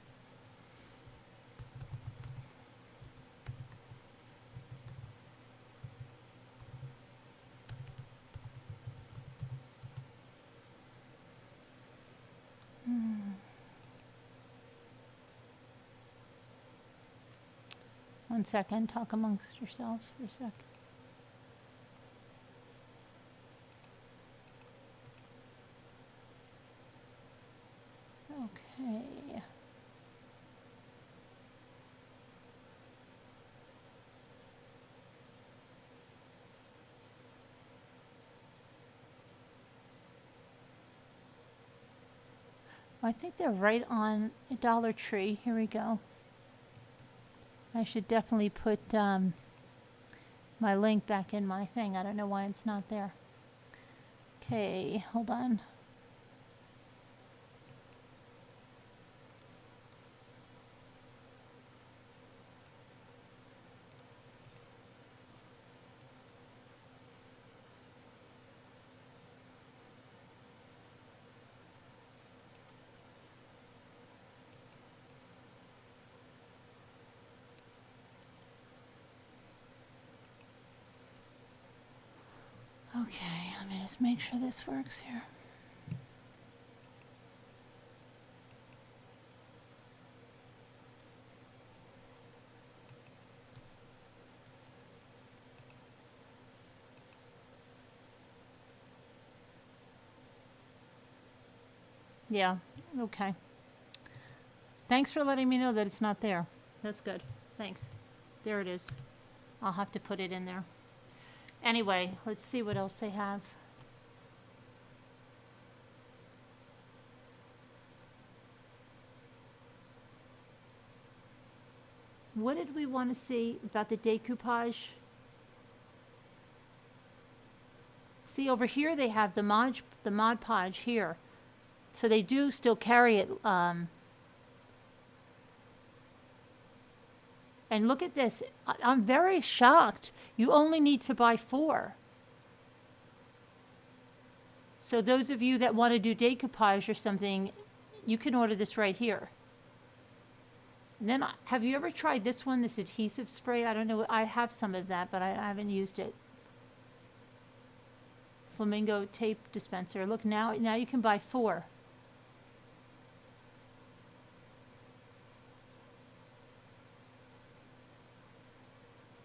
One second, talk amongst yourselves for a sec. Okay. I think they're right on a Dollar Tree. Here we go. I should definitely put my link back in my thing. I don't know why it's not there. Okay, hold on. Okay, let me just make sure this works here. Yeah, okay. Thanks for letting me know that it's not there. That's good. Thanks. There it is. I'll have to put it in there. Anyway, let's see what else they have. What did we want to see about the decoupage? See, over here they have the Mod Podge here. So they do still carry it. And look at this. I'm very shocked. You only need to buy 4. So those of you that want to do decoupage or something, you can order this right here. And then, have you ever tried this one, this adhesive spray? I don't know. I have some of that, but I haven't used it. Flamingo tape dispenser. Look, now you can buy 4.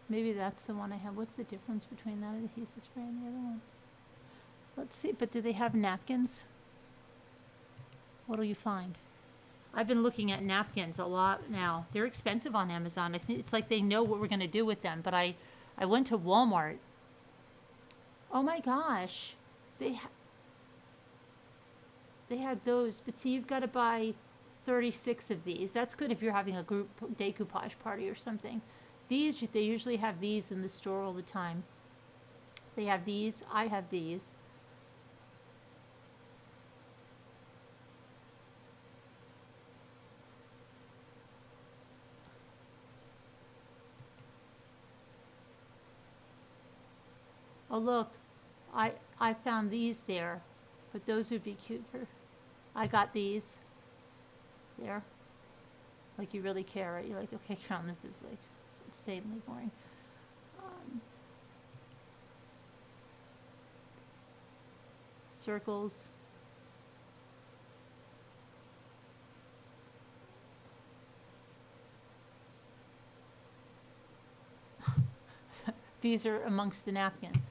Maybe that's the one I have. What's the difference between that adhesive spray and the other one? Let's see, but do they have napkins? What'll you find? I've been looking at napkins a lot now. They're expensive on Amazon. I think it's like they know what we're going to do with them. But I went to Walmart. Oh my gosh. They had those. But see, you've got to buy 36 of these. That's good if you're having a group decoupage party or something. They usually have these in the store all the time. They have these. I have these. Oh look, I found these there, but those would be cute for. I got these. There. Like you really care, right? You're like, okay, Crown, this is like insanely boring. Circles. These are amongst the napkins.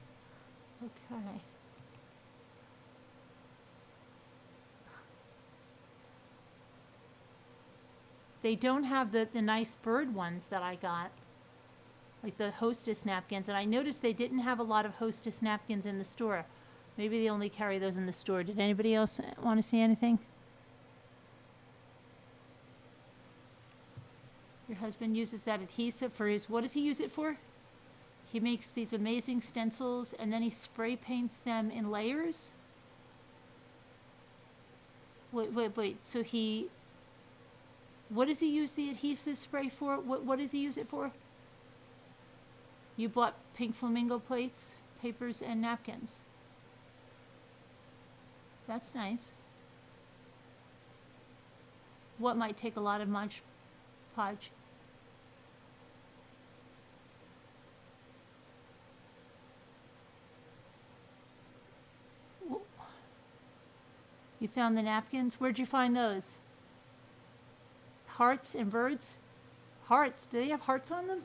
Okay. They don't have the nice bird ones that I got, like the Hostess napkins. And I noticed they didn't have a lot of Hostess napkins in the store. Maybe they only carry those in the store. Did anybody else want to see anything? Your husband uses that adhesive for his, what does he use it for? He makes these amazing stencils and then he spray paints them in layers? Wait. So he, what does he use the adhesive spray for? What does he use it for? You bought pink flamingo plates, papers, and napkins. That's nice. What might take a lot of Mod Podge? You found the napkins? Where'd you find those? Hearts and birds? Hearts. Do they have hearts on them?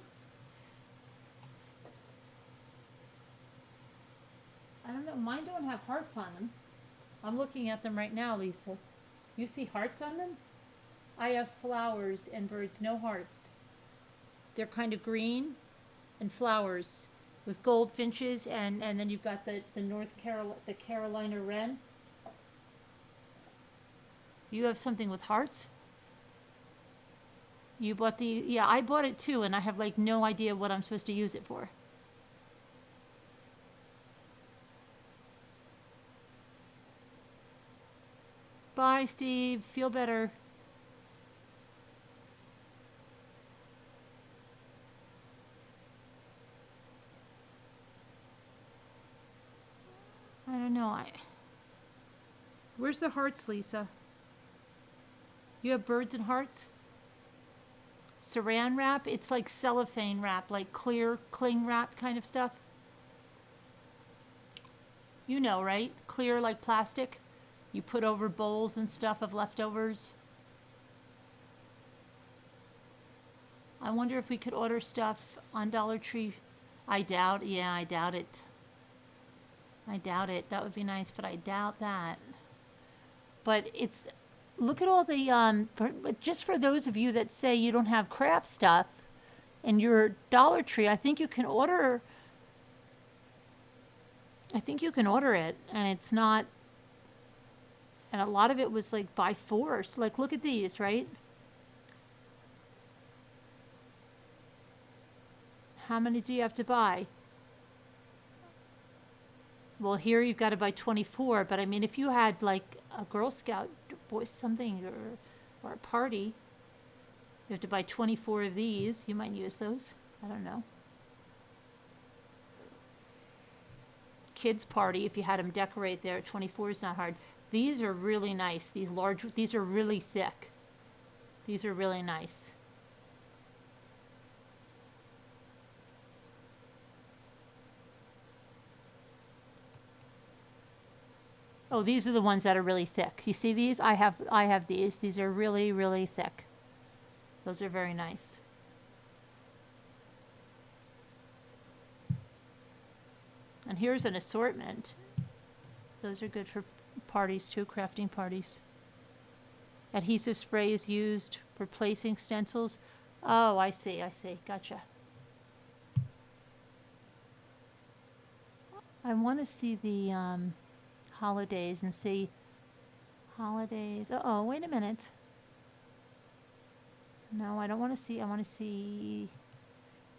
I don't know. Mine don't have hearts on them. I'm looking at them right now, Lisa. You see hearts on them? I have flowers and birds, no hearts. They're kind of green and flowers with goldfinches, and then you've got the Carolina wren. You have something with hearts? You bought yeah, I bought it too, and I have like no idea what I'm supposed to use it for. Bye, Steve. Feel better. I don't know. Where's the hearts, Lisa? You have birds and hearts? Saran wrap? It's like cellophane wrap, like clear cling wrap kind of stuff. You know, right? Clear like plastic. You put over bowls and stuff of leftovers. I wonder if we could order stuff on Dollar Tree. I doubt it. I doubt it. That would be nice, but I doubt that. But it's, look at all the, just for those of you that say you don't have craft stuff in your Dollar Tree, I think you can order it, and it's not, and a lot of it was like by force. Like, look at these, right? How many do you have to buy? Well, here you've got to buy 24, but I mean, if you had like a Girl Scout boy something or a party, you have to buy 24 of these. You might use those. I don't know. Kids party, if you had them decorate there, 24 is not hard. These are really nice. These are really thick. These are really nice. Oh, these are the ones that are really thick. You see these? I have these. These are really, really thick. Those are very nice. And here's an assortment. Those are good for parties too, crafting parties. Adhesive spray is used for placing stencils. Oh, I see. Gotcha. I want to see the holidays and see holidays. Oh, wait a minute. No, I don't want to see. I want to see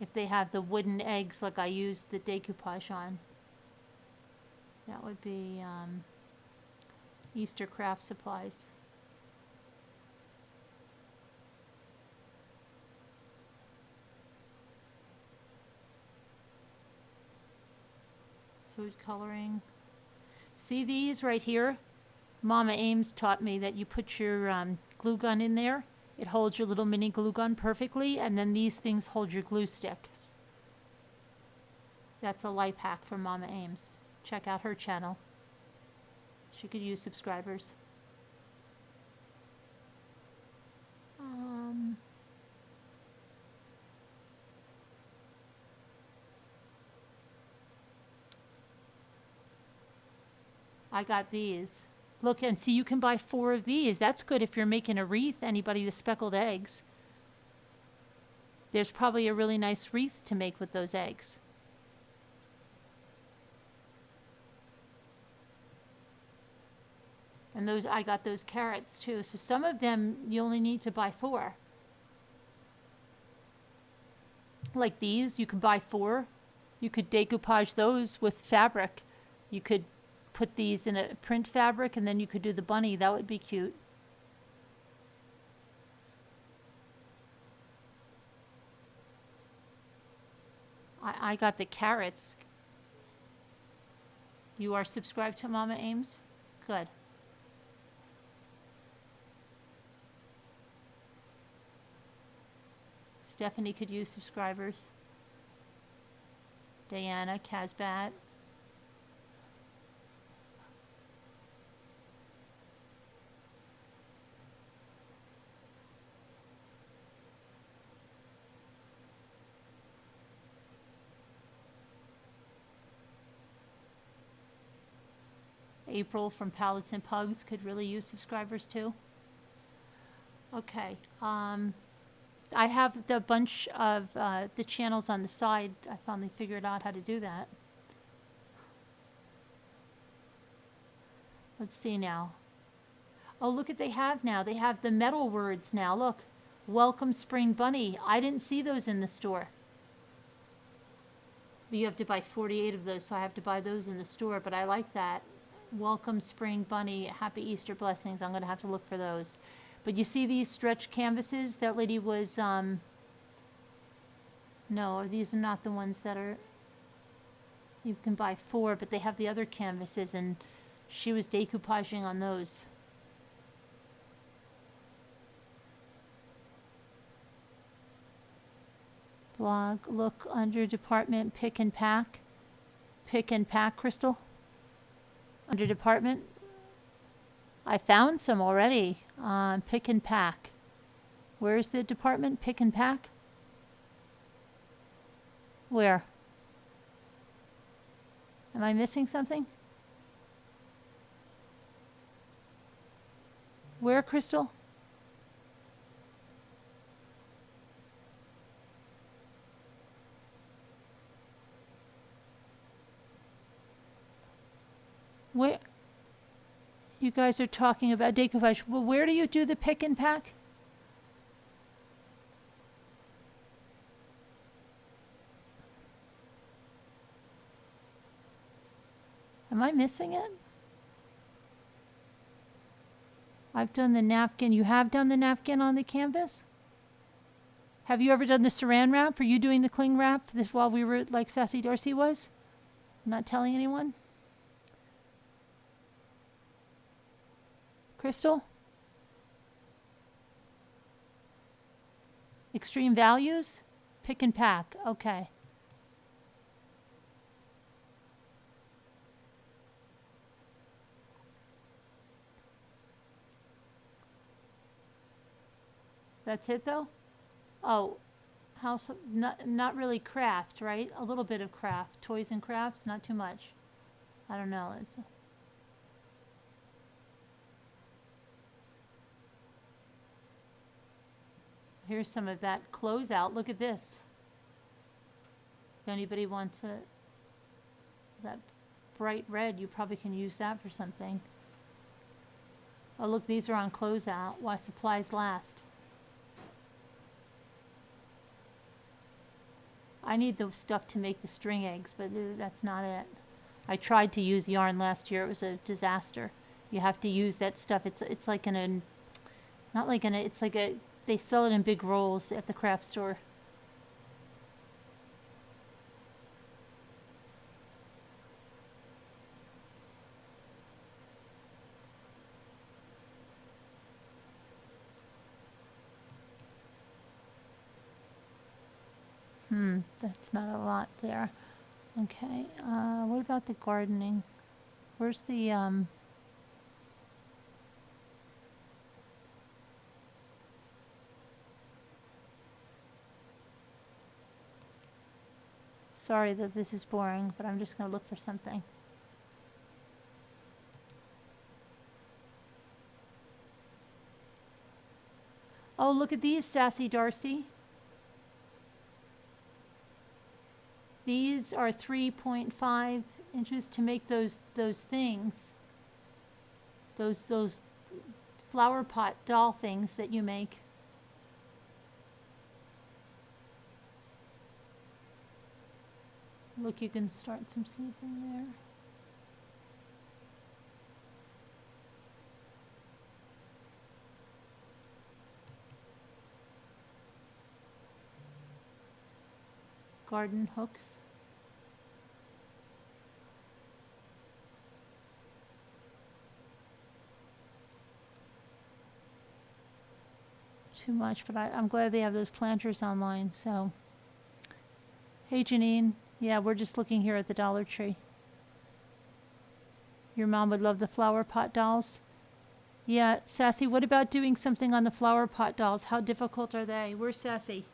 if they have the wooden eggs like I used the decoupage on. That would be Easter craft supplies. Food coloring. See these right here? Mama Ames taught me that you put your glue gun in there. It holds your little mini glue gun perfectly, and then these things hold your glue sticks. That's a life hack from Mama Ames. Check out her channel. She could use subscribers. I got these. Look, and see, you can buy 4 of these. That's good if you're making a wreath, anybody with speckled eggs. There's probably a really nice wreath to make with those eggs. And those, I got those carrots too. So some of them you only need to buy 4. Like these, you can buy 4. You could decoupage those with fabric. You could put these in a print fabric, and then you could do the bunny. That would be cute. I got the carrots. You are subscribed to Mama Ames? Good. Stephanie could use subscribers. Diana, Casbat. April from Pallets and Pugs could really use subscribers too. Okay. I have the bunch of the channels on the side. I finally figured out how to do that. Let's see now. Oh, look what they have now. They have the metal words now. Look. Welcome Spring Bunny. I didn't see those in the store. You have to buy 48 of those, so I have to buy those in the store, but I like that. Welcome Spring Bunny. Happy Easter blessings. I'm going to have to look for those. But you see these stretch canvases? That lady was, no, these are not the ones that are, you can buy 4, but they have the other canvases, and she was decoupaging on those. Blog, look under department, pick and pack. Pick and pack, Krystal. Under department. I found some already on pick and pack. Where's the department? Pick and pack? Where? Am I missing something? Where, Krystal? Where? You guys are talking about decoupage. Well, where do you do the pick and pack? Am I missing it? I've done the napkin. You have done the napkin on the canvas? Have you ever done the saran wrap? Are you doing the cling wrap this while we were like Sassy Darcy was? I'm not telling anyone? Krystal? Extreme values? Pick and pack. Okay. That's it though? Oh, house, not really craft, right? A little bit of craft. Toys and crafts, not too much. I don't know. It's, here's some of that closeout. Look at this. If anybody wants it, that bright red, you probably can use that for something. Oh, look, these are on closeout. While supplies last. I need the stuff to make the string eggs, but that's not it. I tried to use yarn last year. It was a disaster. You have to use that stuff. It's like in a, not like in a, it's like a, they sell it in big rolls at the craft store. That's not a lot there. Okay, what about the gardening? Where's the, sorry that this is boring, but I'm just going to look for something. Oh, look at these, Sassy Darcy. These are 3.5 inches to make those things. Those flower pot doll things that you make. Look, you can start some seeds in there. Garden hooks. too much, but I'm glad they have those planters online, so. Hey, Janine. Yeah, we're just looking here at the Dollar Tree. Your mom would love the flower pot dolls. Yeah, Sassy, what about doing something on the flower pot dolls? How difficult are they? Where's Sassy?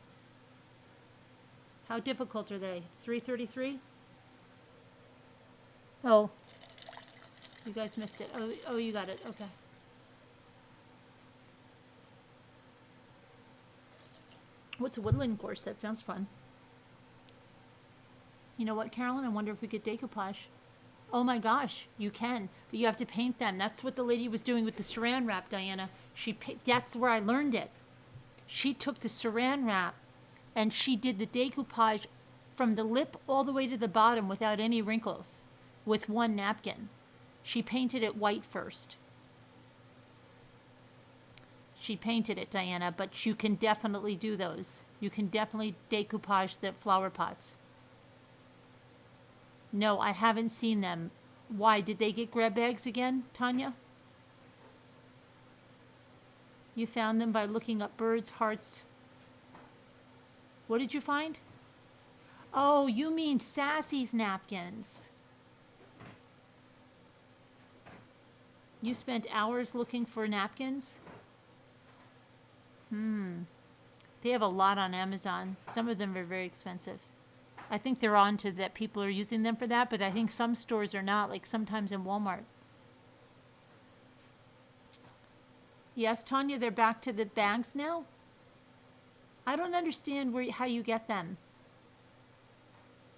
How difficult are they? 333? Oh. You guys missed it. Oh, you got it. Okay. What's a woodland course? That sounds fun. You know what, Carolyn? I wonder if we could decoupage. Oh my gosh, you can. But you have to paint them. That's what the lady was doing with the saran wrap, Diana. That's where I learned it. She took the saran wrap and she did the decoupage from the lip all the way to the bottom without any wrinkles with one napkin. She painted it white first. She painted it, Diana, but you can definitely do those. You can definitely decoupage the flower pots. No, I haven't seen them. Why? Did they get grab bags again, Tanya? You found them by looking up birds, hearts. What did you find? Oh, you mean Sassy's napkins. You spent hours looking for napkins? They have a lot on Amazon. Some of them are very expensive. I think they're on to that people are using them for that, but I think some stores are not, like sometimes in Walmart. Yes, Tanya, they're back to the bags now? I don't understand how you get them.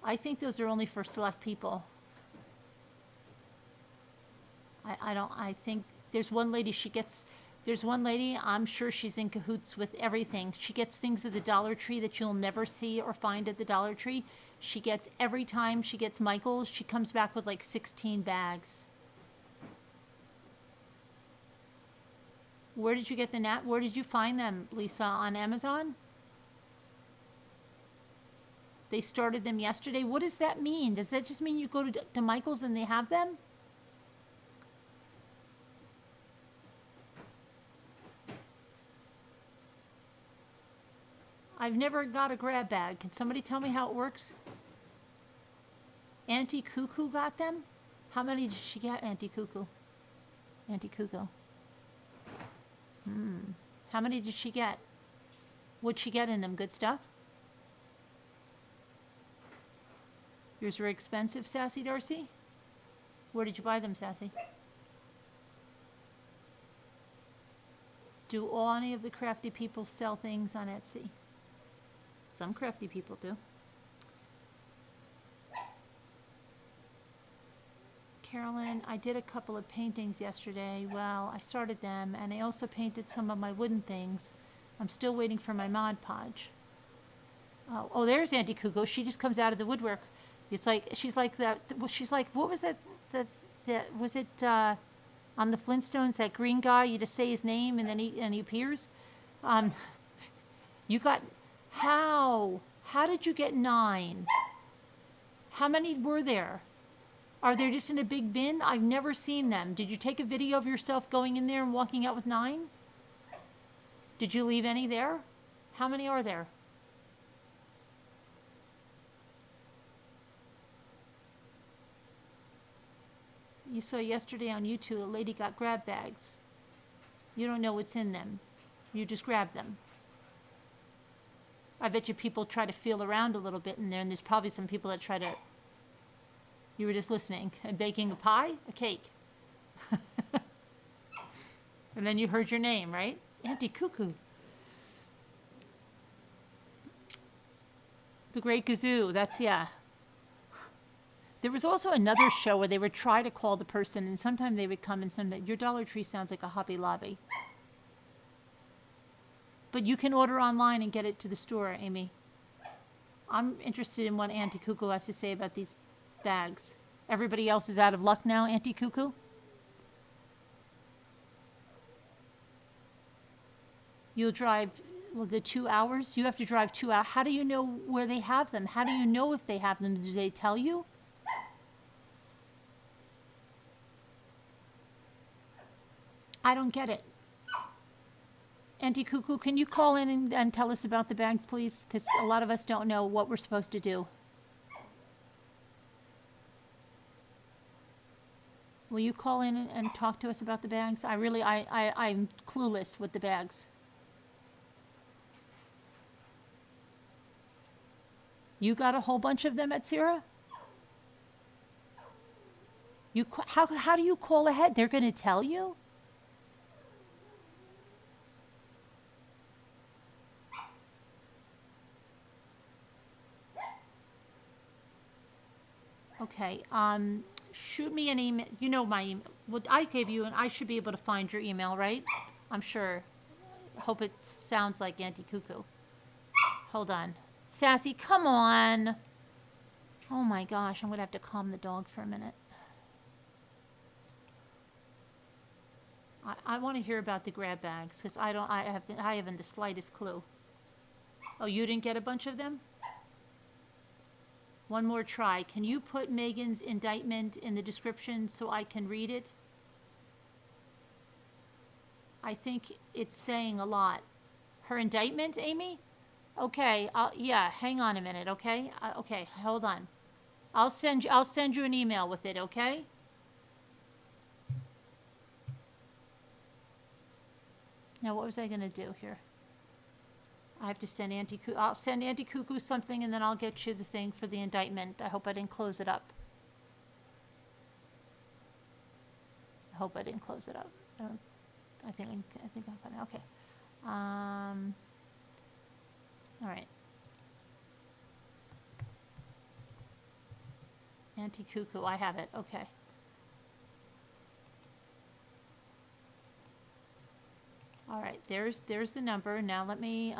I think those are only for select people. I think there's one lady, there's one lady, I'm sure she's in cahoots with everything. She gets things at the Dollar Tree that you'll never see or find at the Dollar Tree. She gets, every time she gets Michael's, she comes back with like 16 bags. Where did you get where did you find them, Lisa? On Amazon? They started them yesterday. What does that mean? Does that just mean you go to Michael's and they have them? I've never got a grab bag. Can somebody tell me how it works? Auntie Cuckoo got them? How many did she get, Auntie Cuckoo? Auntie Cuckoo. How many did she get? What'd she get in them? Good stuff? Yours were expensive, Sassy Darcy? Where did you buy them, Sassy? Do any of the crafty people sell things on Etsy? Some crafty people do. Carolyn, I did a couple of paintings yesterday. Well, I started them, and I also painted some of my wooden things. I'm still waiting for my Mod Podge. Oh, there's Auntie Cuckoo. She just comes out of the woodwork. It's like, she's like that. She's like, what was that? Was it on the Flintstones? That green guy? You just say his name and then he appears. You got how? How did you get 9? How many were there? Are they just in a big bin? I've never seen them. Did you take a video of yourself going in there and walking out with 9? Did you leave any there? How many are there? You saw yesterday on YouTube a lady got grab bags. You don't know what's in them. You just grab them. I bet you people try to feel around a little bit in there, and there's probably some people that try to... You were just listening. And baking a pie? A cake. And then you heard your name, right? Auntie Cuckoo. The Great Gazoo. That's, yeah. There was also another show where they would try to call the person, and sometimes they would come and say, your Dollar Tree sounds like a Hobby Lobby. But you can order online and get it to the store, Amy. I'm interested in what Auntie Cuckoo has to say about these bags. Everybody else is out of luck now, Auntie Cuckoo? You'll drive the 2 hours? You have to drive 2 hours. How do you know where they have them? How do you know if they have them? Do they tell you? I don't get it. Auntie Cuckoo, can you call in and tell us about the bags, please? Because a lot of us don't know what we're supposed to do. Will you call in and talk to us about the bags? I'm clueless with the bags. You got a whole bunch of them at Sierra? How do you call ahead? They're going to tell you? Okay, shoot me an email. You know my email. Well, I gave you, and I should be able to find your email, right? I'm sure. Hope it sounds like Auntie Cuckoo. Hold on. Sassy, come on. Oh my gosh, I'm going to have to calm the dog for a minute. I want to hear about the grab bags, because I haven't the slightest clue. Oh, you didn't get a bunch of them? One more try. Can you put Megan's indictment in the description so I can read it? I think it's saying a lot. Her indictment, Amy? Okay, yeah, hang on a minute, okay? Okay, hold on. I'll send you an email with it, okay? Now, what was I going to do here? I have to send I'll send Auntie Cuckoo something, and then I'll get you the thing for the indictment. I hope I didn't close it up. I hope I didn't close it up. I think I'm fine. Okay. All right. Auntie Cuckoo, I have it. Okay. All right, there's the number. Now let me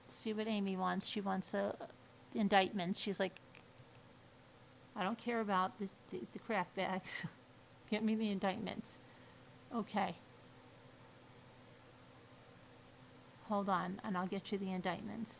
see what Amy wants. She wants indictments. She's like, I don't care about the craft bags. Get me the indictments. Okay. Hold on, and I'll get you the indictments.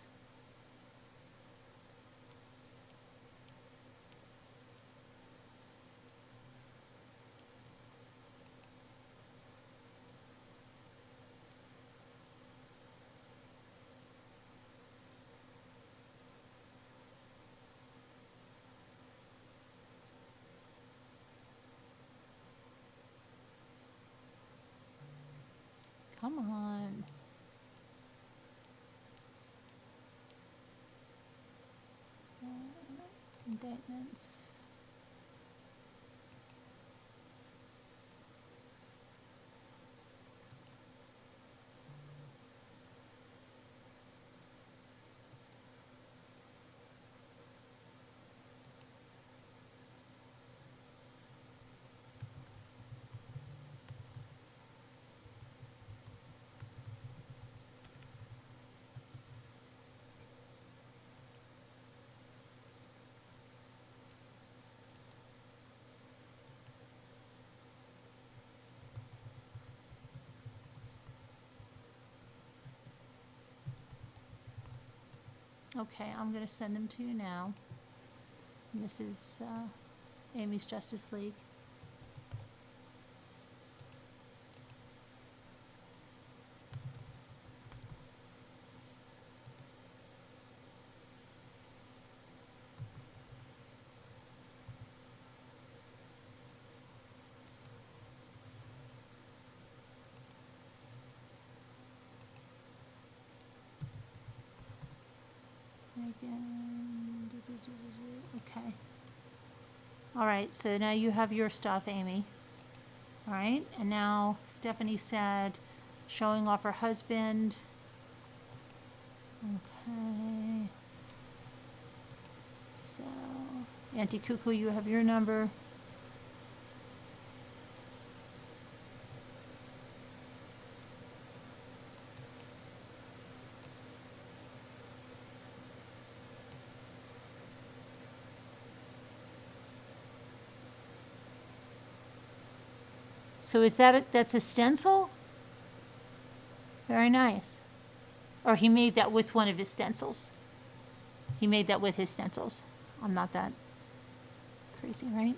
Come on. Indictments. Okay, I'm going to send them to you now. And this is Amy's Justice League. Okay. All right, so now you have your stuff, Amy. All right, and now Stephanie said, showing off her husband. Okay. So, Auntie Cuckoo, you have your number. So is that's a stencil? Very nice. Or he made that with one of his stencils. He made that with his stencils. I'm not that crazy, right?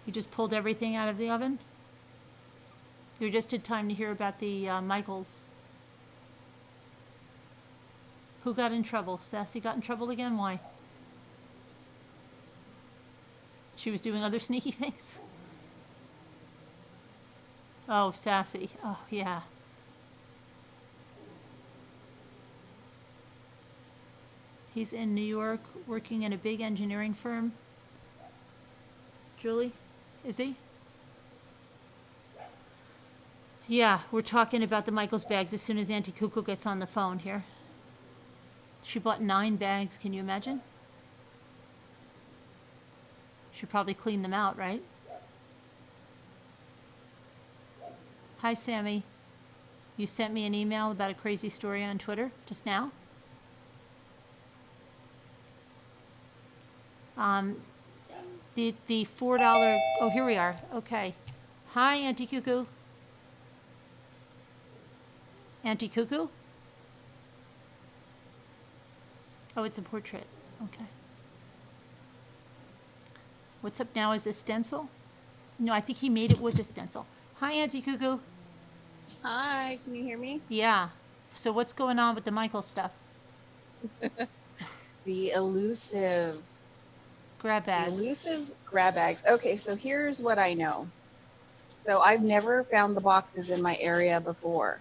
You just pulled everything out of the oven? You're just in time to hear about the Michaels. Who got in trouble? Sassy got in trouble again? Why? She was doing other sneaky things? Oh, Sassy. Oh, yeah. He's in New York working in a big engineering firm. Julie, is he? Yeah, we're talking about the Michaels bags as soon as Auntie Cuckoo gets on the phone here. She bought 9 bags, can you imagine? Should probably clean them out, right? Hi, Sammy. You sent me an email about a crazy story on Twitter just now. The $4. Oh, here we are. Okay. Hi, Auntie Cuckoo. Auntie Cuckoo? Oh, it's a portrait. Okay. What's up now is a stencil? No, I think he made it with a stencil. Hi, Auntie Cuckoo. Hi, can you hear me? Yeah. So what's going on with the Michael stuff? The elusive Grab bags. elusive grab bags. Okay, so here's what I know. So I've never found the boxes in my area before.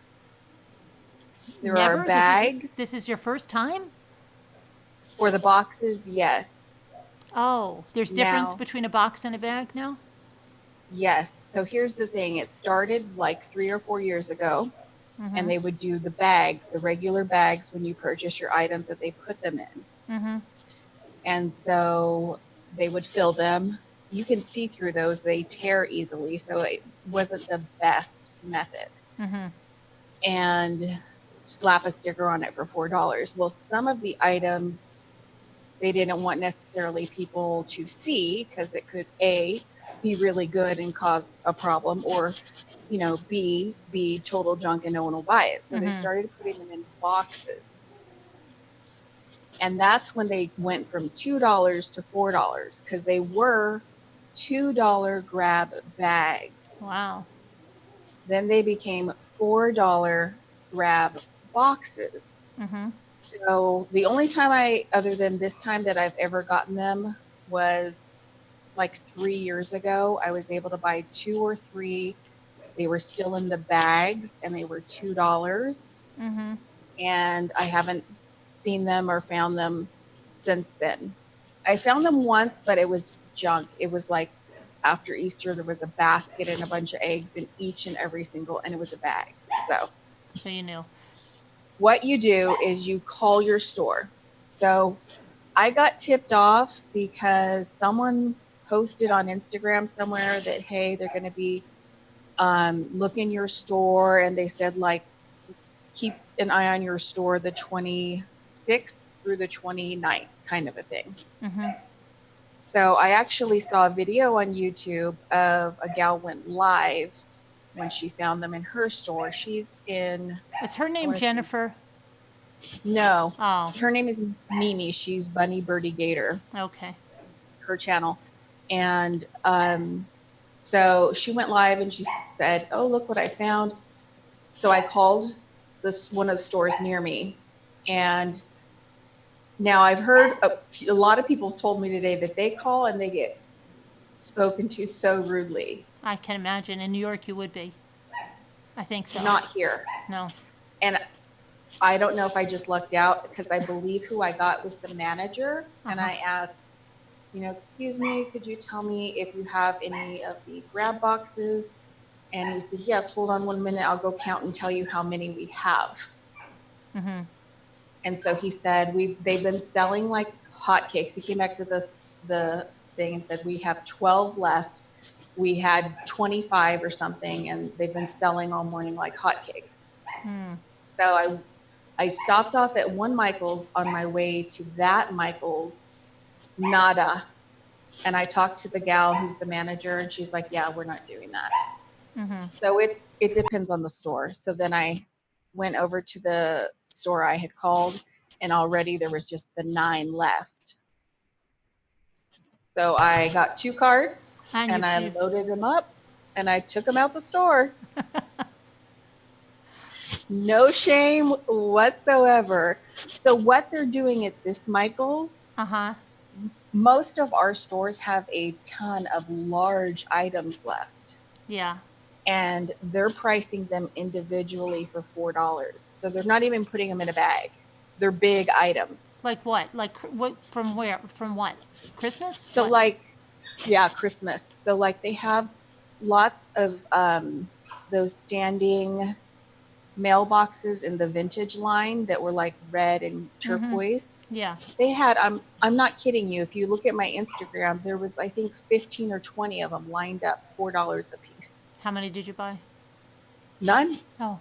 There Never? are bags. This is your first time? For the boxes, yes. Oh, there's difference Now- between a box and a bag now? Yes. So here's the thing. It started like 3 or 4 years ago, and they would do the bags, the regular bags when you purchase your items that they put them in. Mm-hmm. And so they would fill them. You can see through those. They tear easily, so it wasn't the best method. Mm-hmm. And slap a sticker on it for $4. Well, some of the items they didn't want necessarily people to see because it could A, be really good and cause a problem, or B, be total junk and no one will buy it. So they started putting them in boxes. And that's when they went from $2 to $4 because they were $2 grab bags. Wow. Then they became $4 grab boxes. Mm-hmm. So the only time other than this time that I've ever gotten them was like 3 years ago. I was able to buy 2 or 3. They were still in the bags and they were $2. Mm-hmm. And I haven't seen them or found them since then. I found them once, but it was junk. It was like after Easter, there was a basket and a bunch of eggs in each and every single, and it was a bag. So you knew. What you do is you call your store. So I got tipped off because someone posted on Instagram somewhere that, hey, they're going to be look in your store, and they said like keep an eye on your store the 26th through the 29th, kind of a thing. Mm-hmm. So I actually saw a video on YouTube of a gal went live when she found them in her store. She's in... Is her name Jennifer? No. Oh. Her name is Mimi. She's Bunny Birdie Gator. Okay. Her channel. And so she went live and she said, oh, look what I found. So I called one of the stores near me. And now I've heard a lot of people told me today that they call and they get spoken to so rudely. I can imagine. In New York, you would be. I think so. Not here. No. And I don't know if I just lucked out because I believe who I got was the manager. And I asked, excuse me, could you tell me if you have any of the grab boxes? And he said, yes, hold on 1 minute. I'll go count and tell you how many we have. Mm-hmm. And so he said, they've been selling like hotcakes. He came back to the thing and said, we have 12 left. We had 25 or something, and they've been selling all morning like hotcakes. Mm. So I stopped off at one Michael's on my way to that Michael's, nada. And I talked to the gal who's the manager, and she's like, yeah, we're not doing that. Mm-hmm. So it depends on the store. So then I went over to the store I had called, and already there was just the 9 left. So I got 2 cards, and I loaded them up, and I took them out the store. No shame whatsoever. So what they're doing at this Michael's, Uh-huh. most of our stores have a ton of large items left, Yeah. and they're pricing them individually for $4. So they're not even putting them in a bag. They're big items. Like what? Like what? From where? From what? Christmas? So What? like, yeah, Christmas. So like they have lots of those standing mailboxes in the vintage line that were like red and turquoise. Yeah. They had, I'm not kidding you. If you look at my Instagram, there was, I think, 15 or 20 of them lined up, $4 a piece. How many did you buy? None. Oh.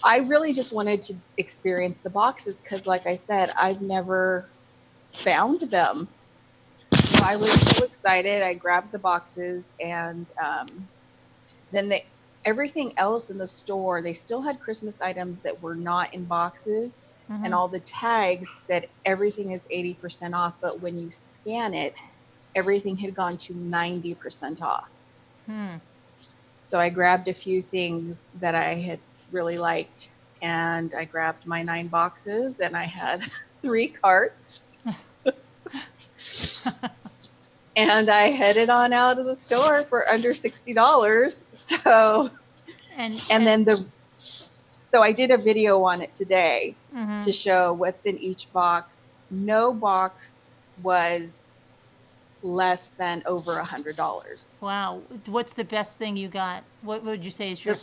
I really just wanted to experience the boxes because, like I said, I've never found them. So I was so excited. I grabbed the boxes, and then everything else in the store, they still had Christmas items that were not in boxes, and all the tags said everything is 80% off. But when you scan it, everything had gone to 90% off. So I grabbed a few things that I had really liked, and I grabbed my 9 boxes, and I had 3 carts. And I headed on out of the store for under $60. So, and then so I did a video on it today to show what's in each box. No box was less than over $100. Wow. What's the best thing you got? What would you say is your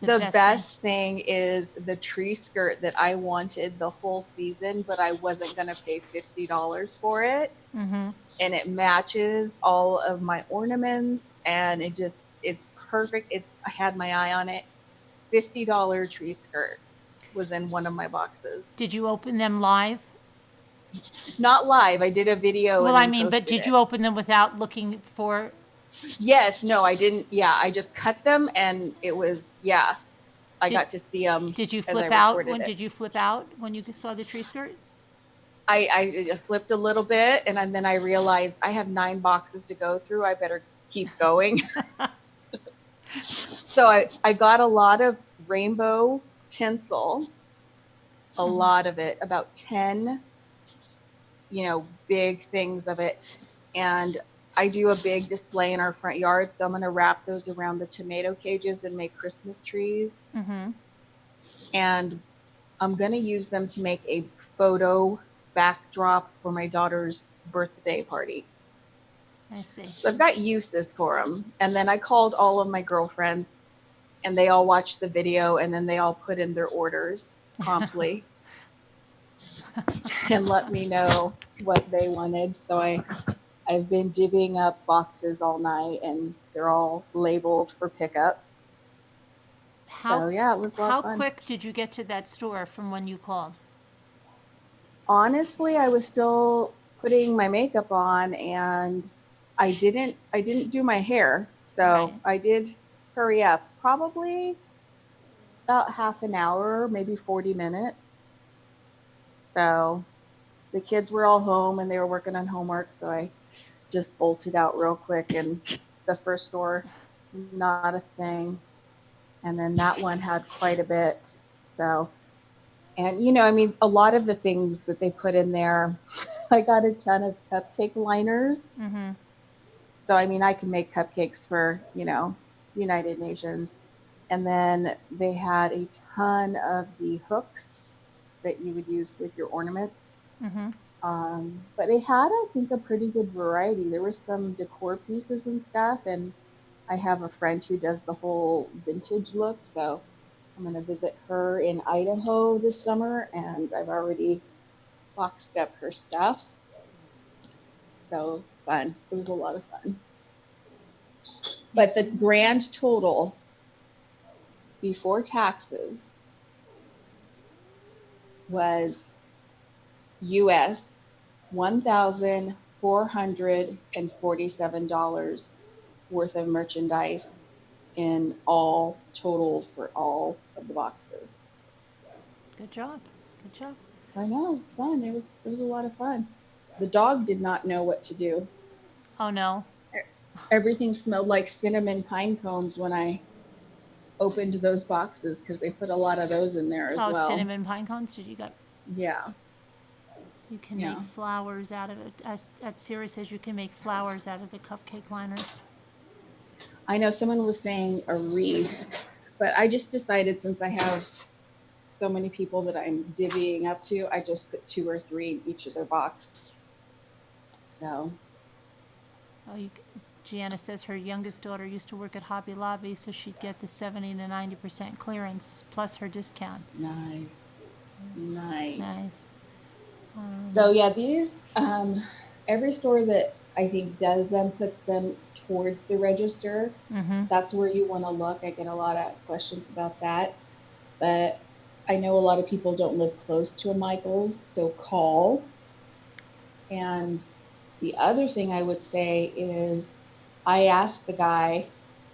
The best thing is the tree skirt that I wanted the whole season, but I wasn't going to pay $50 for it. And it matches all of my ornaments, and it's perfect. I had my eye on it. $50 tree skirt was in one of my boxes. Did you open them live? Not live. I did a video. Well, I mean, but did you open them without looking for? Yes. No, I didn't. Yeah, I just cut them, and it was, yeah. I got to see them. Did you flip out? Did you flip out when you saw the tree skirt? I flipped a little bit, and then I realized I have 9 boxes to go through. I better keep going. So I got a lot of rainbow tinsel, a lot of it, about 10, big things of it. And I do a big display in our front yard, so I'm going to wrap those around the tomato cages and make Christmas trees. And I'm going to use them to make a photo backdrop for my daughter's birthday party. I see. So I've got uses for them. And then I called all of my girlfriends, and they all watched the video, and then they all put in their orders promptly and let me know what they wanted. So I've been divvying up boxes all night, and they're all labeled for pickup. So yeah, it was a lot of fun. How quick did you get to that store from when you called? Honestly, I was still putting my makeup on, and I didn't do my hair. So I did hurry up, probably about half an hour, maybe 40 minutes. So the kids were all home and they were working on homework. So I just bolted out real quick, and the first store, not a thing. And then that one had quite a bit. So, and I mean, a lot of the things that they put in there, I got a ton of cupcake liners. So, I mean, I can make cupcakes for, United Nations. And then they had a ton of the hooks that you would use with your ornaments. But they had, I think, a pretty good variety. There were some decor pieces and stuff, and I have a friend who does the whole vintage look, so I'm going to visit her in Idaho this summer, and I've already boxed up her stuff. So it was fun. It was a lot of fun. But the grand total before taxes was US $1,447 worth of merchandise in all total for all of the boxes. Good job. Good job. I know, it's fun. It was a lot of fun. The dog did not know what to do. Oh no. Everything smelled like cinnamon pine cones when I opened those boxes because they put a lot of those in there as Oh, well. cinnamon pine cones. Did you got? Yeah. You can Yeah. make flowers out of it. As Sarah says, you can make flowers out of the cupcake liners. I know someone was saying a wreath, but I just decided since I have so many people that I'm divvying up to, I just put 2 or 3 in each of their box. So. Oh, Gianna says her youngest daughter used to work at Hobby Lobby, so she'd get the 70 to 90% clearance plus her discount. Nice. Nice. Nice. So yeah, these, every store that I think does them puts them towards the register. Mm-hmm. That's where you want to look. I get a lot of questions about that, but I know a lot of people don't live close to a Michael's, so call. And the other thing I would say is I asked the guy,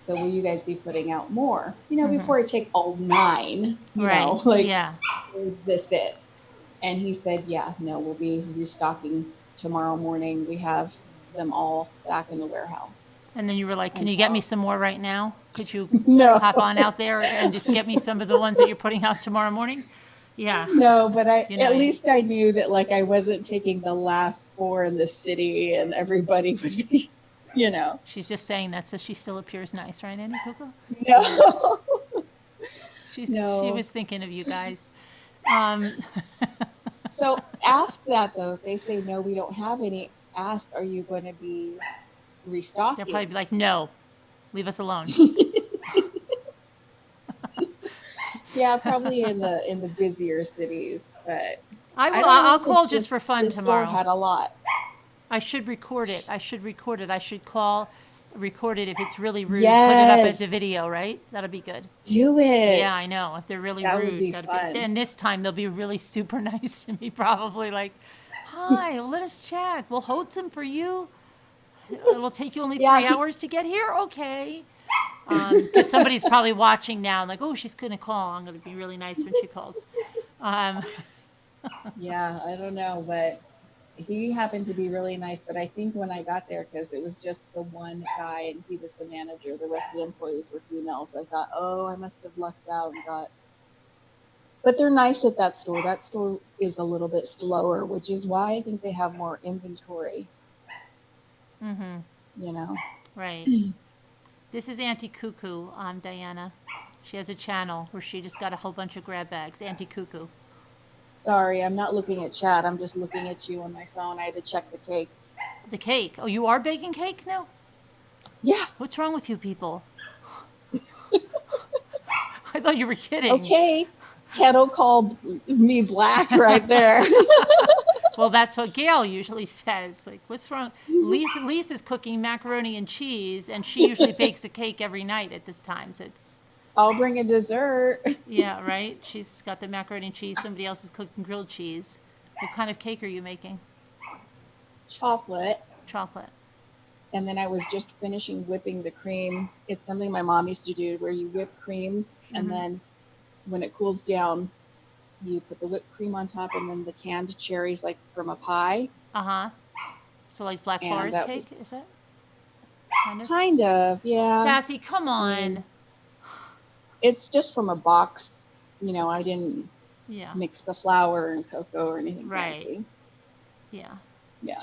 so will you guys be putting out more? You know, before I take all 9, you Right. know, like, Yeah. is this it? And he said, yeah, no, we'll be restocking tomorrow morning. We have them all back in the warehouse. And then you were like, can And you get me so- some more right now? Could you No. hop on out there and just get me some of the ones that you're putting out tomorrow morning? Yeah. No, but You know, at least I knew that like I wasn't taking the last 4 in the city and everybody would be, you know. She's just saying that so she still appears nice, right, Annie Coco? No. Yes. No. She was thinking of you guys. So ask that though. If they say no, we don't have any, ask, are you going to be restocking? They'll probably be like, no, leave us alone. Yeah, probably in the busier cities, but I will. don't know I'll if call it's just for fun the store tomorrow. had a lot. I should record it. I should call, record it if it's really rude. Yes. Put it up as a video, right? That'll be good. Do it. Yeah, I know. If they're really That rude, would be that'd fun. And this time they'll be really super nice to me. Probably like, "Hi, let us chat. We'll hold some for you. It'll take you only 3 hours to get here. Okay." Because somebody's probably watching now, and like, "Oh, she's gonna call. I'm gonna be really nice when she calls." Yeah, I don't know, but he happened to be really nice. But I think when I got there, because it was just the one guy and he was the manager, the rest of the employees were females. I thought, oh, I must have lucked out and got. But they're nice at that store. That store is a little bit slower, which is why I think they have more inventory. Mm-hmm. You know. Right. This is Auntie Cuckoo, Diana. She has a channel where she just got a whole bunch of grab bags. Auntie Cuckoo. Sorry, I'm not looking at chat. I'm just looking at you on my phone. I had to check the cake. The cake. Oh, you are baking cake now? Yeah. What's wrong with you people? I thought you were kidding. Okay. Kettle called me black right there. Well, that's what Gail usually says. Like, what's wrong? Lisa's cooking macaroni and cheese, and she usually bakes a cake every night at this time. So it's. I'll bring a dessert. Yeah, right? She's got the macaroni and cheese. Somebody else is cooking grilled cheese. What kind of cake are you making? Chocolate. Chocolate. And then I was just finishing whipping the cream. It's something my mom used to do where you whip cream and then when it cools down, you put the whipped cream on top and then the canned cherries like from a pie. Uh-huh. So like Black And Forest that cake, was- is that? Kind of? Kind of, yeah. Sassy, come on. It's just from a box. You know, I didn't Yeah. mix the flour and cocoa or anything Right. fancy. Yeah. Yeah.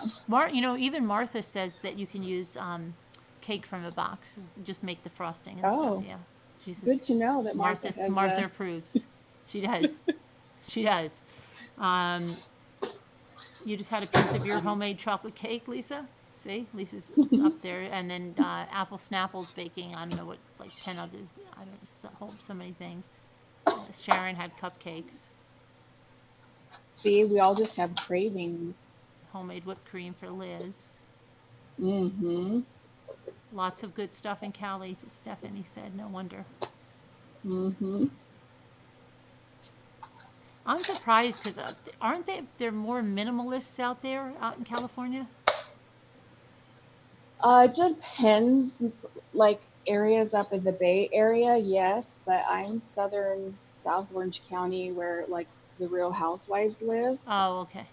Even Martha says that you can use cake from a box. Just make the frosting and Oh. stuff. Yeah. She says, Good to know that Martha has Martha approves. She does. She does. You just had a piece of your homemade chocolate cake, Lisa. See, Lisa's up there, and then Apple Snapple's baking. I don't know what, like 10 other. I don't know, so many things. Sharon had cupcakes. See, we all just have cravings. Homemade whipped cream for Liz. Mm-hmm. Lots of good stuff in Cali, Stephanie said. No wonder. Mm-hmm. I'm surprised because aren't there more minimalists out there out in California? It depends. Like areas up in the Bay Area, yes, but I'm southern South Orange County where like the Real Housewives live. Oh, okay.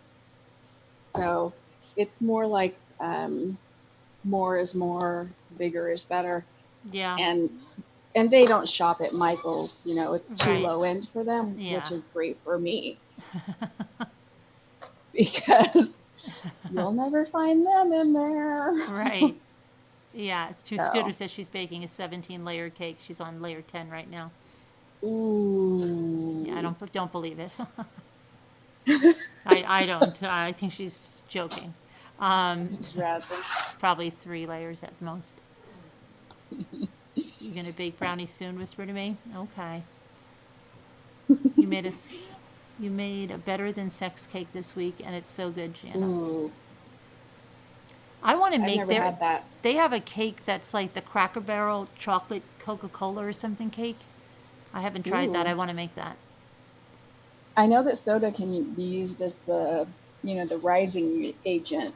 So it's more like more is more, bigger is better. Yeah. And and they don't shop at Michael's, you know, it's too Right. low end for them, Yeah. which is great for me because you'll never find them in there. Right. Yeah, it's two So. Scooter says she's baking a 17-layer cake. She's on layer 10 right now. Ooh. Yeah, I don't believe it. I don't. I think she's joking. It's razzing. Probably 3 layers at the most. You gonna bake brownies soon? Whisper to me. Okay. You made a better than sex cake this week, and it's so good, Jana. Ooh. I want to I've make never had that. They have a cake that's like the Cracker Barrel chocolate Coca-Cola or something cake. I haven't tried that. Ooh. I want to make that. I know that soda can be used as the, you know, the rising agent.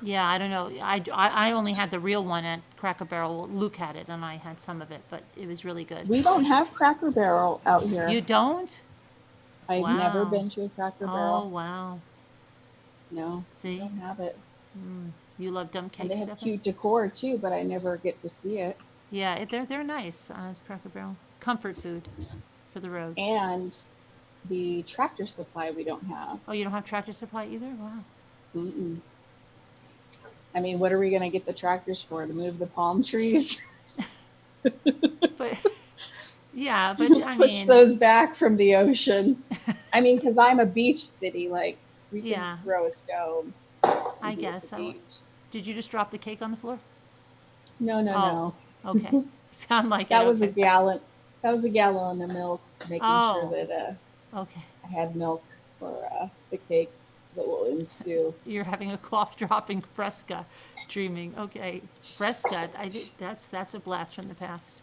Yeah, I don't know. I only had the real one at Cracker Barrel. Luke had it, and I had some of it, but it was really good. We don't have Cracker Barrel out here. You don't? I've Wow. never been to a Cracker Barrel. Oh, wow. No, See? we don't have it. You love dumb cake And they have stuff? cute decor too, but I never get to see it. Yeah, they're nice as Cracker Barrel. Comfort food for the road. And the Tractor Supply we don't have. Oh, you don't have Tractor Supply either? Wow. Mm-mm. I mean, what are we going to get the tractors for? To move the palm trees? But yeah, but Just I push mean, those back from the ocean. I mean, because I'm a beach city, like we can Yeah. throw a stone. I guess. Did you just drop the cake on the floor? No, Oh. Okay. Sound like that it. was a Okay. gallon. That was a gallon of milk, making Oh. sure that Okay. I had milk for the cake that will ensue. You're having a cough dropping fresca dreaming. Okay. Fresca. That's a blast from the past.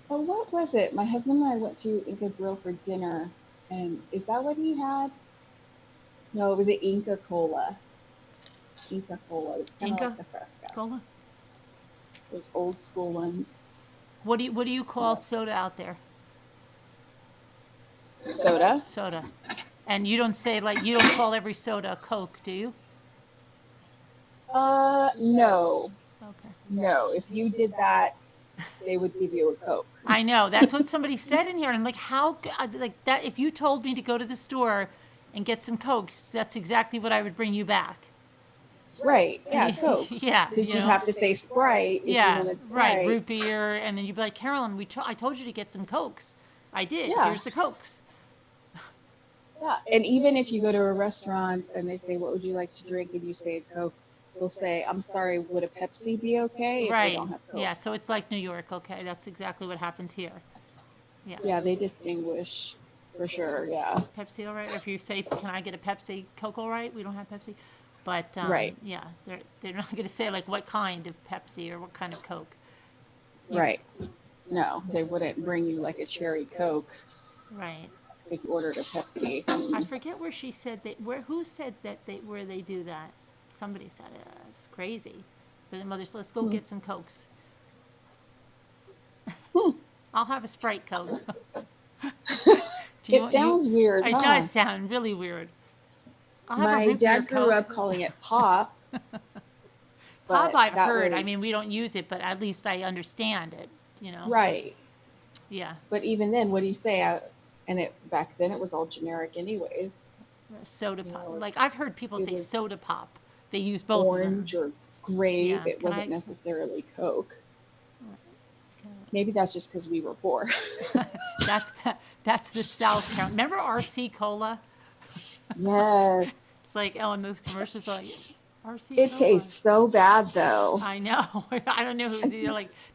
Oh, what was it? My husband and I went to Inca Grill for dinner, and is that what he had? No, it was an Inca Cola. Inca Cola. It's kind of Inca? like the Fresca. Cola? Those old school ones. What do you call soda out there? Soda? Soda. And you don't say you don't call every soda Coke, do you? No. Okay. No. If you did that, they would give you a Coke. I know. That's what somebody said in here. And I'm like, how, like that, if you told me to go to the store and get some Cokes, that's exactly what I would bring you back. Right. Yeah, Coke. Yeah. Because you you'd know? have to say Sprite if you Yeah, wanted Sprite. right. Root beer. And then you'd be like, Carolyn, I told you to get some Cokes. I did. Yeah. Here's the Cokes. Yeah. And even if you go to a restaurant and they say, what would you like to drink? And you say a Coke, they'll say, I'm sorry, would a Pepsi be okay if Right. they don't have Coke? Yeah. So it's like New York. Okay. That's exactly what happens here. Yeah. Yeah, they distinguish for sure. Yeah. Pepsi, all right. If you say, can I get a Pepsi Coke, all right? We don't have Pepsi. But, Right. yeah, they're not going to say, what kind of Pepsi or what kind of Coke. Yeah. Right. No, they wouldn't bring you like a cherry Coke Right. if you ordered a Pepsi. I forget where she said who said where they do that. Somebody said it. It's crazy. But the mother said, let's go get some Cokes. I'll have a Sprite Coke. It sounds weird. It huh? does sound really weird. I'll have a My root beer dad grew Coke. up calling it pop. Pop but I've that heard. I was- mean, we don't use it, but at least I understand it, Right. Yeah. But even then, what do you say? Back then it was all generic anyways. Soda pop. know, I've heard people it say was soda pop. They use both Orange or grape. Yeah, It can wasn't I- necessarily Coke. of them. Maybe that's just because we were poor. That's the South Carolina. Remember RC Cola? Yes. It's like, in those commercials, RC It Cola. tastes so bad though. I know. I don't know who.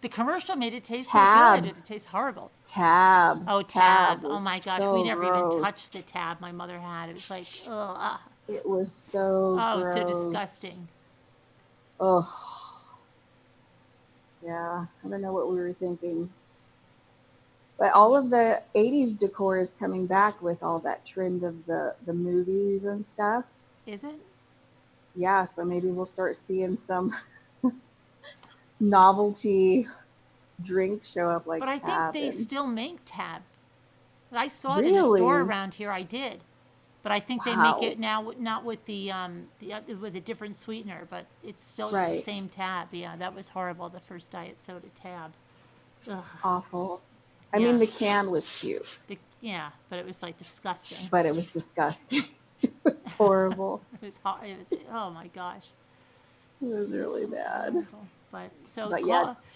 The commercial made it taste Tab. so good. It tastes horrible. Tab. Oh, Tab. Oh was my gosh, so we never gross. even touched the Tab my mother had. It was like, ugh. It was so Oh, gross. so disgusting. Ugh. Yeah, I don't know what we were thinking. But all of the 80s decor is coming back with all that trend of the movies and stuff. Is it? Yeah, so maybe we'll start seeing some novelty drinks show up like But I think Tab they and- still make Tab. I saw it in a Really? store around here. I did. But I think they make it now not with with a different sweetener, but it's still it's the same tab. Yeah, that was horrible. The first diet soda tab. Ugh. Awful. I mean, the can was cute. Yeah, but it was like disgusting. But it was disgusting. It was horrible. It was hot. It was, oh my gosh. It was really bad. But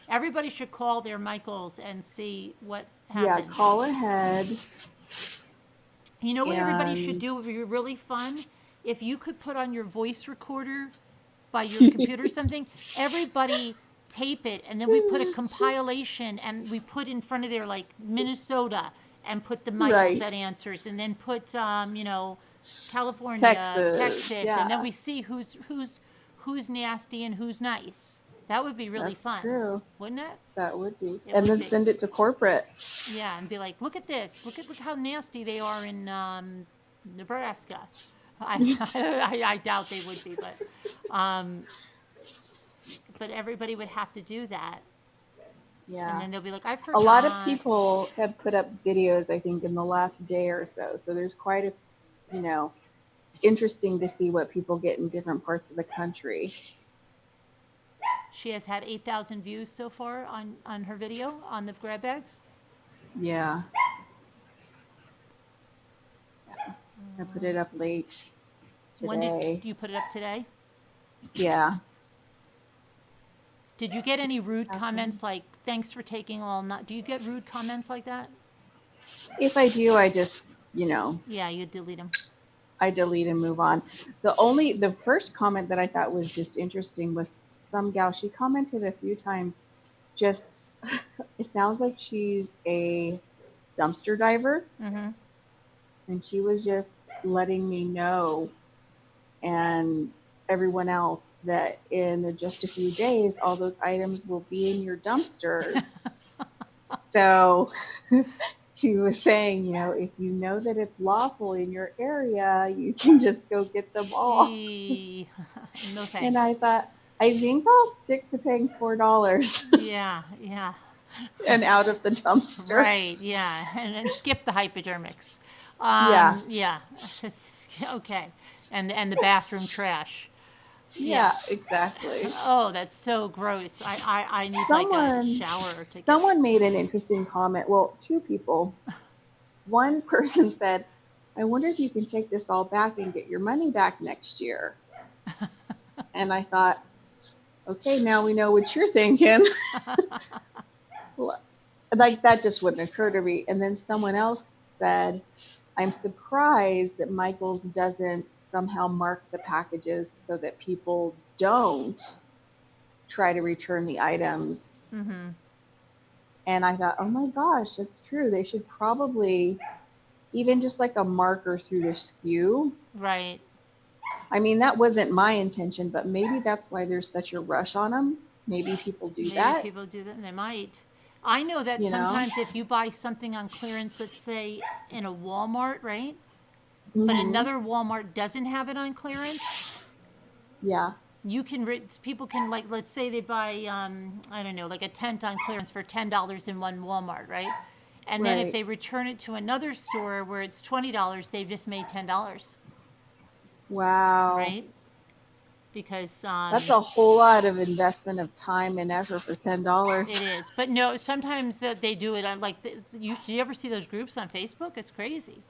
everybody should call their Michaels and see what happens. Yeah, call ahead. You know what everybody should do? It would be really fun if you could put on your voice recorder by your computer or something. Everybody tape it, and then we put a compilation, and we put in front of there like Minnesota, and put the Michaels that answers, and then put California, Texas, and then we see who's nasty and who's nice. That would be really fun. True. Wouldn't it? That would be. And then send it to corporate. Yeah, and be like, look at this. Look how nasty they are in Nebraska. I doubt they would be, but everybody would have to do that. Yeah. And then they'll be like, I forgot. A lot of people have put up videos, I think, in the last day or so. So there's quite a, it's interesting to see what people get in different parts of the country. She has had 8,000 views so far on her video on the grab bags. Yeah. I put it up late today. When did you put it up today? Yeah. Did you get any rude comments like, thanks for taking all night? Do you get rude comments like that? If I do, I just, Yeah, you delete them. I delete and move on. The first comment that I thought was just interesting was some gal, she commented a few times, just, it sounds like she's a dumpster diver. Mm-hmm. And she was just letting me know and everyone else that in just a few days, all those items will be in your dumpster. So she was saying, if you know that it's lawful in your area, you can just go get them all. No thanks. And I thought, I think I'll stick to paying $4. Yeah. And out of the dumpster. Right, yeah. And then skip the hypodermics. Yeah. Okay. And the bathroom trash. Yeah, exactly. Oh, that's so gross. I need like a shower. Someone made an interesting comment. Well, two people. One person said, I wonder if you can take this all back and get your money back next year. And I thought, okay, now we know what you're thinking. Like that just wouldn't occur to me. And then someone else said, I'm surprised that Michaels doesn't somehow mark the packages so that people don't try to return the items. Mm-hmm. And I thought, oh my gosh, that's true. They should probably even just like a marker through the SKU. Right. I mean, that wasn't my intention, but maybe that's why there's such a rush on them. Maybe people do that. Maybe people do that, and they might. I know that sometimes if you buy something on clearance, let's say in a Walmart, right? Mm-hmm. But another Walmart doesn't have it on clearance. Yeah. You can, people can, like, let's say they buy, I don't know, like a tent on clearance for $10 in one Walmart, right? And then if they return it to another store where it's $20, they've just made $10. Wow. Right? Because that's a whole lot of investment of time and effort for $10. It is. But no, sometimes they do it on, like, you ever see those groups on Facebook? It's crazy.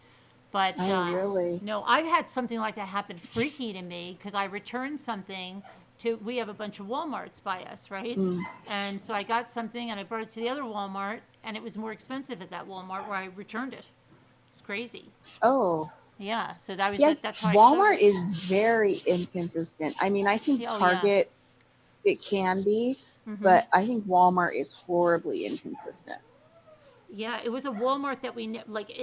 But really? No, I've had something like that happen freaky to me because I returned something we have a bunch of Walmarts by us, right? Mm. And so I got something and I brought it to the other Walmart and it was more expensive at that Walmart where I returned it. It's crazy. Oh. Yeah, so that was that's how Walmart is very inconsistent. I mean, I think Target, it can be, but I think Walmart is horribly inconsistent. Yeah, it was a Walmart that and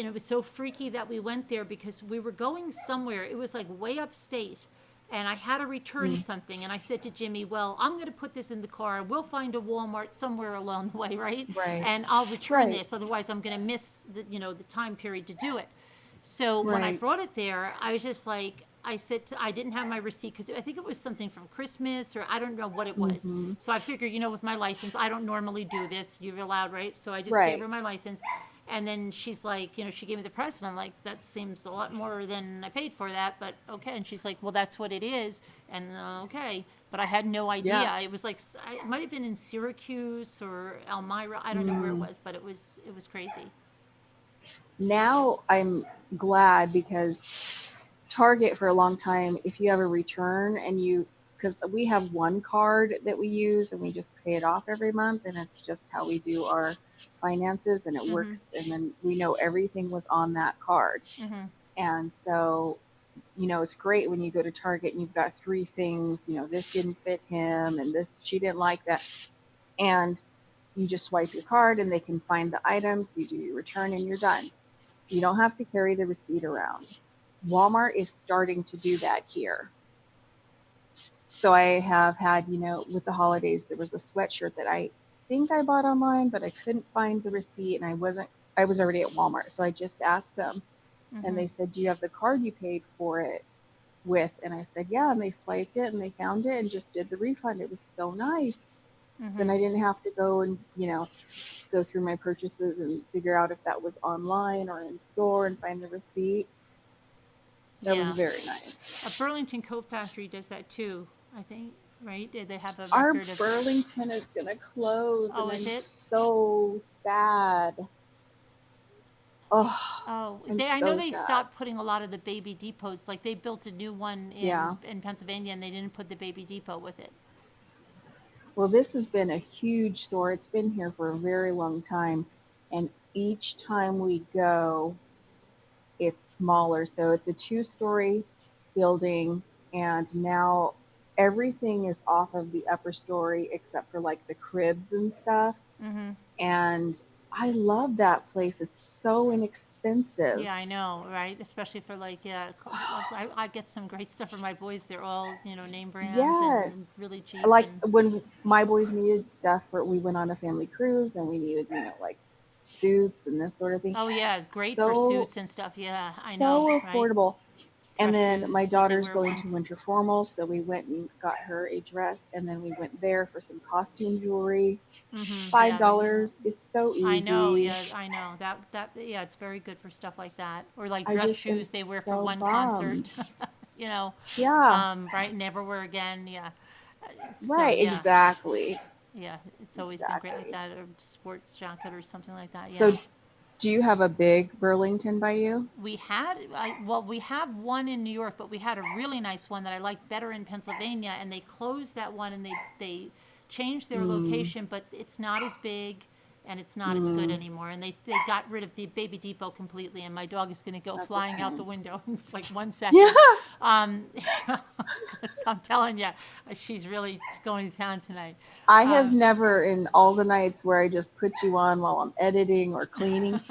it was so freaky that we went there because we were going somewhere. It was like way upstate, and I had to return something. And I said to Jimmy, well, I'm going to put this in the car. We'll find a Walmart somewhere along the way, right? Right. And I'll return this. Otherwise, I'm going to miss the time period to do it. So when I brought it there, I was just like, I didn't have my receipt because I think it was something from Christmas or I don't know what it was. So I figured, with my license, I don't normally do this. You're allowed, right? So I just gave her my license. And then she's like, she gave me the price, and I'm like, that seems a lot more than I paid for that, but okay. And she's like, well, that's what it is, and okay. But I had no idea. Yeah. It was like, it might have been in Syracuse or Elmira. I don't know where it was, but it was crazy. Now I'm glad because Target for a long time, if you have a return and because we have one card that we use and we just pay it off every month, and it's just how we do our finances, and it works, and then we know everything was on that card. And so, it's great when you go to Target and you've got 3 things, this didn't fit him and this, she didn't like that. And you just swipe your card and they can find the items, you do your return, and you're done. You don't have to carry the receipt around. Walmart is starting to do that here. So I have had, with the holidays, there was a sweatshirt that I think I bought online, but I couldn't find the receipt, and I was already at Walmart. So I just asked them, and they said, do you have the card you paid for it with? And I said, yeah. And they swiped it and they found it and just did the refund. It was so nice. Then I didn't have to go and, go through my purchases and figure out if that was online or in store and find the receipt. That was very nice. A Burlington Coat Factory does that too, I think, right? They have a record Our of... Burlington is going to close. Oh, and is I'm it? so sad. Oh, I know they stopped putting a lot of the Baby Depots. Like, they built a new one in Pennsylvania, and they didn't put the Baby Depot with it. Well, this has been a huge store. It's been here for a very long time. And each time we go, it's smaller. So it's a 2-story building. And now everything is off of the upper story except for like the cribs and stuff. And I love that place. It's so inexpensive. Yeah, I know, right? Especially for like, I get some great stuff for my boys. They're all, name brands and really cheap. Like when my boys needed stuff we went on a family cruise and we needed, like suits and this sort of thing. Oh yeah, it's great for suits and stuff. Yeah, I know. So affordable. Right? And then my daughter's going once. to winter formal, so we went and got her a dress, and then we went there for some costume jewelry. $5. It's so easy. I know, I know. That it's very good for stuff like that. Or like dress shoes they wear for one concert. Yeah. Right, never wear again. Yeah. Right, exactly. Yeah, it's always been great like that, or sports jacket or something like that. Yeah. So, do you have a big Burlington by you? We have one in New York, but we had a really nice one that I liked better in Pennsylvania, and they closed that one and they changed their location, but it's not as big and it's not as good anymore. And they got rid of the Baby Depot completely, and my dog is going to go flying out the window in like 1 second. Yeah. I'm telling you, she's really going to town tonight. I have never, in all the nights where I just put you on while I'm editing or cleaning,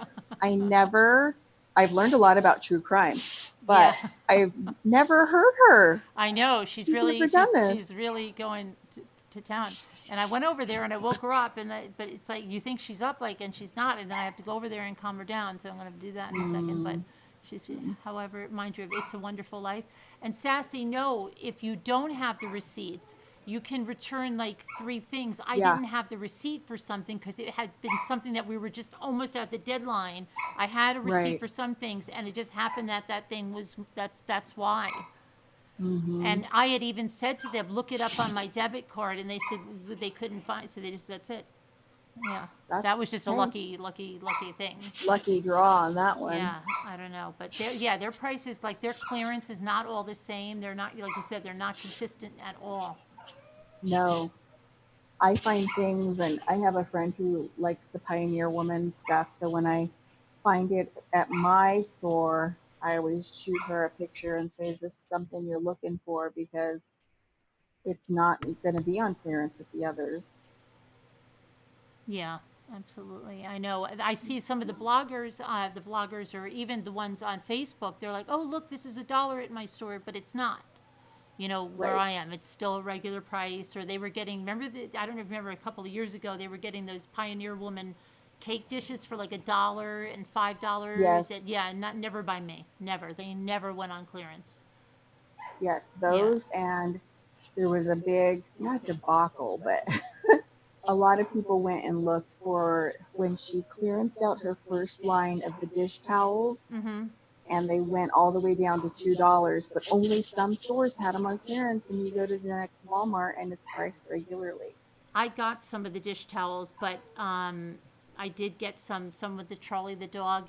I've learned a lot about true crime, but I've never heard her. I know, she's really going to town. And I went over there and I woke her up, but it's like you think she's up, like, and she's not, and then I have to go over there and calm her down. So I'm going to do that in a second. But she's, however, mind you, It's a Wonderful Life. And Sassy, no, if you don't have the receipts, you can return like 3 things. I didn't have the receipt for something because it had been something that we were just almost at the deadline. I had a receipt for some things, and it just happened that thing was that's why. And I had even said to them, look it up on my debit card, and they said they couldn't find, so that's it. Yeah, that was just a lucky thing. Lucky draw on that one. Yeah, I don't know, but their prices, like their clearance is not all the same. They're not, like you said, they're not consistent at all. No, I find things, and I have a friend who likes the Pioneer Woman stuff, so when I find it at my store, I always shoot her a picture and say, is this something you're looking for? Because it's not going to be on clearance with the others. Yeah, absolutely. I know. I see some of the bloggers, or even the ones on Facebook, they're like, oh, look, this is $1 at my store, but it's not. Where I am, it's still a regular price. Or they were getting, I don't remember a couple of years ago, they were getting those Pioneer Woman cake dishes for like $1 and $5. Yes. Never by me. Never. They never went on clearance. Yes, those, and there was a big, not debacle, but a lot of people went and looked for when she clearanced out her first line of the dish towels, Mm-hmm. and they went all the way down to $2, but only some stores had them on clearance, and you go to the next Walmart and it's priced regularly. I got some of the dish towels, but I did get some with the Charlie the dog.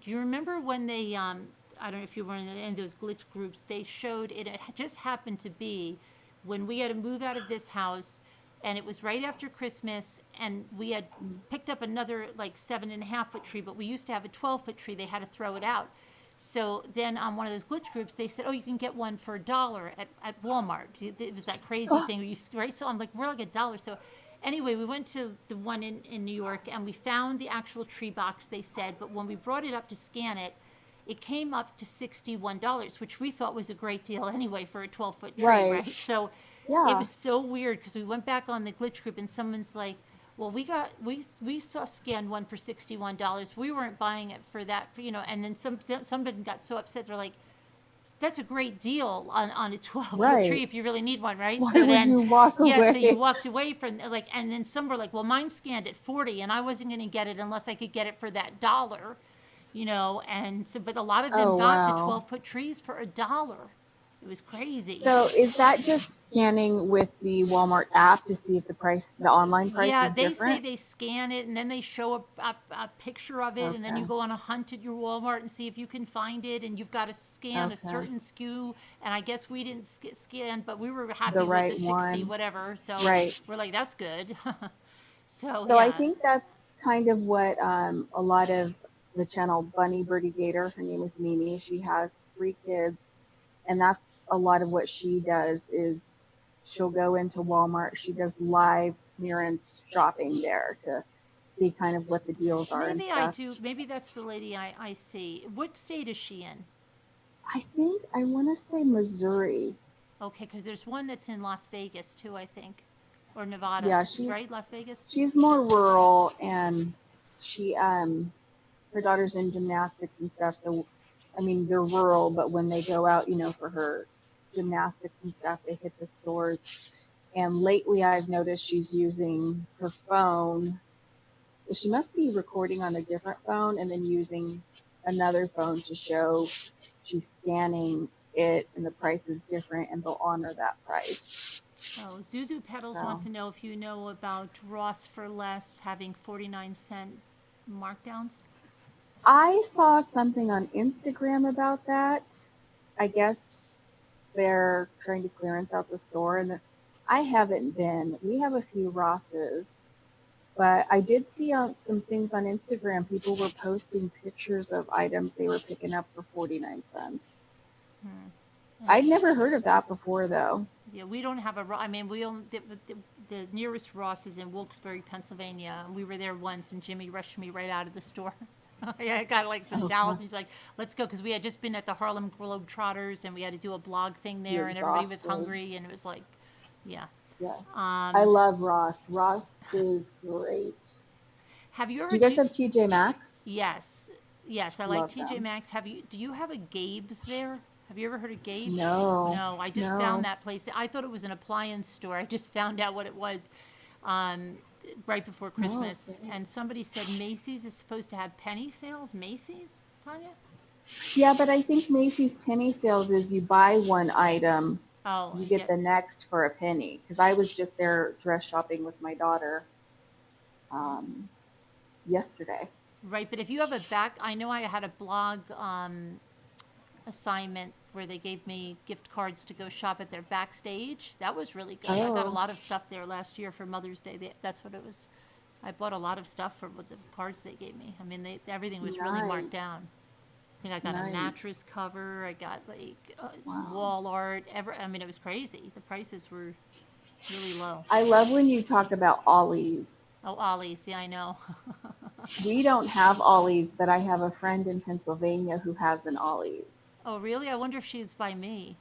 Do you remember when they I don't know if you were in any of those glitch groups, they showed it, it just happened to be when we had to move out of this house, and it was right after Christmas, and we had picked up another like 7.5 foot tree, but we used to have a 12 foot tree. They had to throw it out. So then on one of those glitch groups, they said, "Oh, you can get one for $1 at Walmart." It was that crazy thing, where you, right? So I'm like, we're like $1. So anyway, we went to the one in New York, and we found the actual tree box, they said, but when we brought it up to scan it, it came up to $61, which we thought was a great deal anyway for a 12 foot tree, right? So it was so weird because we went back on the glitch group, and someone's like, "Well, we saw scanned one for $61. We weren't buying it for that, you know." And then somebody got so upset, they're like, "That's a great deal on a 12 foot tree if you really need one, right?" Why so would then, you walk away? yeah, so you walked away from like, and then some were like, "Well, mine scanned at 40, and I wasn't going to get it unless I could get it for that $1." You know, and so, but a lot of them got the 12 foot trees for $1. It was crazy. So is that just scanning with the Walmart app to see if the price, the online price Yeah, is they different? say they scan it and then they show a picture of it, and then you go on a hunt at your Walmart and see if you can find it, and you've got to scan a certain SKU, and I guess we didn't scan, but we were happy The with right the 60, one. whatever, so Right. we're like, that's good. So So I yeah, think that's kind of what a lot of the channel Bunny Birdie Gator, her name is Mimi, she has 3 kids, and that's a lot of what she does is she'll go into Walmart, she does live clearance shopping there to see kind of what the deals are and maybe I stuff. do, maybe that's the lady I see. What state is she in? I think I want to say Missouri. Okay, because there's one that's in Las Vegas too, I think, or Nevada. Yeah, Right, Las Vegas. she's more rural, and she her daughter's in gymnastics and stuff, so I mean they're rural, but when they go out, you know, for her gymnastics and stuff, they hit the stores. And lately I've noticed she's using her phone. So she must be recording on a different phone and then using another phone to show she's scanning it and the price is different, and they'll honor that price. Oh, Zuzu Petals wants to know if you know about Ross for Less having 49-cent markdowns. I saw something on Instagram about that. I guess they're trying to clearance out the store, and I haven't been. We have a few Rosses, but I did see on some things on Instagram. People were posting pictures of items they were picking up for 49 cents. I'd never heard of that before, though. Yeah, we don't have a. I mean, we only the nearest Ross is in Wilkes-Barre, Pennsylvania. We were there once, and Jimmy rushed me right out of the store. I got like some towels, and he's like, "Let's go," because we had just been at the Harlem Globetrotters, and we had to do a blog thing there, and everybody was hungry, and it was like, yeah. Yeah. I love Ross. Ross is great. Have you ever? Do you guys have TJ Maxx? Yes, yes, I like TJ Maxx. Do you have a Gabe's there? Have you ever heard of Gabe's? No. No, I just found that place. I thought it was an appliance store. I just found out what it was right before Christmas. Okay. And somebody said Macy's is supposed to have penny sales. Macy's, Tanya? Yeah, but I think Macy's penny sales is you buy one item, you get the next for a penny. Because I was just there dress shopping with my daughter yesterday. Right, but if you have a I know I had a blog assignment where they gave me gift cards to go shop at their backstage. That was really good. I got a lot of stuff there last year for Mother's Day. That's what it was. I bought a lot of stuff with the cards they gave me. I mean, everything was really marked down. I think I got a mattress cover. I got like wall art. I mean, it was crazy. The prices were really low. I love when you talk about Ollie's. Oh, Ollie's. Yeah, I know. We don't have Ollie's, but I have a friend in Pennsylvania who has an Ollie's. Oh, really? I wonder if she's by me.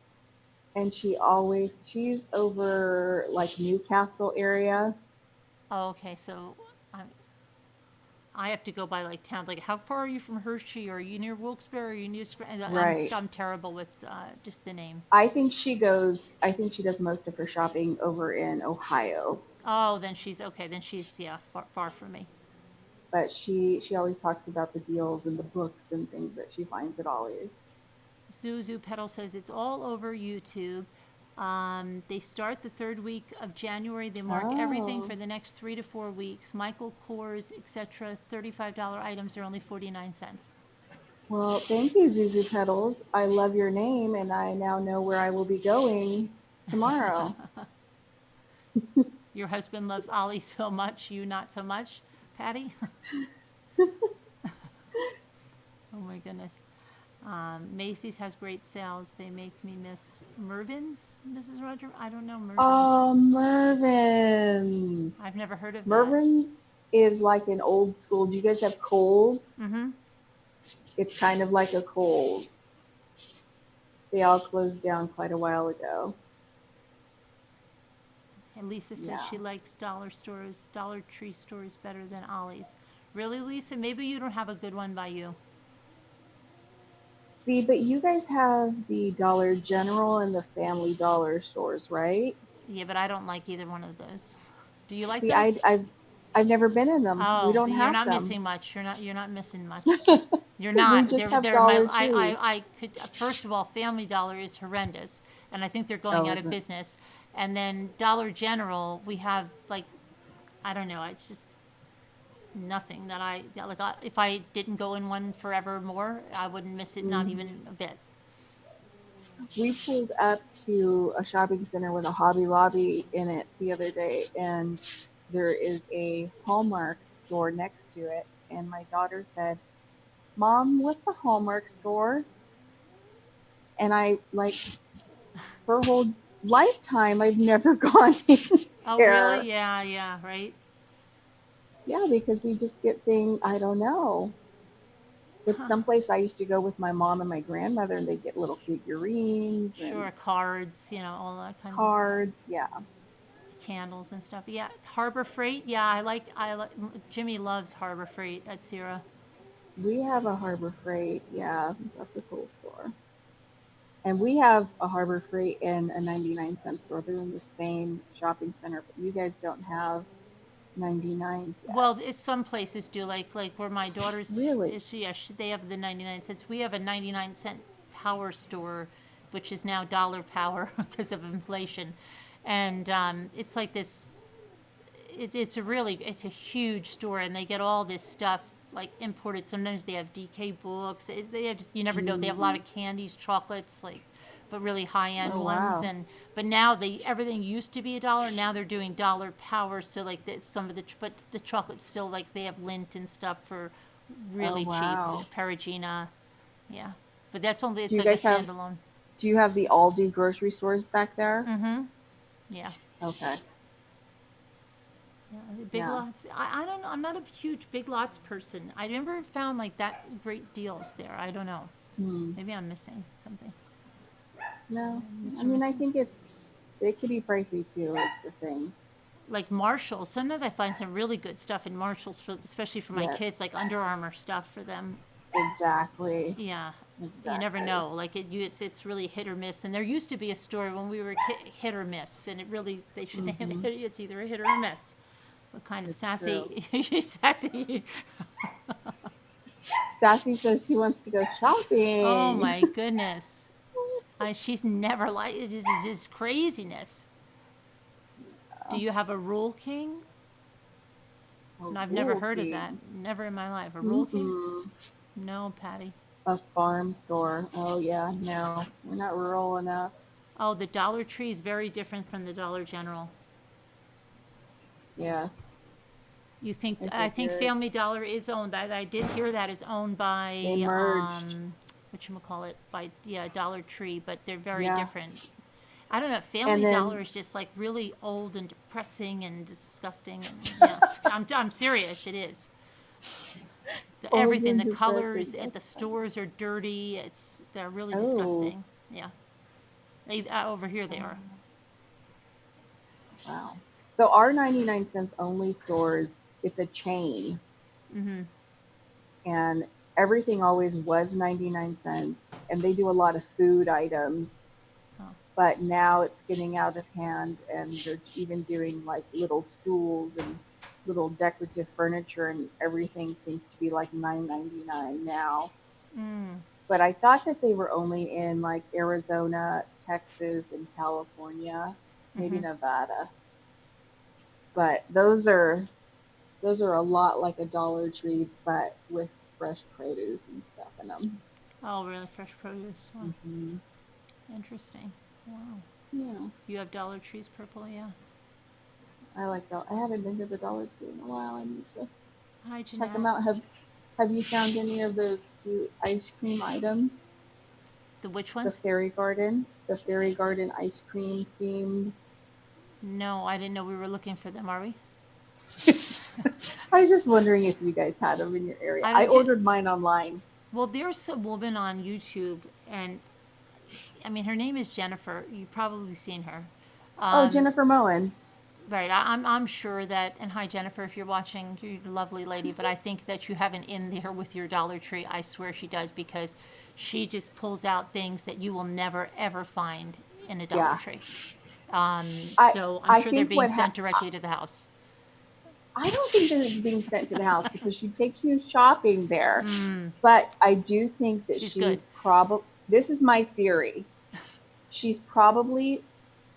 And she's over like Newcastle area. Oh, okay. So I have to go by like town. Like, how far are you from Hershey? Or are you near Wilkes-Barre? Are you near? Right. I'm terrible with just the name. I think she does most of her shopping over in Ohio. Oh, then she's okay. Then she's yeah, far from me. But she always talks about the deals and the books and things that she finds at Ollie's. Zuzu Petal says it's all over YouTube. They start the third week of January. They mark everything for the next 3 to 4 weeks. Michael Kors, etc. $35 items are only 49 cents. Well, thank you, Zuzu Petals. I love your name, and I now know where I will be going tomorrow. Your husband loves Ollie so much, you not so much, Patty? Oh my goodness. Macy's has great sales. They make me miss Mervyn's, Mrs. Roger. I don't know Mervyn's. Oh, Mervyn's. I've never heard of Mervyn's is like an old school. Do you guys have Kohl's? Mm-hmm. It's kind of like a Kohl's. They all closed down quite a while ago. And Lisa says she likes Dollar Tree stores better than Ollie's. Really, Lisa? Maybe you don't have a good one by you. See, but you guys have the Dollar General and the Family Dollar stores, right? Yeah, but I don't like either one of those. Do you like See, those? I've never been in them. Oh, we don't have you're not them. missing much. You're not missing much. You're not. We just have Dollar Tree. I could. First of all, Family Dollar is horrendous, and I think they're going out of business. And then Dollar General, we have like, I don't know. It's just nothing that I like. If I didn't go in one forevermore, I wouldn't miss it, not even a bit. We pulled up to a shopping center with a Hobby Lobby in it the other day, and there is a Hallmark store next to it. And my daughter said, "Mom, what's a Hallmark store?" And I, like, for a whole lifetime, I've never gone in Oh, there. really? Yeah, right. Yeah, because you just get things, I don't know. It's someplace I used to go with my mom and my grandmother, and they get little figurines and Sure, cards, all that kind of cards. Yeah. candles and stuff. Yeah, Harbor Freight. Yeah, I like. Jimmy loves Harbor Freight at Sierra. We have a Harbor Freight. Yeah, that's a cool store. And we have a Harbor Freight and a 99-cent store. They're in the same shopping center, but you guys don't have 99 yet. Well, some places do, like where my daughter's. Really? They have the 99 cents. We have a 99-cent power store, which is now Dollar Power because of inflation, and it's like this. It's a huge store, and they get all this stuff like imported. Sometimes they have DK books. They have just, you never know. They have a lot of candies, chocolates, but really high end ones. But now everything used to be $1. Now they're doing Dollar Power. So like some of but the chocolates still, like they have Lindt and stuff for really cheap. Perigina, yeah. But that's only it's like a standalone. Do you have the Aldi grocery stores back there? Mm-hmm. Yeah. Okay. Yeah, Big Lots. I don't know. I'm not a huge Big Lots person. I never found like that great deals there. I don't know. Maybe I'm missing something. No, I mean, I think it could be pricey too. Is the thing. Like Marshalls. Sometimes I find some really good stuff in Marshalls, especially for my kids, like Under Armour stuff for them. Exactly. Yeah. Exactly. You never know. Like it's really hit or miss. And there used to be a store when we were hit or miss, and it really it's either a hit or a miss. What kind of sassy? Sassy. Sassy says she wants to go shopping. Oh my goodness. She's never like it. Is just craziness. Do you have a Rule King? I've never heard of that. Never in my life. A Rule King? No, Patty. A farm store. Oh yeah, no, we're not rural enough. Oh, the Dollar Tree is very different from the Dollar General. Yeah. You think? I think Family Dollar is owned. I did hear that is owned by they merged. Whatchamacallit, by Dollar Tree, but they're very different. I don't know. Family Dollar is just like really old and depressing and disgusting. And, I'm serious. It is. Everything, the colors at the stores are dirty. They're really disgusting. Yeah. Over here they are. Wow. So our 99-cent only stores, it's a chain. Mm-hmm. And everything always was 99 cents. And they do a lot of food items. Oh. but now it's getting out of hand, and they're even doing like little stools and little decorative furniture, and everything seems to be like $9.99 now. Mm. But I thought that they were only in like Arizona, Texas, and California, maybe Mm-hmm. Nevada. But those are a lot like a Dollar Tree, but with fresh produce and stuff in them. Oh, really? Fresh produce. Wow. Hmm. Interesting. Wow. Yeah, You have Dollar Tree's purple, yeah. I like that. I haven't been to the Dollar Tree in a while. I need to Hi, check them Jeanette. out. Have you found any of those cute ice cream items? The which ones? The Fairy Garden ice cream themed. No, I didn't know we were looking for them, are we? I was just wondering if you guys had them in your area. I I don't. ordered mine online. Well, there's some woman on YouTube, and I mean, her name is Jennifer. You've probably seen her. Oh, Um, Jennifer Moen. right. I'm sure that. And hi, Jennifer, if you're watching, you're a lovely lady. But I think that you have an in there with your Dollar Tree. I swear she does, because she just pulls out things that you will never ever find in a Dollar Yeah. Tree. I So I'm I sure they're think being sent directly to the house. I don't think that it's being sent to the house because she takes you shopping there. Mm, But I do think that she's she's good. probably, this is my theory. She's probably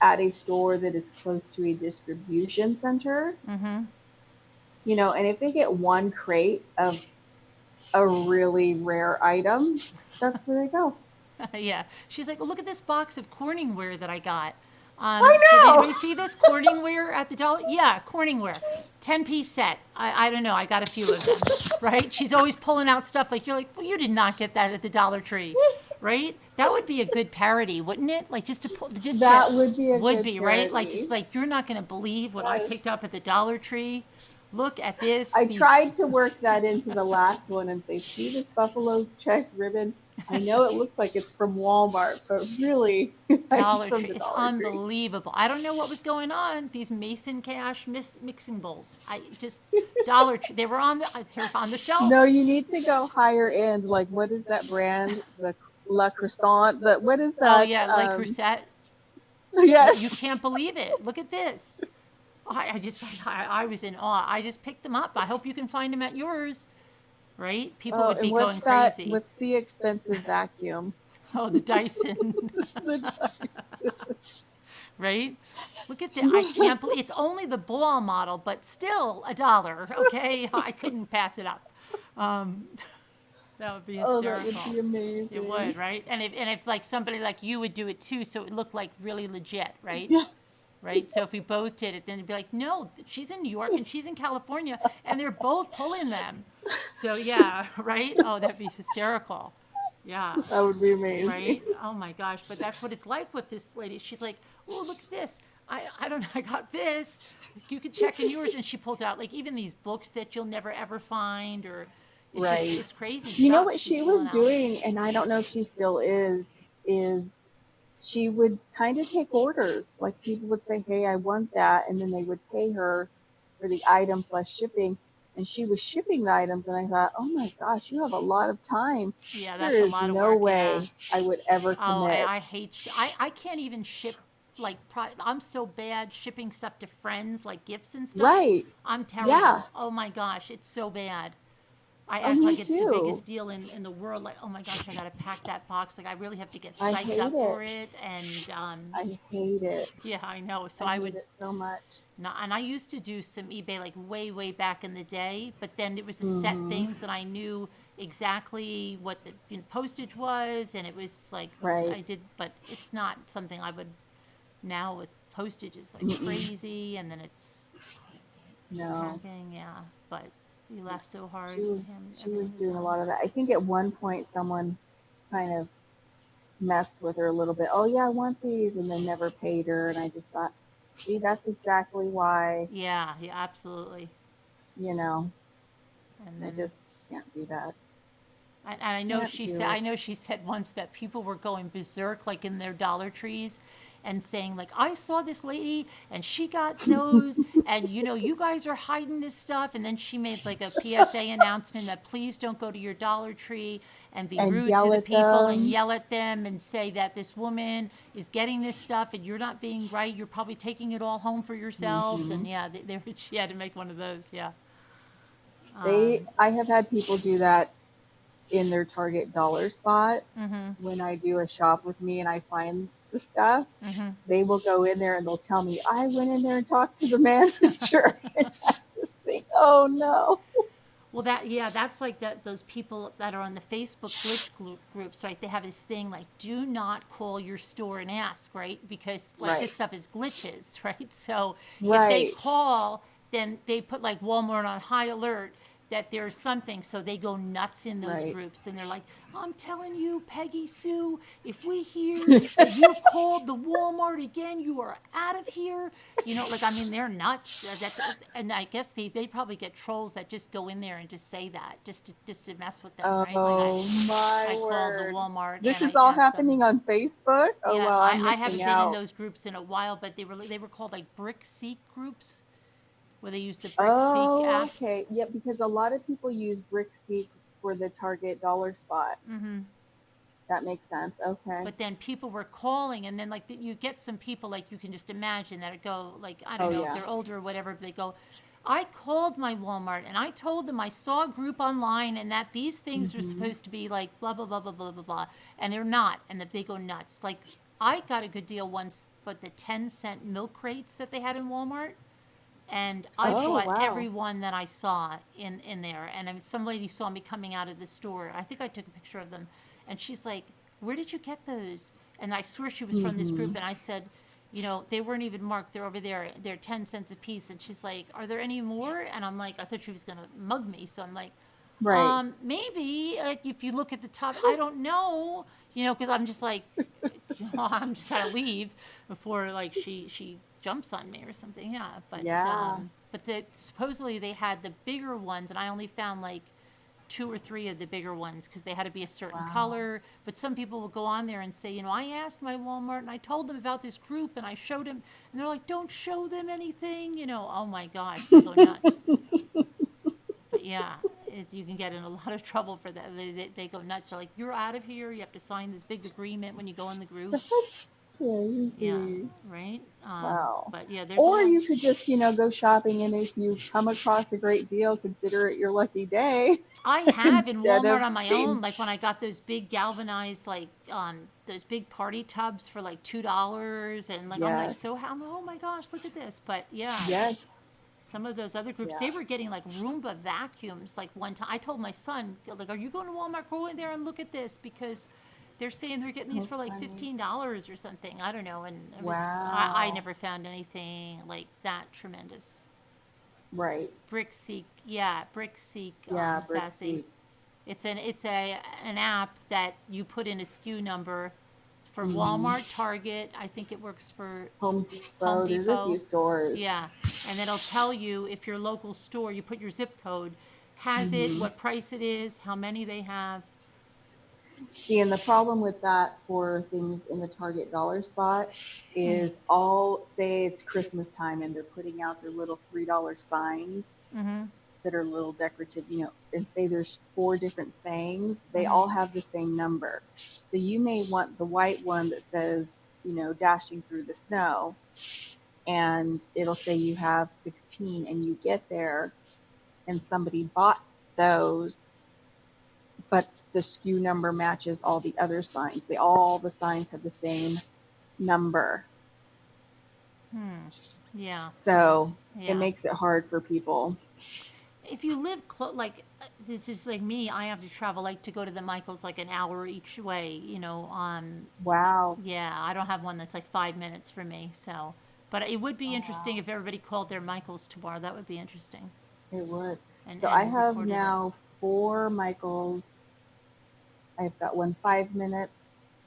at a store that is close to a distribution center, Mm-hmm. and if they get one crate of a really rare item, that's where they go. Yeah. She's like, oh, look at this box of Corningware that I got. I Did know. anybody see this Corningware at the dollar? Yeah, Corningware. 10-piece set. I don't know. I got a few of them. Right? She's always pulling out stuff like, you're like, well, you did not get that at the Dollar Tree. Right? That would be a good parody, wouldn't it? Like just to pull, That would be a would good be, right? Like parody. just like, you're not going to believe what I Yes. picked up at the Dollar Tree. Look at this. I These tried to work that into the last one and say, see this buffalo check ribbon? I know it looks like it's from Walmart, but really, it's Dollar from Tree the is Dollar Tree. unbelievable. I don't know what was going on. These Mason Cash mixing bowls. I just Dollar Tree. They were on the shelf. No, you need to go higher end. Like, what is that brand? The La Croissant. What is Oh that? yeah, Le Creuset. You Yes. can't believe it. Look at this. I was in awe. I just picked them up. I hope you can find them at yours. Right? People Oh, would and be what's going that? crazy. What's the expensive vacuum? Oh, the Dyson. The- Right? Look at that. I can't believe it's only the ball model, but still $1. Okay, I couldn't pass it up. Um, that would be Oh, hysterical. that would be amazing. It would, right? And if like somebody like you would do it too, so it looked like really legit, right? Yeah. Right. So if we both did it, then it'd be like, no, she's in New York and she's in California, and they're both pulling them. So yeah, right. Oh, that'd be hysterical. Yeah. That would be amazing. Right? Oh my gosh! But that's what it's like with this lady. She's like, "Oh, look at this! I don't know. I got this. You could check in yours." And she pulls out like even these books that you'll never ever find, or it's Right. just it's crazy. You know stuff what she's she was pulling out. doing, and I don't know if she still is she would kind of take orders. Like people would say, "Hey, I want that," and then they would pay her for the item plus shipping. And she was shipping the items, and I thought, "Oh my gosh, you have a lot of time. Yeah, There that's a is lot of no work. way Yeah. I would ever Oh, commit." I hate. I can't even ship like I'm so bad shipping stuff to friends like gifts and stuff. Right. I'm terrible. Yeah. Oh my gosh, it's so bad. I Oh, act me like it's the too. biggest deal in the world. Like, oh my gosh, I gotta pack that box. Like, I really have to get I psyched hate up for it. it. And I hate it. yeah, I know. So I I hate would it so much. not. And I used to do some eBay like way back in the day. But then it was a set Mhm. things that I knew exactly what the postage was, and it was like Right. I did. But it's not something I would now with postage is like Mm-mm. crazy, and then it's No. packing. Yeah, but you laugh so hard. She was and she was everything doing a gone. lot of that. I think at one point someone kind of messed with her a little bit. "Oh yeah, I want these," and then never paid her. And I just thought, see, that's exactly why, Yeah, absolutely. you know, And I then just can't do that. and I know Can't she do said it. once that people were going berserk like in their Dollar Trees, and saying like, I saw this lady and she got those, and you guys are hiding this stuff. And then she made like a PSA announcement that please don't go to your Dollar Tree and be And rude to yell the at people and them. yell at them and say that this woman is getting this stuff and you're not being right. You're probably taking it all home for yourselves. And yeah, she had to make one of those. Yeah. I have had people do that in their Target dollar spot. Mm-hmm. When I do a shop with me and I find the stuff, Mm-hmm. they will go in there and they'll tell me, I went in there and talked to the manager. And I just think, oh no. Well, that's like that. Those people that are on the Facebook glitch groups, right? They have this thing like, do not call your store and ask, right? Because like this stuff is glitches, right? So if they Right. call, then they put like Walmart on high alert that there's something, so they go nuts in those Right. groups, and they're like, I'm telling you, Peggy Sue, if we hear that you called the Walmart again, you are out of here. Like, I mean, they're nuts. And I guess they probably get trolls that just go in there and just say that, just to mess with them, right? Oh Like my I called the word. Walmart This and is I all asked them. happening on Facebook? Oh Yeah, well, I'm I haven't missing been in out. those groups in a while, but they were called like Brick Seek groups, where they use the Brick Oh, Seek app. okay. Yeah, because a lot of people use BrickSeek for the Target dollar spot. Mm-hmm. That makes sense. Okay. But then people were calling, and then like you get some people like you can just imagine that it go like, I don't Oh, know if yeah. they're older or whatever, but they go, I called my Walmart and I told them I saw a group online and that these things are supposed to be like blah blah blah blah blah blah blah, and they're not, and that they go nuts. Like I got a good deal once, but the 10-cent milk crates that they had in Walmart. And I Oh, bought wow. every one that I saw in there. And I mean, some lady saw me coming out of the store. I think I took a picture of them. And she's like, where did you get those? And I swear she was from this group. And I said, they weren't even marked. They're over there. They're 10 cents a piece. And she's like, are there any more? And I'm like, I thought she was going to mug me. So I'm like, Right. maybe if you look at the top, I don't know, because I'm just like, I'm just kind of leave before like she jumps on me or something. Yeah, Yeah. but supposedly they had the bigger ones, and I only found like 2 or 3 of the bigger ones because they had to be a certain Wow. color. But some people will go on there and say, I asked my Walmart and I told them about this group and I showed them, and they're like, don't show them anything. Oh my gosh, they go nuts. But yeah, you can get in a lot of trouble for that. They go nuts. They're like, you're out of here. You have to sign this big agreement when you go in the group. Crazy. Yeah, right? Wow. But yeah, there's Or a lot. you could just, go shopping, and if you come across a great deal, consider it your lucky day. I have in Instead Walmart of on my being- own, like when I got those big galvanized, like those big party tubs for like $2, and like I'm like, Yes. oh my gosh, look at this. But yeah, Yes. some of those other groups, Yeah. they were getting like Roomba vacuums. Like one time, I told my son, like, are you going to Walmart? Go in there and look at this because they're saying they're getting these Oh, for like funny. $15 or something. I don't know. And I Wow. never found anything like that tremendous. Right. Brick Seek, Yeah, Sassy. BrickSeek. It's an app that you put in a SKU number for Mhm. Walmart, Target. I think it works for Home Depot. There's a Depot. few stores. Yeah, and then it'll tell you if your local store, you put your zip code, has it, what price it is, how many they have. See, and the problem with that for things in the Target dollar spot is all, say it's Christmas time and they're putting out their little $3 signs Mm-hmm. that are little decorative, and say there's 4 different sayings, they all have the same number. So you may want the white one that says, dashing through the snow, and it'll say you have 16, and you get there and somebody bought those, but the SKU number matches all the other signs. All the signs have the same number. Yeah. So yeah. it makes it hard for people. If you live close, like this is like me, I have to travel like to go to the Michaels like an hour each way. Wow. Yeah, I don't have one that's like 5 minutes for me. So, but it would be interesting if everybody called their Michaels tomorrow. That would be interesting. It would. And, So I and have recorded it. now 4 Michaels. I've got one 5 minutes,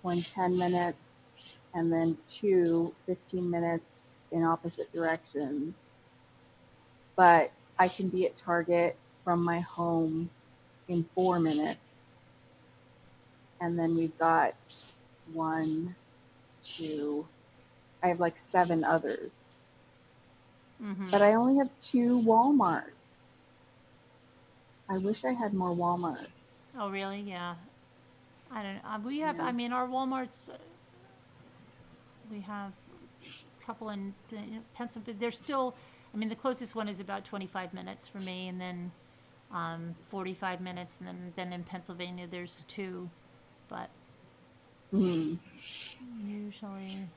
one 10 minutes, and then 2 15 minutes in opposite directions. But I can be at Target from my home in 4 minutes. And then we've got 1, 2, I have like 7 others, Mm-hmm. but I only have 2 Walmarts. I wish I had more Walmarts. Oh, really? Yeah. I don't know. We have, Yeah. I mean, our Walmarts, we have a couple in Pennsylvania. They're still, I mean, the closest one is about 25 minutes for me, and then 45 minutes, and then in Pennsylvania there's 2. But Mhm. usually,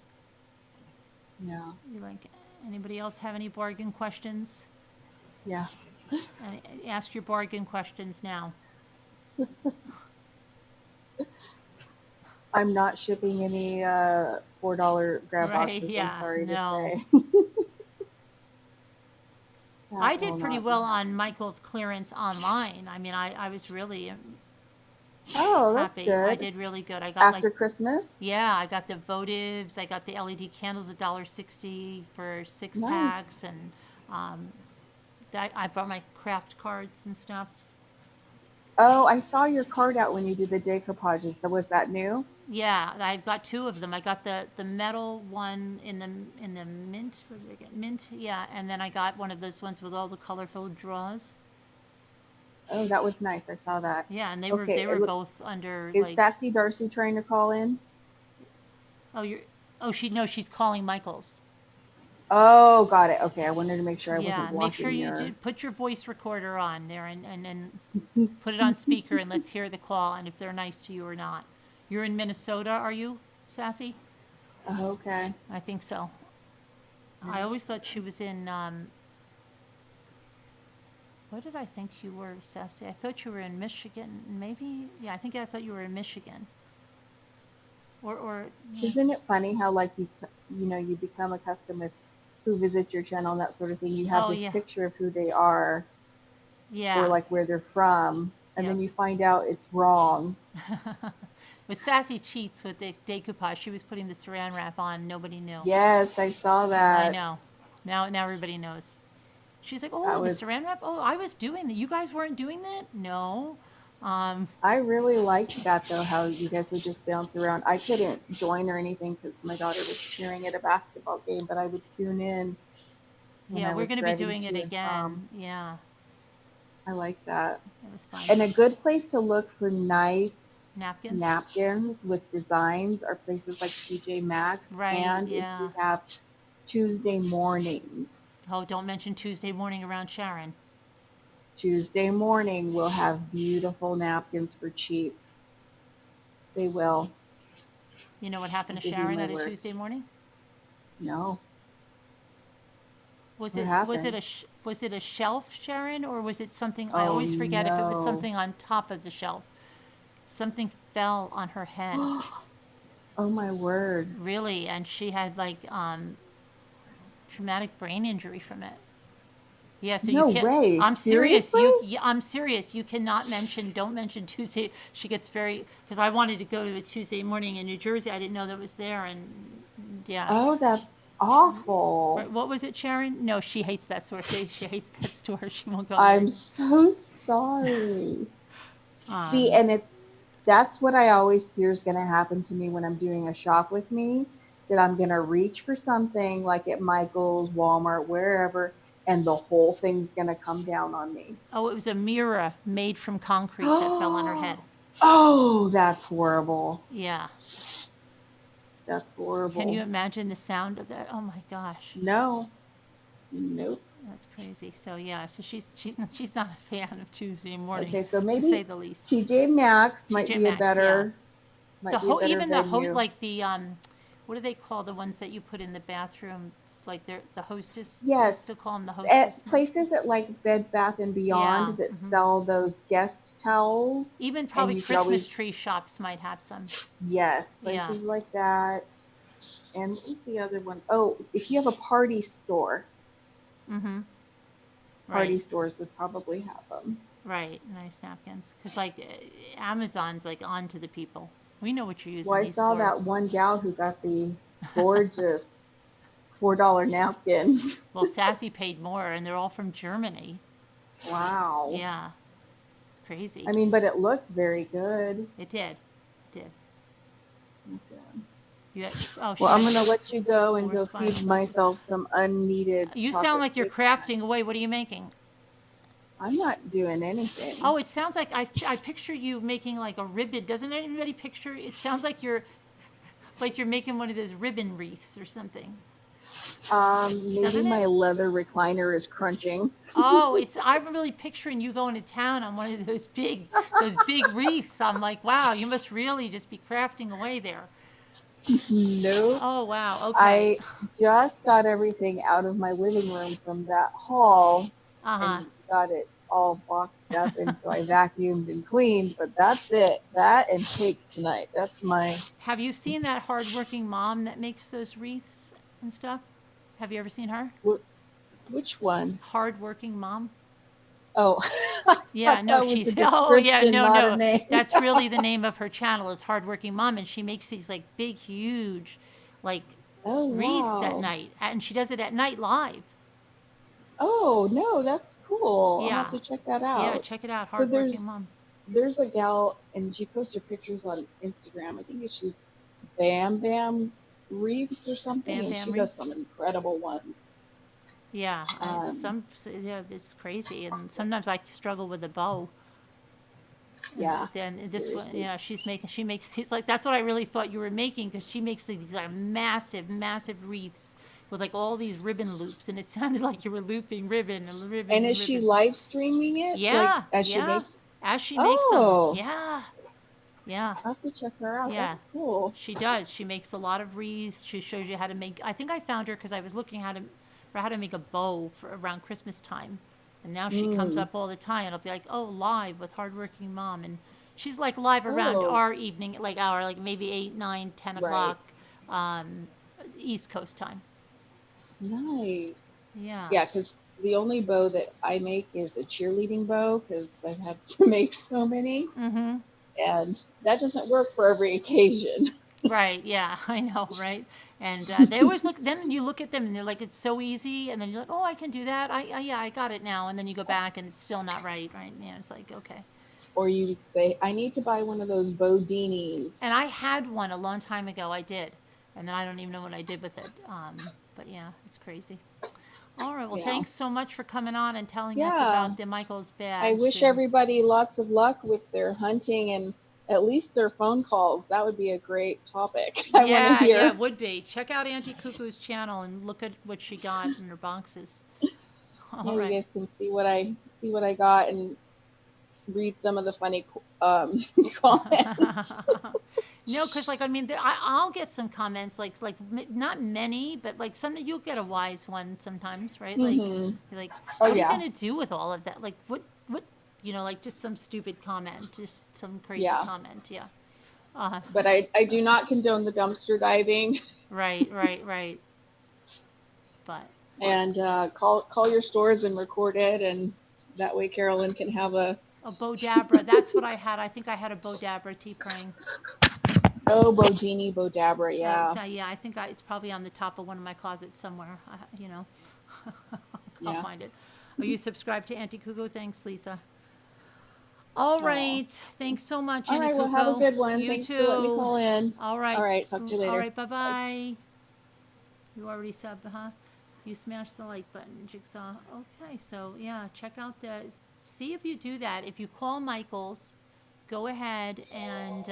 Yeah. you like, anybody else have any bargain questions? Yeah. Ask your bargain questions now. I'm not shipping any $4 grab Right, boxes, I'm yeah, sorry to no. say. I That will did pretty not be well on happening. Michael's clearance online. I mean, I was really Oh, that's happy. I good. did really good. I got like, After Christmas? yeah, I got the votives. I got the LED candles $1.60 for 6 Nice. packs, and um, I brought my craft cards and stuff. Oh, I saw your card out when you did the decoupages. Was that new? Yeah, I've got 2 of them. I got the metal one in the mint. What did I get? Mint, yeah, and then I got one of those ones with all the colorful draws. Oh, that was nice. I saw that. Yeah, and they Okay, were both under is like, Sassy Darcy trying to call in? oh, she's calling Michael's. Oh, got it. Okay, I wanted to make sure I Yeah, wasn't make sure blocking you your. put your voice recorder on there, and put it on speaker, and let's hear the call, and if they're nice to you or not. You're in Minnesota, are you, Sassy? Okay. I think so. I always thought she was in, where did I think you were, Sassy? I thought you were in Michigan, maybe? Yeah, I thought you were in Michigan. Or yeah. Isn't it funny how like you become accustomed with who visits your channel and that sort of thing. You have Oh, this yeah. picture of who they are Yeah. or like where they're from, and Yep. then you find out it's wrong. With Sassy cheats with the decoupage. She was putting the saran wrap on. Nobody knew. Yes, I saw that. I know. Now everybody knows. She's like, That oh, the was. saran wrap? Oh, I was doing that. You guys weren't doing that? No. I really liked that though, how you guys would just bounce around. I couldn't join or anything because my daughter was cheering at a basketball game, but I would tune in when Yeah, I we're was going to be ready doing it to. again. Yeah, I like that. it was fun. And a good place to look for nice Napkins? napkins with designs are places like TJ Maxx. Right, And if yeah. you have Tuesday mornings, Oh, don't mention Tuesday morning around Sharon. Tuesday morning will have beautiful napkins for cheap. They will. You know what happened I'll to give you Sharon my at a word. Tuesday morning? No. Was What it happened? was it a shelf, Sharon, or was it something? I Oh always forget if it was no. something on top of the shelf. Something fell on her head. Oh my word. Really, and she had like traumatic brain injury from it. Yeah, so you No can't. way. I'm serious. Seriously? I'm serious. You cannot mention. Don't mention Tuesday. She gets very, because I wanted to go to a Tuesday morning in New Jersey. I didn't know that was there, and yeah. Oh, that's awful. What was it, Sharon? No, she hates that store. She hates that store. She won't go I'm there. so sorry. See, and that's what I always fear is going to happen to me when I'm doing a shop with me, that I'm going to reach for something like at Michael's, Walmart, wherever, and the whole thing's going to come down on me. Oh, it was a mirror made from concrete that fell on her head. Oh, that's horrible. Yeah. That's horrible. Can you imagine the sound of that? Oh my gosh. No. Nope. That's crazy. So yeah, so she's not a fan of Tuesday morning, Okay, so to maybe say the least. TJ Maxx might TJ be a Maxx, better, The might be a better even the host, venue. like the what do they call the ones that you put in the bathroom? Like they're the hostess. They Yes. still call them the At hostess. places at like Bed Bath and Beyond Yeah, that mhm. sell those guest towels. Even and probably you could Christmas always, tree shops might have some. yes, Yeah. places like that. And what was the other one? Oh, if you have a party store, Mm-hmm. party Right. stores would probably have them. Right. Nice napkins. Because like Amazon's like on to the people. We know what you're using Well, I these saw for. that one gal who got the gorgeous $4 napkins. Well, Sassy paid more, and they're all from Germany. Wow. Yeah. It's crazy. I mean, but it looked very good. It did. It did. Okay. You got, oh, Well, I'm she- gonna let you go and go Correspondence feed service. myself some unneeded. You sound chocolate like you're chips. crafting away. What are you making? I'm not doing anything. Oh, it sounds like I picture you making like a ribbon. Doesn't anybody picture? It sounds like you're making one of those ribbon wreaths or something. Maybe Doesn't it? my leather recliner is crunching. Oh, I'm really picturing you going to town on one of those big wreaths. I'm like, wow, you must really just be crafting away there. Nope. Oh, wow. I Okay. just got everything out of my living room from that haul Uh-huh. and got it all boxed up, and so I vacuumed and cleaned. But that's it. That and cake tonight. That's my. Have you seen that hardworking mom that makes those wreaths and stuff? Have you ever seen her? Which one? Hardworking mom? Oh. Yeah, That no, was she's a oh yeah, description, not a no. name. That's really the name of her channel is Hardworking Mom, and she makes these like big, huge, like Oh, wreaths at wow. night, and she does it at night live. Oh, no, that's cool. I'll Yeah, have to check that out. yeah, check it out, So Hardworking Mom. there's a gal, and she posts her pictures on Instagram. I think she's Bam Bam Wreaths or something, Bam and Bam she Wreaths? does some incredible ones. Yeah, it's crazy, and sometimes I struggle with the bow. And Yeah, then this one, seriously. yeah, she makes these like that's what I really thought you were making because she makes these like massive wreaths with like all these ribbon loops, and it sounded like you were looping ribbon and ribbon And and is she ribbon. live streaming it? Like, Yeah, as she yeah. makes? As she makes them, Oh, yeah, yeah, I'll have to check her out. yeah. That's cool. She does. She makes a lot of wreaths. She shows you how to make. I think I found her because I was looking for how to make a bow for around Christmas time, and now she comes Mm. up all the time. And I'll be like, oh, live with Hardworking Mom, and she's like live around Oh, our evening, like maybe 8, 9, 10 right. o'clock, East Coast time. Nice. Yeah. Yeah, because the only bow that I make is a cheerleading bow because I've had to make so many, Mm-hmm. and that doesn't work for every occasion. Right. Yeah. I know. Right. And they always look. Then you look at them and they're like, it's so easy. And then you're like, oh, I can do that. Yeah, I got it now. And then you go back and it's still not right. Right. Yeah. It's like okay. Or you say, I need to buy one of those Bodinis. And I had one a long time ago. I did, and then I don't even know what I did with it. But yeah, it's crazy. All right. Well, Yeah. thanks so much for coming on and telling us Yeah. about the Michael's badge. I wish and- everybody lots of luck with their hunting and at least their phone calls. That would be a great topic. I want to hear. Yeah, it would be. Check out Auntie Cuckoo's channel and look at what she got in her boxes. All Yeah, right. you guys can see what I got and read some of the funny comments. No, because like I mean, I'll get some comments not many, but like some you'll get a wise one sometimes, right? Like Mhm. like Oh, what are yeah. you gonna do with all of that? Like what like just some stupid comment, just some crazy Yeah. comment, yeah. But I do not condone the dumpster diving. Right. But And call your stores and record it, and that way Carolyn can have a Bodabra, that's what I had. I think I had a Bodabra tea praying. Bodini Bodabra, yeah. So, yeah, I think it's probably on the top of one of my closets somewhere. I'll Yeah. find it. Are you subscribed to Auntie Cuckoo? Thanks, Lisa. All right. Thanks so much, All Auntie right, well, Cuckoo. have a good one. You Thanks too. for letting me call in. All right. All right, talk to you later. All right, bye-bye. You already subbed, huh? You smashed the like button, Jigsaw. Okay, so yeah, check out see if you do that. If you call Michael's, go ahead and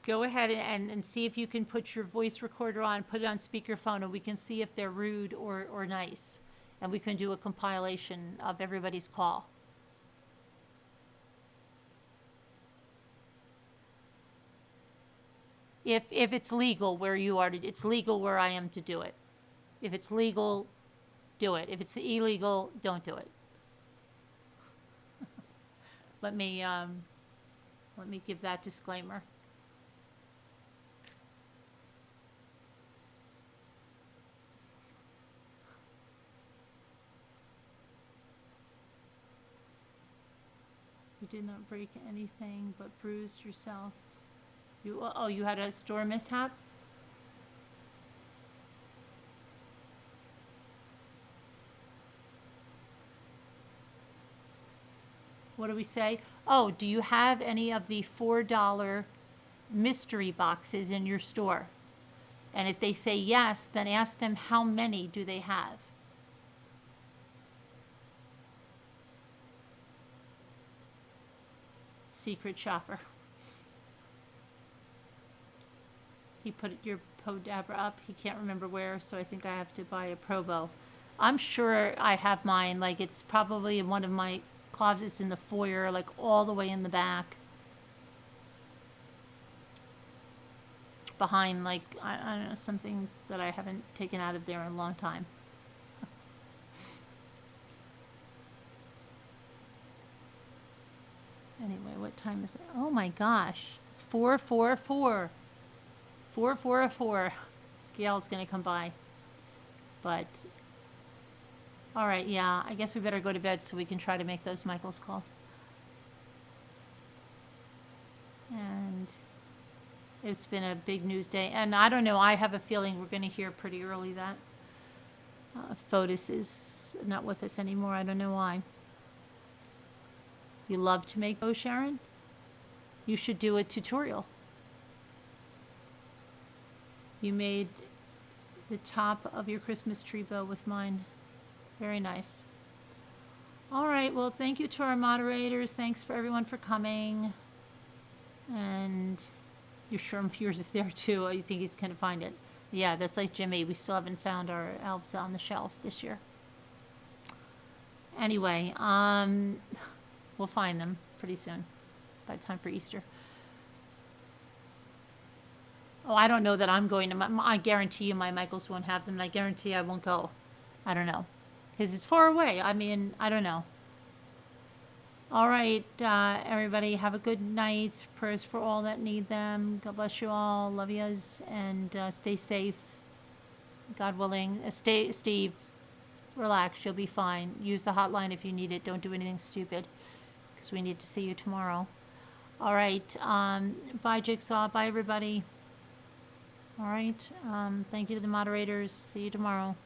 go ahead and see if you can put your voice recorder on, put it on speakerphone, and we can see if they're rude or nice. And we can do a compilation of everybody's call. If it's legal where you are, it's legal where I am to do it. If it's legal, do it. If it's illegal, don't do it. Let me give that disclaimer. You did not break anything but bruised yourself. You had a store mishap? What do we say? Oh, do you have any of the $4 mystery boxes in your store? And if they say yes, then ask them how many do they have. Secret shopper. He put your Podabra up. He can't remember where, so I think I have to buy a Provo. I'm sure I have mine. Like, it's probably in one of my closets in the foyer, like all the way in the back. Behind, like, I don't know, something that I haven't taken out of there in a long time. Anyway, what time is it? Oh my gosh. It's 4:44. 4:44. Gail's gonna come by. But, all right, yeah, I guess we better go to bed so we can try to make those Michael's calls. And it's been a big news day. And I don't know, I have a feeling we're going to hear pretty early that Fotis is not with us anymore. I don't know why. You love to make bows, Sharon? You should do a tutorial. You made the top of your Christmas tree bow with mine. Very nice. All right, well, thank you to our moderators. Thanks for everyone for coming. And you're sure yours is there too. You think he's going to find it. Yeah, that's like Jimmy. We still haven't found our elves on the shelf this year. Anyway, we'll find them pretty soon, by time for Easter. Oh, I don't know that I'm going to. I guarantee you my Michaels won't have them, and I guarantee I won't go. I don't know. Because it's far away. I mean, I don't know. All right, everybody, have a good night. Prayers for all that need them. God bless you all. Love yous. And stay safe. God willing. Steve, relax. You'll be fine. Use the hotline if you need it. Don't do anything stupid, because we need to see you tomorrow. All right. Bye, Jigsaw. Bye, everybody. All right. Thank you to the moderators. See you tomorrow.